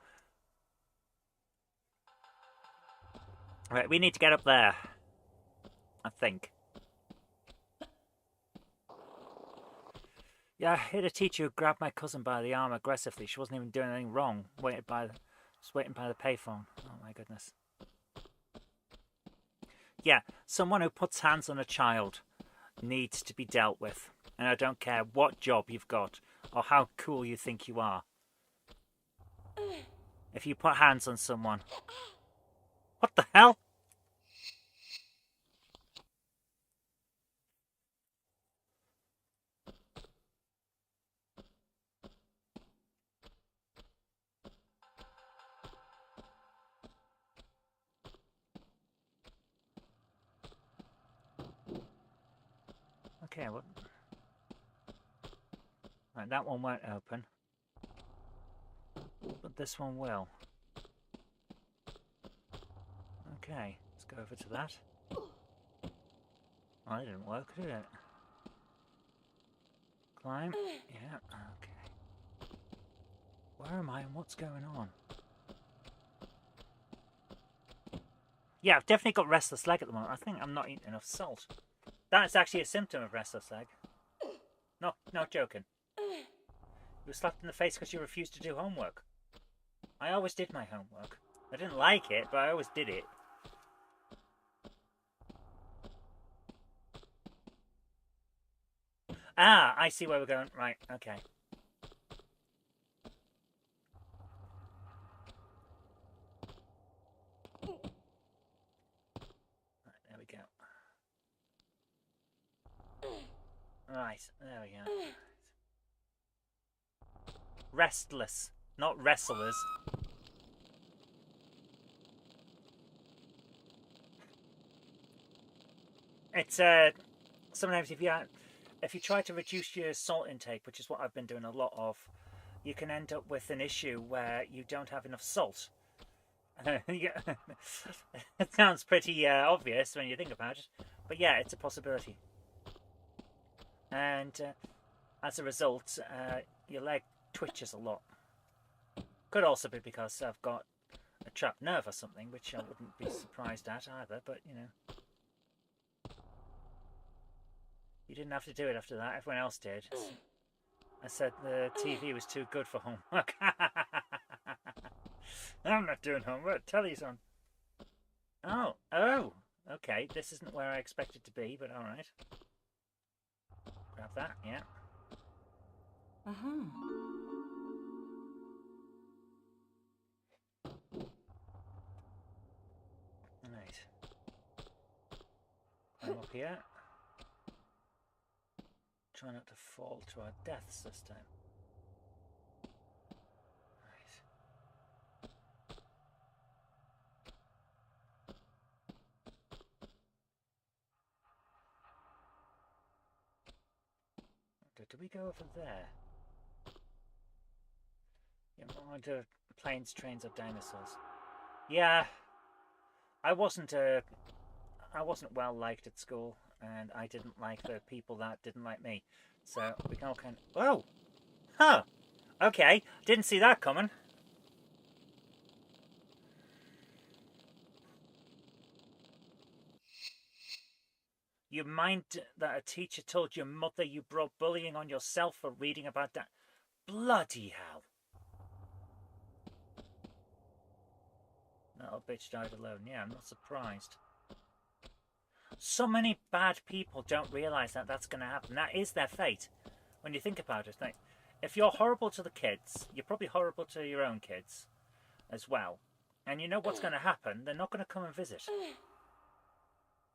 Right, we need to get up there. I think. Yeah, I hit a teacher who grabbed my cousin by the arm aggressively. She wasn't even doing anything wrong. Just waiting by the payphone. Oh my goodness. Yeah, someone who puts hands on a child needs to be dealt with. And I don't care what job you've got or how cool you think you are. If you put hands on someone... What the hell? Okay, what... Right, that one won't open. But this one will. Okay, let's go over to that. Oh, it didn't work, did it? Climb? Yeah, okay. Where am I and what's going on? Yeah, I've definitely got restless leg at the moment. I think I'm not eating enough salt. That's actually a symptom of restless leg. No, not joking. You were slapped in the face because you refused to do homework. I always did my homework. I didn't like it, but I always did it. Ah, I see where we're going. Right, okay. Right, there we go. Right, there we go. Restless, not wrestlers. It's sometimes if you try to reduce your salt intake, which is what I've been doing a lot of, you can end up with an issue where you don't have enough salt. It sounds pretty obvious when you think about it, but yeah, it's a possibility. And as a result, your leg twitches a lot. Could also be because I've got a trapped nerve or something, which I wouldn't be surprised at either, but you know. You didn't have to do it after that, everyone else did. I said the TV was too good for homework. I'm not doing homework, telly's on. Oh, okay, this isn't where I expected to be, but alright. Grab that, yeah. Right. Climb up here. Try not to fall to our deaths this time. Right. Did we go over there? Yeah, more to planes, trains, or dinosaurs. Yeah, I wasn't well liked at school, and I didn't like the people that didn't like me. So we can all kind of... Oh! Huh! Okay, didn't see that coming. You mind that a teacher told your mother you brought bullying on yourself for reading about that? Bloody hell. That little bitch died alone. Yeah, I'm not surprised. So many bad people don't realise that that's going to happen. That is their fate. When you think about it, like, if you're horrible to the kids, you're probably horrible to your own kids as well. And you know what's going to happen. They're not going to come and visit.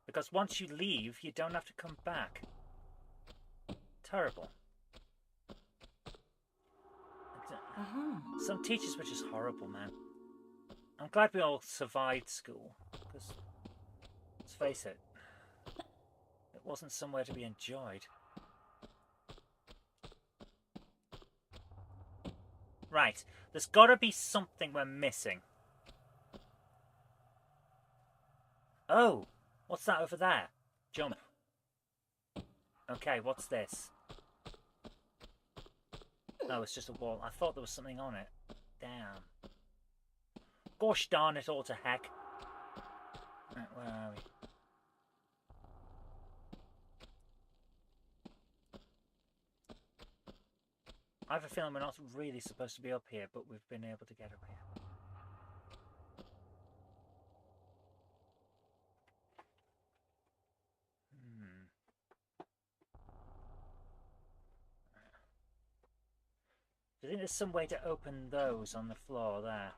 Because once you leave, you don't have to come back. Terrible. Some teachers were just horrible, man. I'm glad we all survived school. Because, let's face it, it wasn't somewhere to be enjoyed. Right, there's got to be something we're missing. Oh, what's that over there? Jump. Okay, what's this? Oh, it's just a wall. I thought there was something on it. Damn. Gosh darn it all to heck. Right, where are we? I have a feeling we're not really supposed to be up here, but we've been able to get up here. think there's some way to open those on the floor there.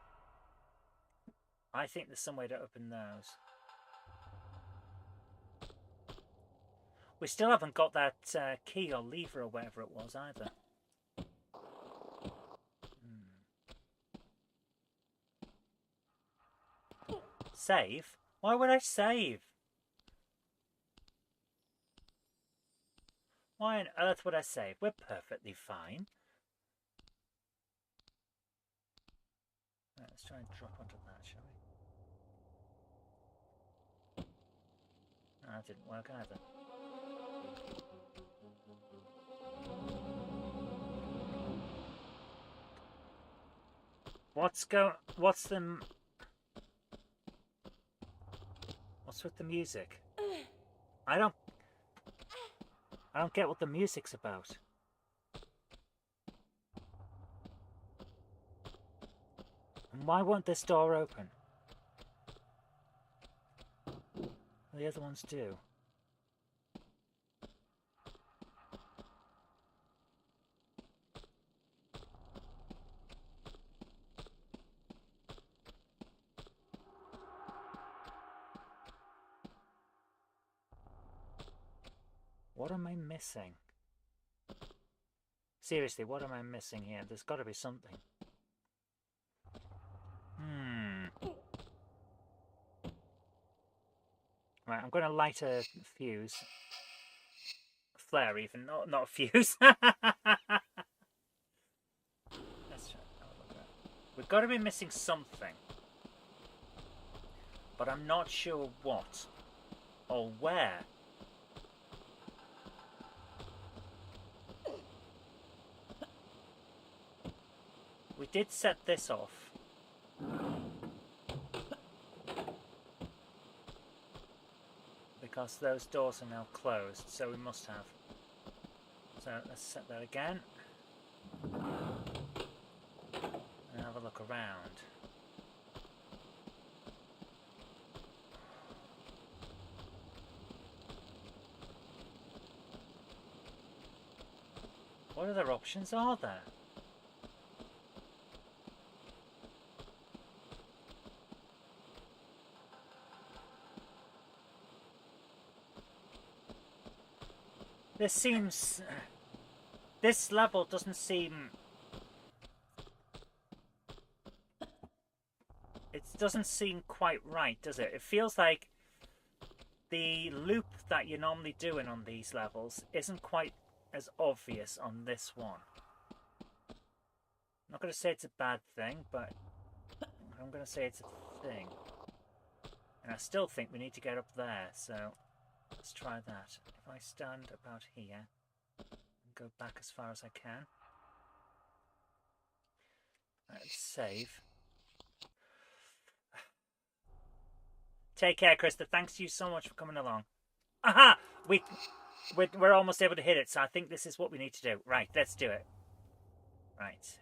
I think there's some way to open those. We still haven't got that key or lever or whatever it was either. Save? Why would I save? Why on earth would I save? We're perfectly fine. Right, let's try and drop onto that, shall we? No, that didn't work either. What's with the music? I don't get what the music's about. And why won't this door open? The other ones do. What am I missing? Seriously, what am I missing here? There's got to be something. Right, I'm going to light a fuse. A flare even, not a fuse. Let's try. We've got to be missing something. But I'm not sure what. Or where. We did set this off. Because those doors are now closed, so we must have. So let's set that again. And have a look around. What other options are there? This level doesn't seem... It doesn't seem quite right, does it? It feels like the loop that you're normally doing on these levels isn't quite as obvious on this one. I'm not going to say it's a bad thing, but I'm going to say it's a thing. And I still think we need to get up there, so let's try that. If I stand about here and go back as far as I can. Let's save. Take care, Krista. Thanks to you so much for coming along. Aha! We're almost able to hit it, so I think this is what we need to do. Right, let's do it. Right.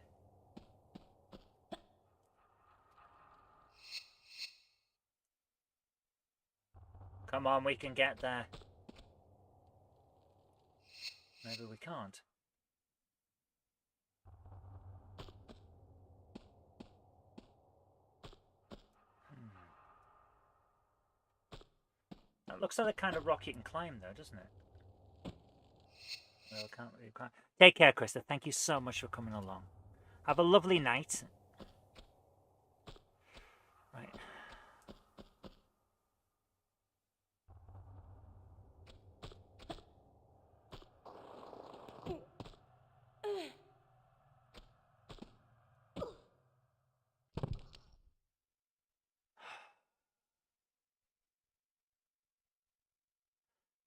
Come on, we can get there. Maybe we can't. That looks like the kind of rock you can climb, though, doesn't it? Well, can't really climb. Take care, Krista. Thank you so much for coming along. Have a lovely night. Right.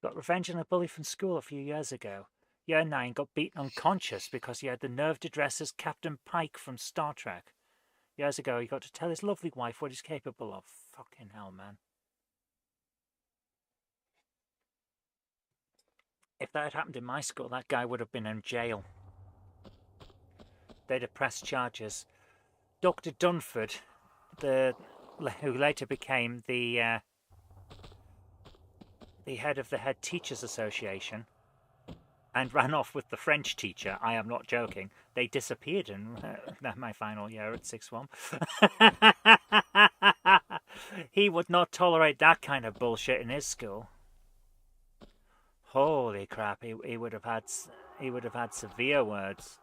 Got revenge on a bully from school a few years ago. Year 9 got beaten unconscious because he had the nerve to dress as Captain Pike from Star Trek. Years ago, he got to tell his lovely wife what he's capable of. Fucking hell, man. If that had happened in my school, that guy would have been in jail. They'd have pressed charges. Dr. Dunford, who later became the head of the Head Teachers Association, and ran off with the French teacher. I am not joking. They disappeared in my final year at sixth form. He would not tolerate that kind of bullshit in his school. Holy crap! He would have had severe words.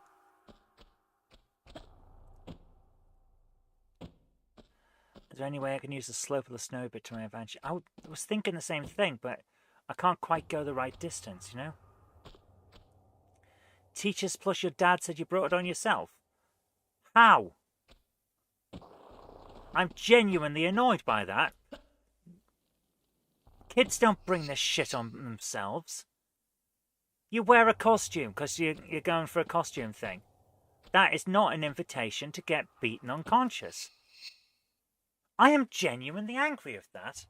Is there any way I can use the slope of the snow bit to my advantage? I was thinking the same thing, but I can't quite go the right distance, you know? Teachers plus your dad said you brought it on yourself. How? I'm genuinely annoyed by that. Kids don't bring this shit on themselves. You wear a costume because you're going for a costume thing. That is not an invitation to get beaten unconscious. I am genuinely angry with that.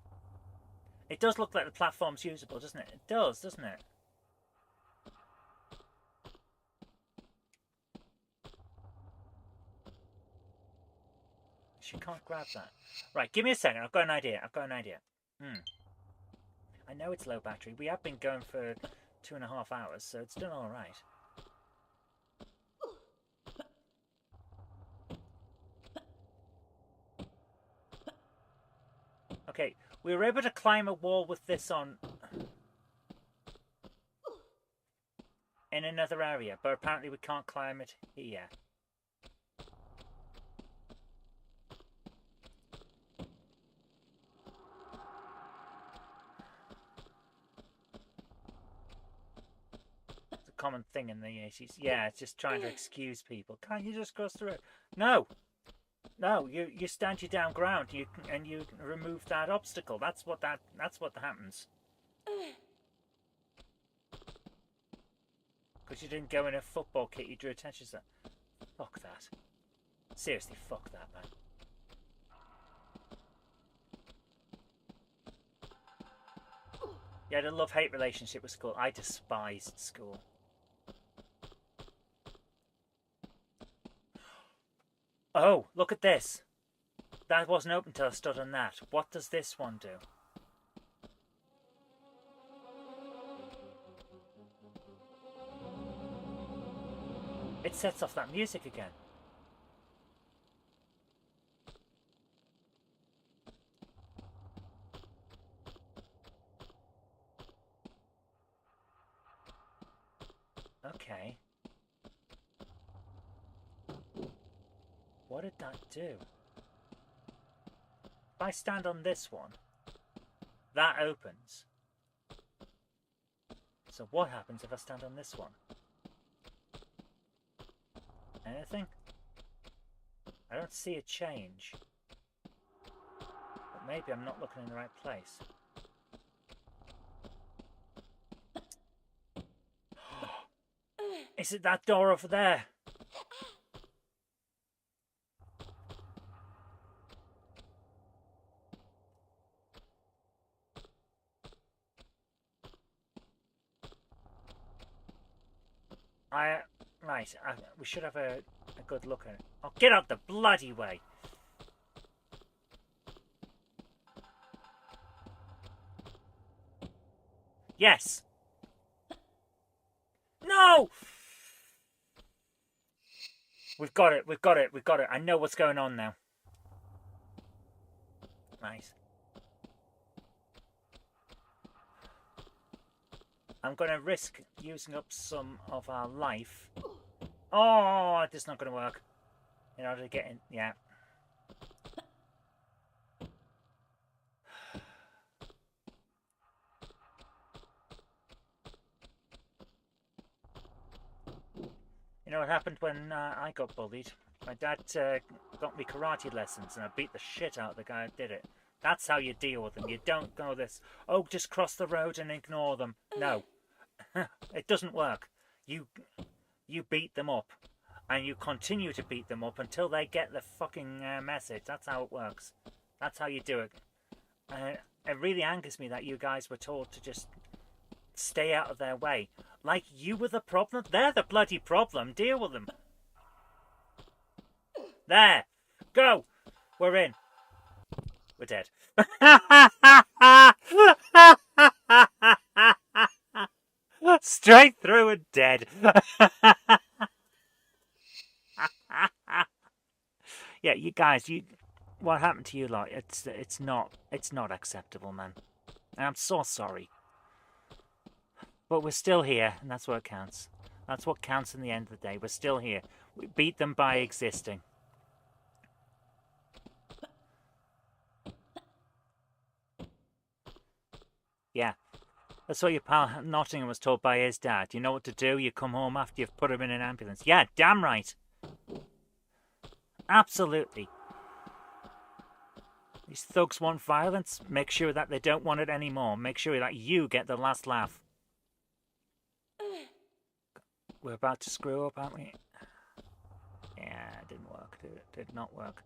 It does look like the platform's usable, doesn't it? It does, doesn't it? She can't grab that. Right, give me a second. I've got an idea. I know it's low battery. We have been going for 2.5 hours, so it's done all right. Okay, we were able to climb a wall with this on in another area, but apparently we can't climb it here. It's a common thing in the 80s. Yeah, it's just trying to excuse people. Can't you just cross the road? No! No, you stand your down ground and you remove that obstacle. That's what happens. Because you didn't go in a football kit, you drew attention to that. Fuck that. Seriously, fuck that, man. You had a love-hate relationship with school. I despised school. Oh, look at this. That wasn't open till I stood on that. What does this one do? It sets off that music again. Okay. What did that do? If I stand on this one, that opens. So what happens if I stand on this one? Anything? I don't see a change. But maybe I'm not looking in the right place. Is it that door over there? Right, we should have a good look at it. Oh, get out the bloody way! Yes! No! We've got it. I know what's going on now. Nice. I'm going to risk using up some of our life. Oh, this is not going to work. In order to get in, yeah. You know what happened when I got bullied? My dad got me karate lessons and I beat the shit out of the guy who did it. That's how you deal with them. You don't go this, oh, just cross the road and ignore them. No. It doesn't work. You beat them up. And you continue to beat them up until they get the fucking message. That's how it works. That's how you do it. It really angers me that you guys were told to just stay out of their way. Like you were the problem. They're the bloody problem. Deal with them. There. Go. We're in. We're dead. Straight through were dead. Yeah, you guys, what happened to you lot? It's not acceptable, man. And I'm so sorry. But we're still here, and that's what counts. That's what counts in the end of the day. We're still here. We beat them by existing. Yeah. That's what your pal Nottingham was told by his dad. You know what to do? You come home after you've put him in an ambulance. Yeah, damn right. Absolutely. These thugs want violence. Make sure that they don't want it anymore. Make sure that you get the last laugh. We're about to screw up, aren't we? Yeah, it didn't work, did it? Did not work.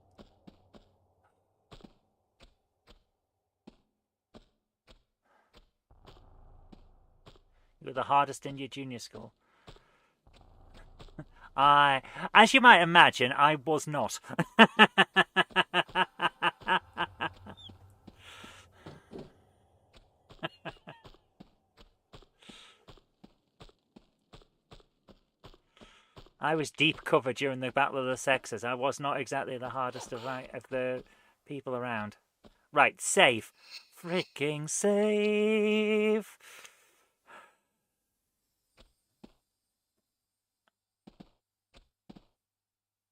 You were the hardest in your junior school. As you might imagine, I was not. I was deep cover during the Battle of the Sexes. I was not exactly the hardest of the people around. Right, save. Freaking save.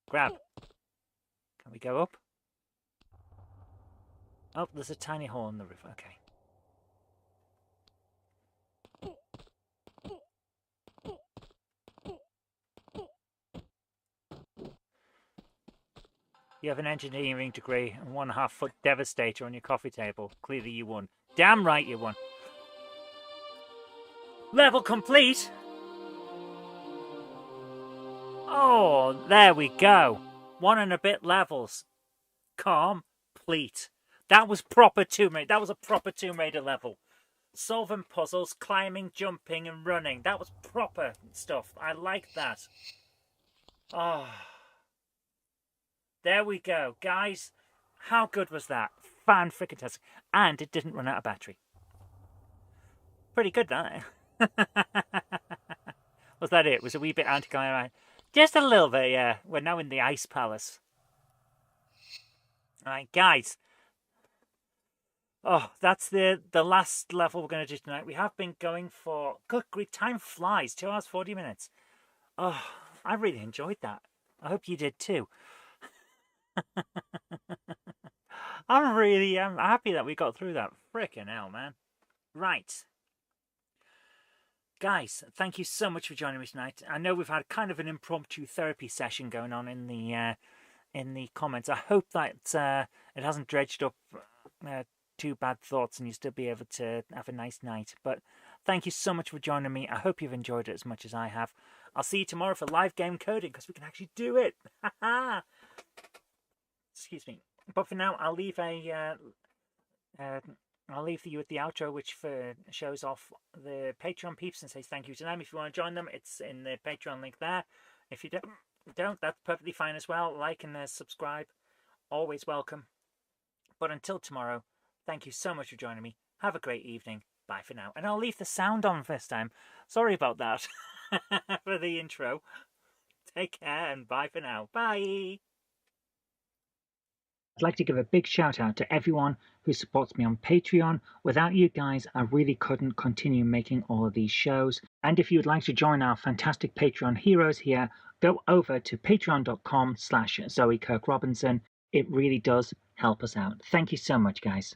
Grab. Can we go up? Oh, there's a tiny hole in the roof. Okay. You have an engineering degree and 1.5 foot Devastator on your coffee table. Clearly you won. Damn right you won. Level complete! Oh, there we go. 1 and a bit levels. Complete. That was proper Tomb Raider. That was a proper Tomb Raider level. Solving puzzles, climbing, jumping and running. That was proper stuff. I like that. Oh. There we go. Guys, how good was that? Fan-freaking-tastic. And it didn't run out of battery. Pretty good, that. Was that it? Was a wee bit anticlimactic? Just a little bit, yeah. We're now in the Ice Palace. Alright, guys. Oh, that's the last level we're going to do tonight. We have been going for... Good grief, time flies. 2 hours, 40 minutes. Oh, I really enjoyed that. I hope you did too. I'm happy that we got through that. Frickin' hell, man. Right. Guys, thank you so much for joining me tonight. I know we've had kind of an impromptu therapy session going on in the comments. I hope that it hasn't dredged up too bad thoughts and you still be able to have a nice night. But thank you so much for joining me. I hope you've enjoyed it as much as I have. I'll see you tomorrow for live game coding because we can actually do it. Excuse me. But for now, I'll leave you with the outro, which shows off the Patreon peeps and says thank you to them. If you want to join them, it's in the Patreon link there. If you don't, that's perfectly fine as well. Like and subscribe, always welcome. But until tomorrow, thank you so much for joining me. Have a great evening. Bye for now. And I'll leave the sound on this time. Sorry about that for the intro. Take care and bye for now. Bye. I'd like to give a big shout out to everyone who supports me on Patreon. Without you guys, I really couldn't continue making all of these shows. And if you'd like to join our fantastic Patreon heroes here, go over to patreon.com/Zoe Kirk Robinson. It really does help us out. Thank you so much, guys.